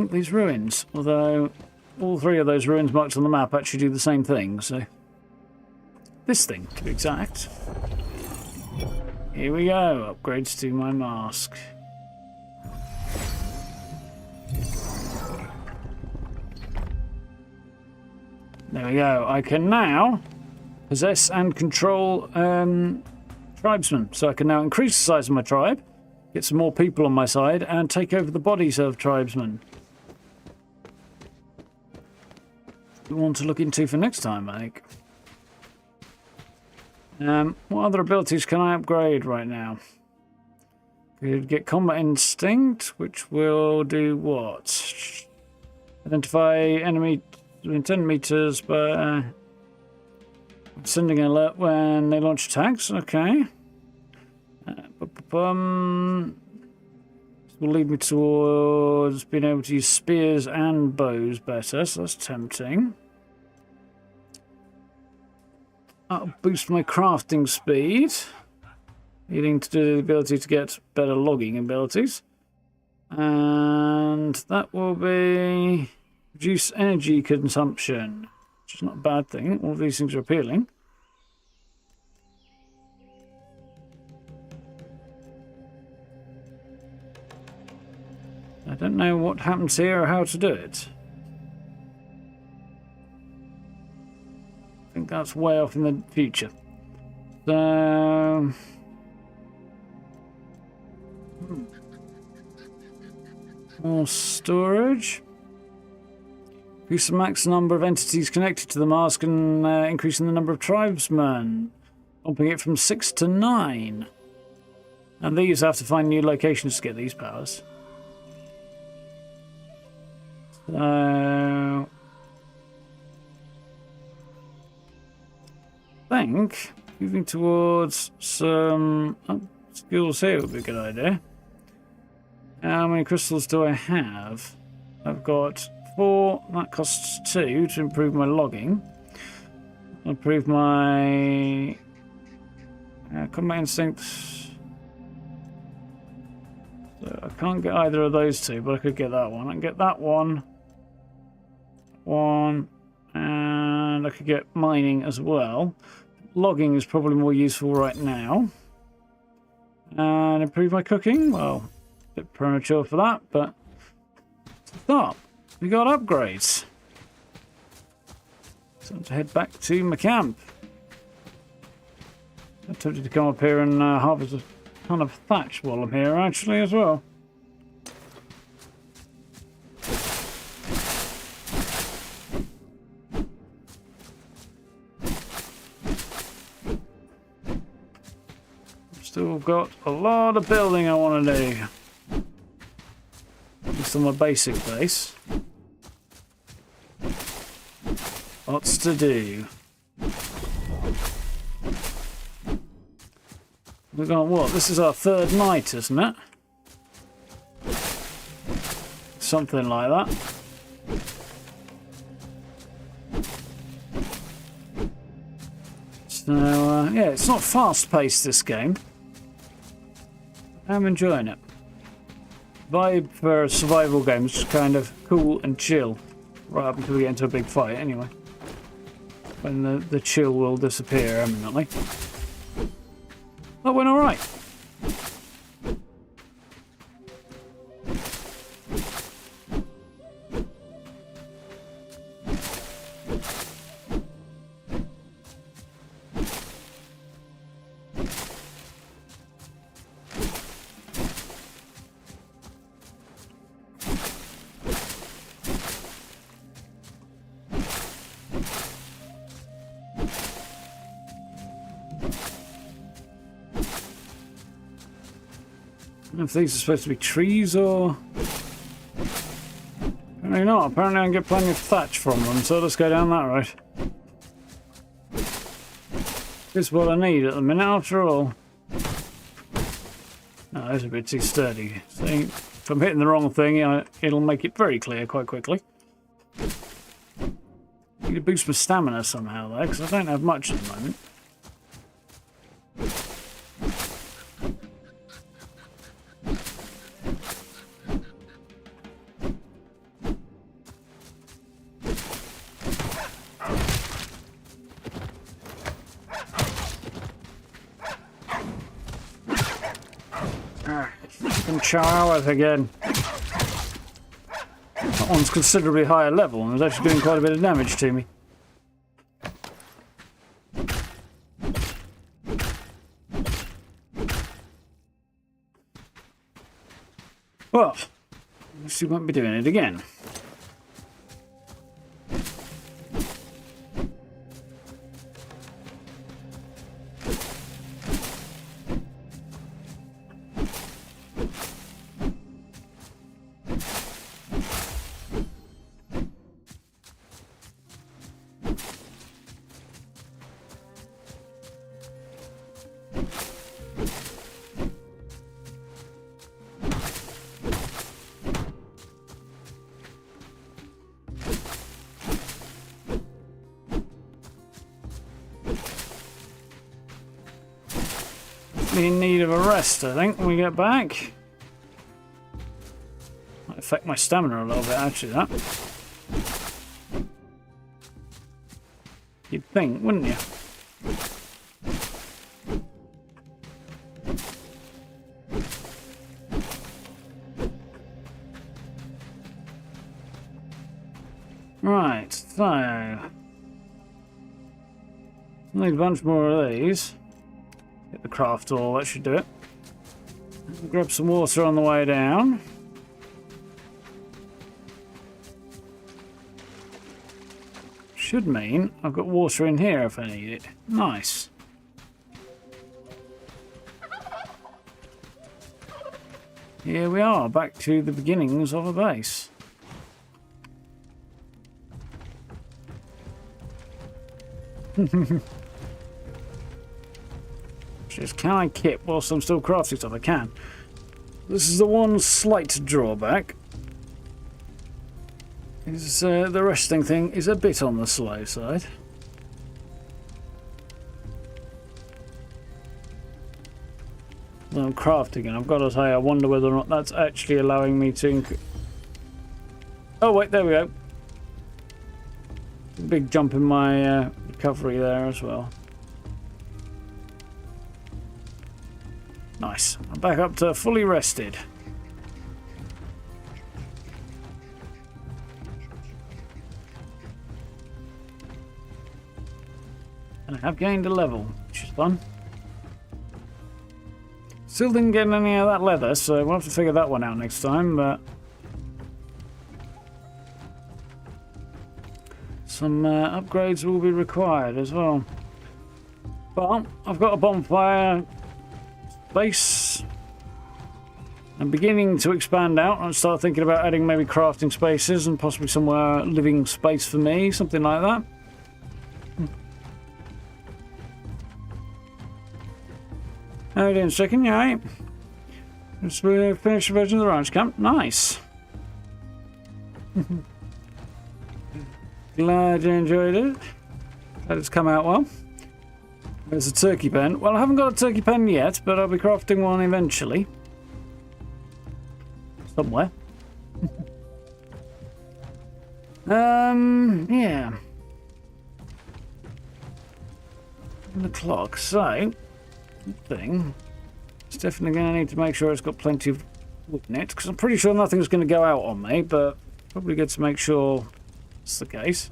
these ruins, although all three of those ruins marked on the map actually do the same thing, so this thing to be exact. Here we go, upgrades to my mask. There we go, I can now possess and control tribesmen, so I can now increase the size of my tribe, get some more people on my side, and take over the bodies of tribesmen. We want to look into for next time, I think. What other abilities can I upgrade right now? Could get Combat Instinct, which will do what? Identify enemy within 10 meters by sending an alert when they launch attacks. Okay. This will lead me towards being able to use spears and bows better, so that's tempting. That'll boost my crafting speed, leading to the ability to get better logging abilities. And that will be reduce energy consumption, which is not a bad thing. All of these things are appealing. I don't know what happens here or how to do it. I think that's way off in the future. So... more storage. Increase the max number of entities connected to the mask and increasing the number of tribesmen. Bumping it from 6 to 9. And these have to find new locations to get these powers. So... I think moving towards some skills here would be a good idea. How many crystals do I have? I've got 4, that costs 2 to improve my logging. Improve my combat instinct. So I can't get either of those two, but I could get that one. I can get that one. And I could get mining as well. Logging is probably more useful right now. And improve my cooking. Well, a bit premature for that, but stop. We got upgrades. So to head back to my camp. I'm tempted to come up here and harvest a ton of thatch while I'm here, actually, as well. Still got a lot of building I want to do. At least on my basic base. Lots to do. We've got what? This is our 3rd night, isn't it? Something like that. So, yeah, it's not fast-paced, this game. I'm enjoying it. Vibe for a survival game is just kind of cool and chill. Right up until we get into a big fight, anyway. When the chill will disappear eminently. That went alright. I don't know if these are supposed to be trees or... Apparently not. Apparently I can get plenty of thatch from them, so let's go down that road. This is what I need at the minute, after all. No, those are a bit too sturdy. See, if I'm hitting the wrong thing, it'll make it very clear quite quickly. Need to boost my stamina somehow though, because I don't have much at the moment. Chihuahuas again. That one's considerably higher level and was actually doing quite a bit of damage to me. Well, I guess we won't be doing it again. In need of a rest, I think, when we get back. Might affect my stamina a little bit, actually, that. You'd think, wouldn't you? Right, so... need a bunch more of these. Get the craft all, that should do it. Grab some water on the way down. Should mean I've got water in here if I need it. Nice. Here we are, back to the beginnings of a base. Just, can I kit whilst I'm still crafting stuff? I can. This is the one slight drawback. Is the resting thing is a bit on the slow side. Well, I'm crafting and I've got to say I wonder whether or not that's actually allowing me to... Oh wait, there we go. Big jump in my recovery there as well. Nice. I'm back up to fully rested. And I have gained a level, which is fun. Still didn't get any of that leather, so we'll have to figure that one out next time, but... some upgrades will be required as well. But I've got a bonfire base. I'm beginning to expand out and start thinking about adding maybe crafting spaces and possibly somewhere living space for me, something like that. How are you doing, Chicken? You alright? Just finished the version of the ranch camp. Nice. Glad you enjoyed it. Glad it's come out well. There's a turkey pen. Well, I haven't got a turkey pen yet, but I'll be crafting one eventually. Somewhere. Yeah. The clock, so... thing. It's definitely going to need to make sure it's got plenty of wood in it, because I'm pretty sure nothing's going to go out on me, but probably good to make sure it's the case.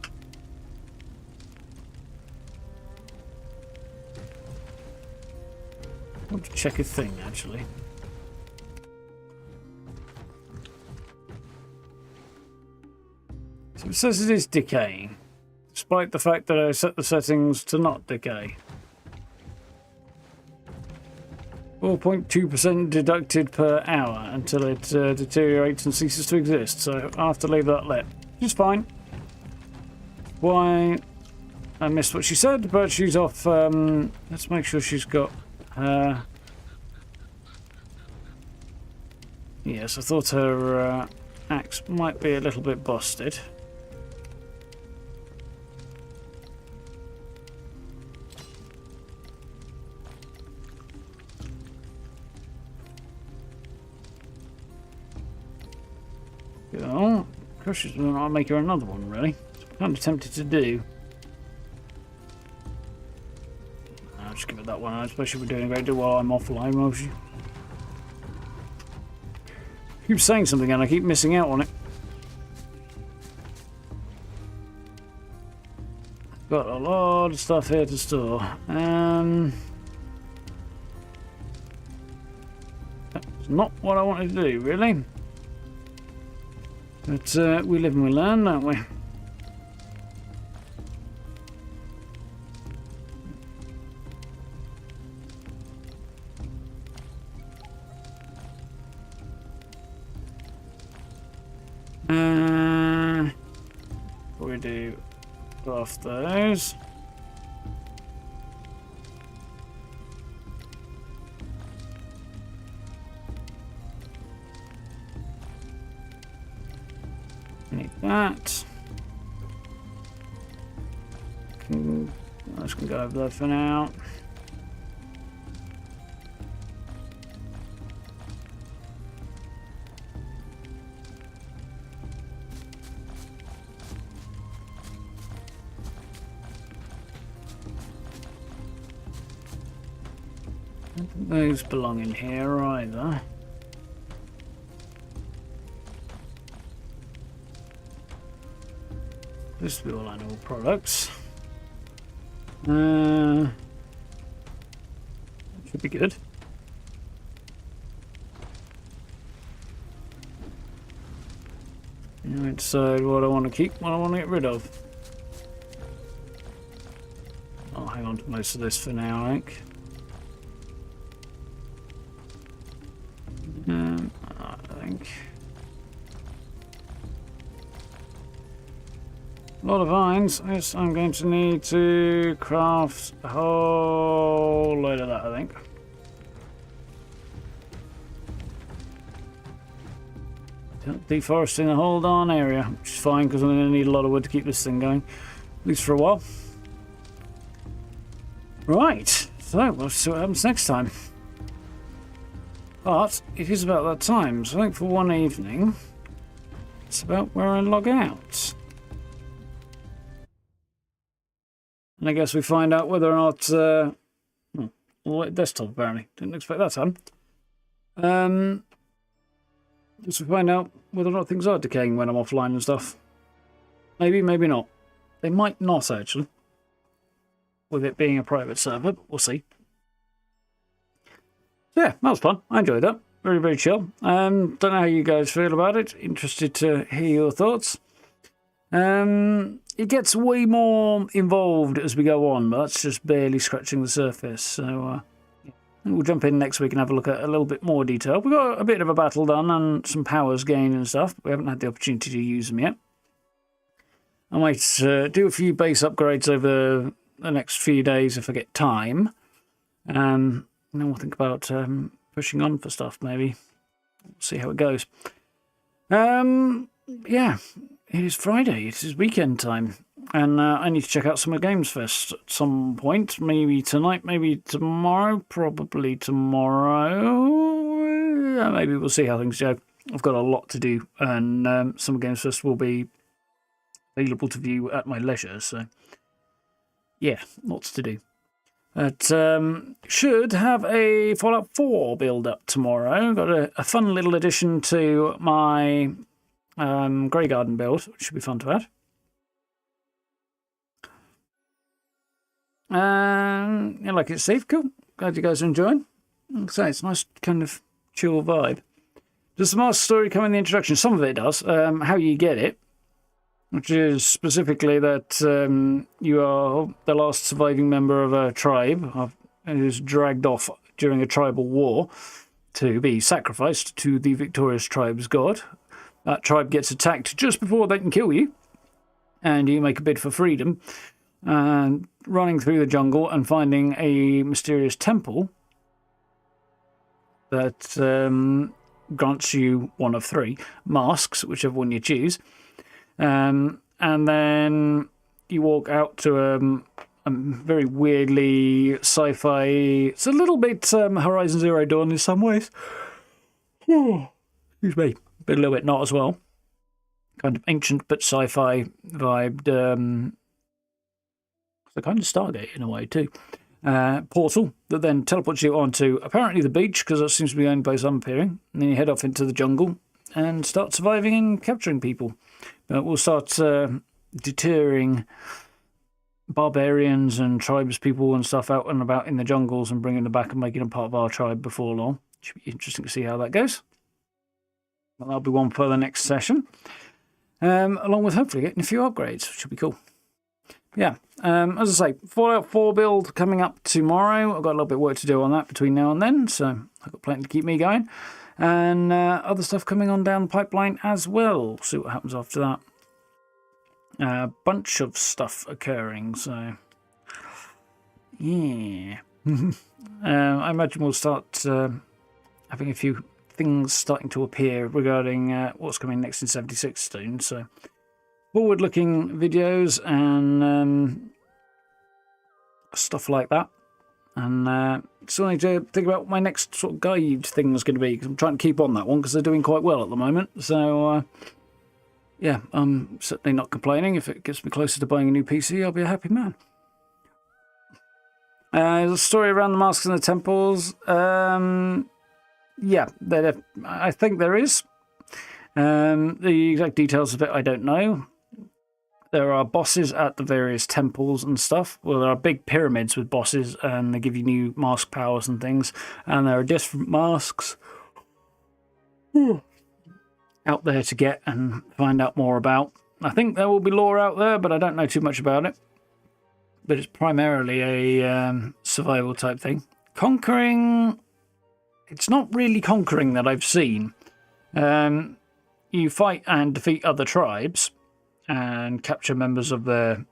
I want to check a thing, actually. So it says it is decaying, despite the fact that I set the settings to not decay. 4.2% deducted per hour until it deteriorates and ceases to exist, so I have to leave that lit, which is fine. Why I missed what she said, but she's off. Let's make sure she's got her. Yes, I thought her axe might be a little bit busted. Cool. Crushes, I'll make her another one, really. I'm kind of tempted to do. I'll just give it that one, especially if we're doing a great deal while I'm offline, mostly. I keep saying something and I keep missing out on it. Got a lot of stuff here to store. That's not what I wanted to do, really. But we live and we learn, don't we? What we do? Off those. Need that. I'm just gonna go over there for now. Those belong in here either. This will be all animal products. Should be good. I decide what I want to keep, what I want to get rid of. I'll hang on to most of this for now, I think. A lot of vines. Yes, I'm going to need to craft a whole load of that, I think. Deforesting the whole darn area, which is fine because I'm going to need a lot of wood to keep this thing going, at least for a while. Right, so we'll see what happens next time. But it is about that time, so I think for one evening, it's about where I log out. And I guess we find out whether or not... desktop, apparently. Didn't expect that to happen. Just to find out whether or not things are decaying when I'm offline and stuff. Maybe, maybe not. They might not, actually. With it being a private server, but we'll see. Yeah, that was fun. I enjoyed that. Very, very chill. Don't know how you guys feel about it. Interested to hear your thoughts. It gets way more involved as we go on, but that's just barely scratching the surface. So we'll jump in next week and have a look at a little bit more detail. We've got a bit of a battle done and some powers gained and stuff. But we haven't had the opportunity to use them yet. I might do a few base upgrades over the next few days if I get time. And then we'll think about pushing on for stuff, maybe. See how it goes. Yeah. It is Friday, it is weekend time, and I need to check out Summer Games Fest at some point, maybe tonight, maybe tomorrow, probably tomorrow, maybe we'll see how things go. I've got a lot to do, and Summer Games Fest will be available to view at my leisure, so yeah, lots to do. But should have a Fallout 4 build up tomorrow, got a fun little addition to my... Grey Garden build, which should be fun to add. You like it, Steve? Cool. Glad you guys are enjoying. So it's a nice kind of chill vibe. Does the master story come in the introduction? Some of it does. How you get it, which is specifically that you are the last surviving member of a tribe who's dragged off during a tribal war to be sacrificed to the victorious tribe's god. That tribe gets attacked just before they can kill you, and you make a bid for freedom, running through the jungle and finding a mysterious temple that grants you one of 3 masks, whichever one you choose, and then you walk out to a very weirdly sci-fi... It's a little bit Horizon Zero Dawn in some ways. Excuse me. But a little bit not as well. kind of ancient but sci-fi vibed. The kind of Stargate in a way too. Portal that then teleports you onto apparently the beach, because that seems to be the only place I'm appearing. And then you head off into the jungle and start surviving and capturing people. But we'll start deterring barbarians and tribes people and stuff out and about in the jungles and bringing them back and making them part of our tribe before long. Should be interesting to see how that goes. But that'll be one for the next session. Along with hopefully getting a few upgrades, which should be cool. Yeah, as I say, Fallout 4 build coming up tomorrow. I've got a little bit of work to do on that between now and then, so I've got plenty to keep me going. And other stuff coming on down the pipeline as well. See what happens after that. A bunch of stuff occurring, so yeah. I imagine we'll start having a few things starting to appear regarding what's coming next in 76 soon, so forward-looking videos and stuff like that. And still need to think about what my next sort of guide thing is going to be, because I'm trying to keep on that one because they're doing quite well at the moment. So yeah, I'm certainly not complaining. If it gets me closer to buying a new PC, I'll be a happy man. There's a story around the masks and the temples. Yeah, I think there is. The exact details of it, I don't know. There are bosses at the various temples and stuff. Well, there are big pyramids with bosses, and they give you new mask powers and things. And there are different masks out there to get and find out more about. I think there will be lore out there, but I don't know too much about it. But it's primarily a survival type thing. Conquering, it's not really conquering that I've seen. You fight and defeat other tribes and capture members of their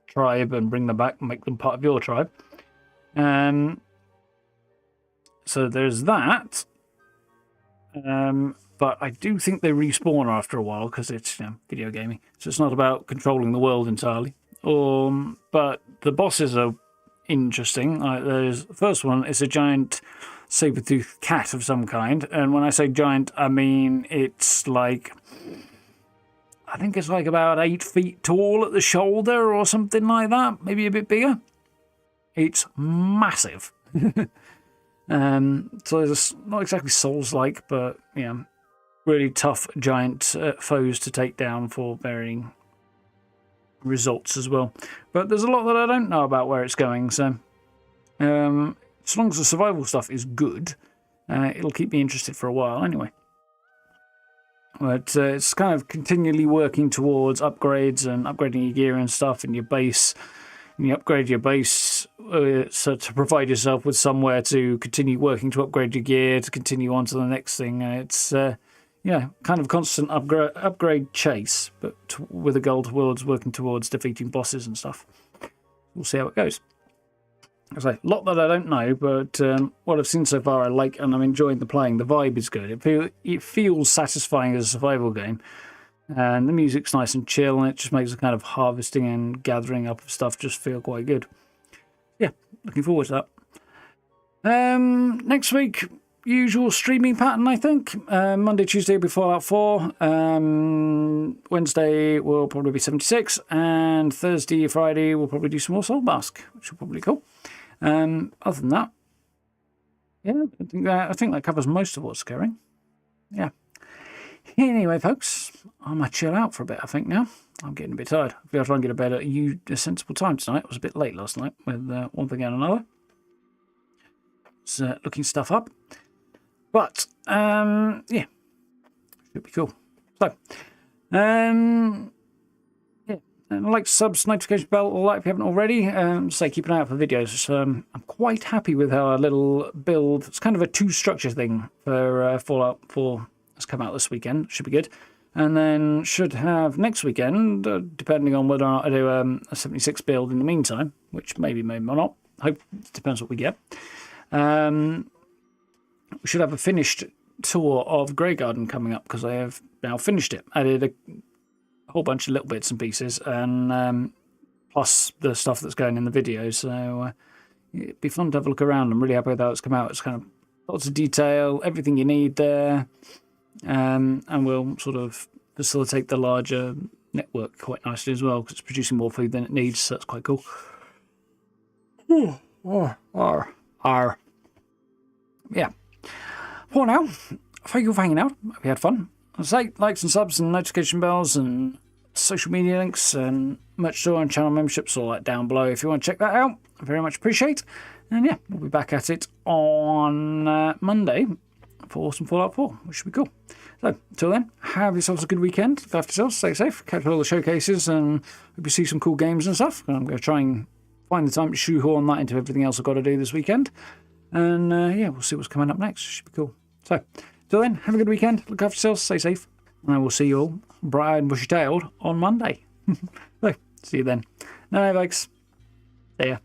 tribe and bring them back and make them part of your tribe. So there's that. But I do think they respawn after a while because it's video gaming. So it's not about controlling the world entirely. But the bosses are interesting. There's the first one is a giant saber-toothed cat of some kind. And when I say giant, I mean it's like, I think it's like about 8 feet tall at the shoulder or something like that. Maybe a bit bigger. It's massive. So it's not exactly Souls-like, but yeah, really tough giant foes to take down for varying results as well. But there's a lot that I don't know about where it's going, so as long as the survival stuff is good, it'll keep me interested for a while anyway. But it's kind of continually working towards upgrades and upgrading your gear and stuff and your base. And you upgrade your base so to provide yourself with somewhere to continue working to upgrade your gear, to continue on to the next thing. It's kind of constant upgrade chase, but with a goal towards working towards defeating bosses and stuff. We'll see how it goes. I say, a lot that I don't know, but what I've seen so far I like, and I'm enjoying the playing. The vibe is good. It feels satisfying as a survival game. And the music's nice and chill, and it just makes the kind of harvesting and gathering up of stuff just feel quite good. Yeah, looking forward to that. Next week, usual streaming pattern, I think. Monday, Tuesday will be Fallout 4. Wednesday will probably be 76. And Thursday, Friday, we'll probably do some more Soulmask, which will probably be cool. Other than that, yeah, I think that covers most of what's occurring. Yeah. Anyway, folks, I might chill out for a bit, I think, now. I'm getting a bit tired. I'll be able to try and get to bed at a sensible time tonight. It was a bit late last night with one thing and another. So, looking stuff up. But, yeah, should be cool. So, yeah, like, subs, notification bell, all that if you haven't already. Say, keep an eye out for videos. I'm quite happy with our little build. It's kind of a two-structure thing for Fallout 4. Has come out this weekend. Should be good. And then should have next weekend, depending on whether or not I do a 76 build in the meantime, which maybe or not. Hope it depends what we get. We should have a finished tour of Grey Garden coming up because I have now finished it. I did a whole bunch of little bits and pieces, and plus the stuff that's going in the video. So it'd be fun to have a look around. I'm really happy with how it's come out. It's kind of lots of detail, everything you need there. And we'll sort of facilitate the larger network quite nicely as well, because it's producing more food than it needs, so that's quite cool. Yeah. For now, thank you for hanging out. Hope you had fun. As I say, likes and subs and notification bells and social media links and merch store and channel memberships, all that down below if you want to check that out. I very much appreciate. And yeah, we'll be back at it on Monday for some Fallout 4, which should be cool. So, until then, have yourselves a good weekend. Look after yourselves, stay safe, catch all the showcases, and hope you see some cool games and stuff. And I'm going to try and find the time to shoehorn that into everything else I've got to do this weekend. And yeah, we'll see what's coming up next. Should be cool. So, until then, have a good weekend. Look after yourselves, stay safe. And I will see you all, bright and bushy-tailed, on Monday. So, see you then. No, folks. See ya.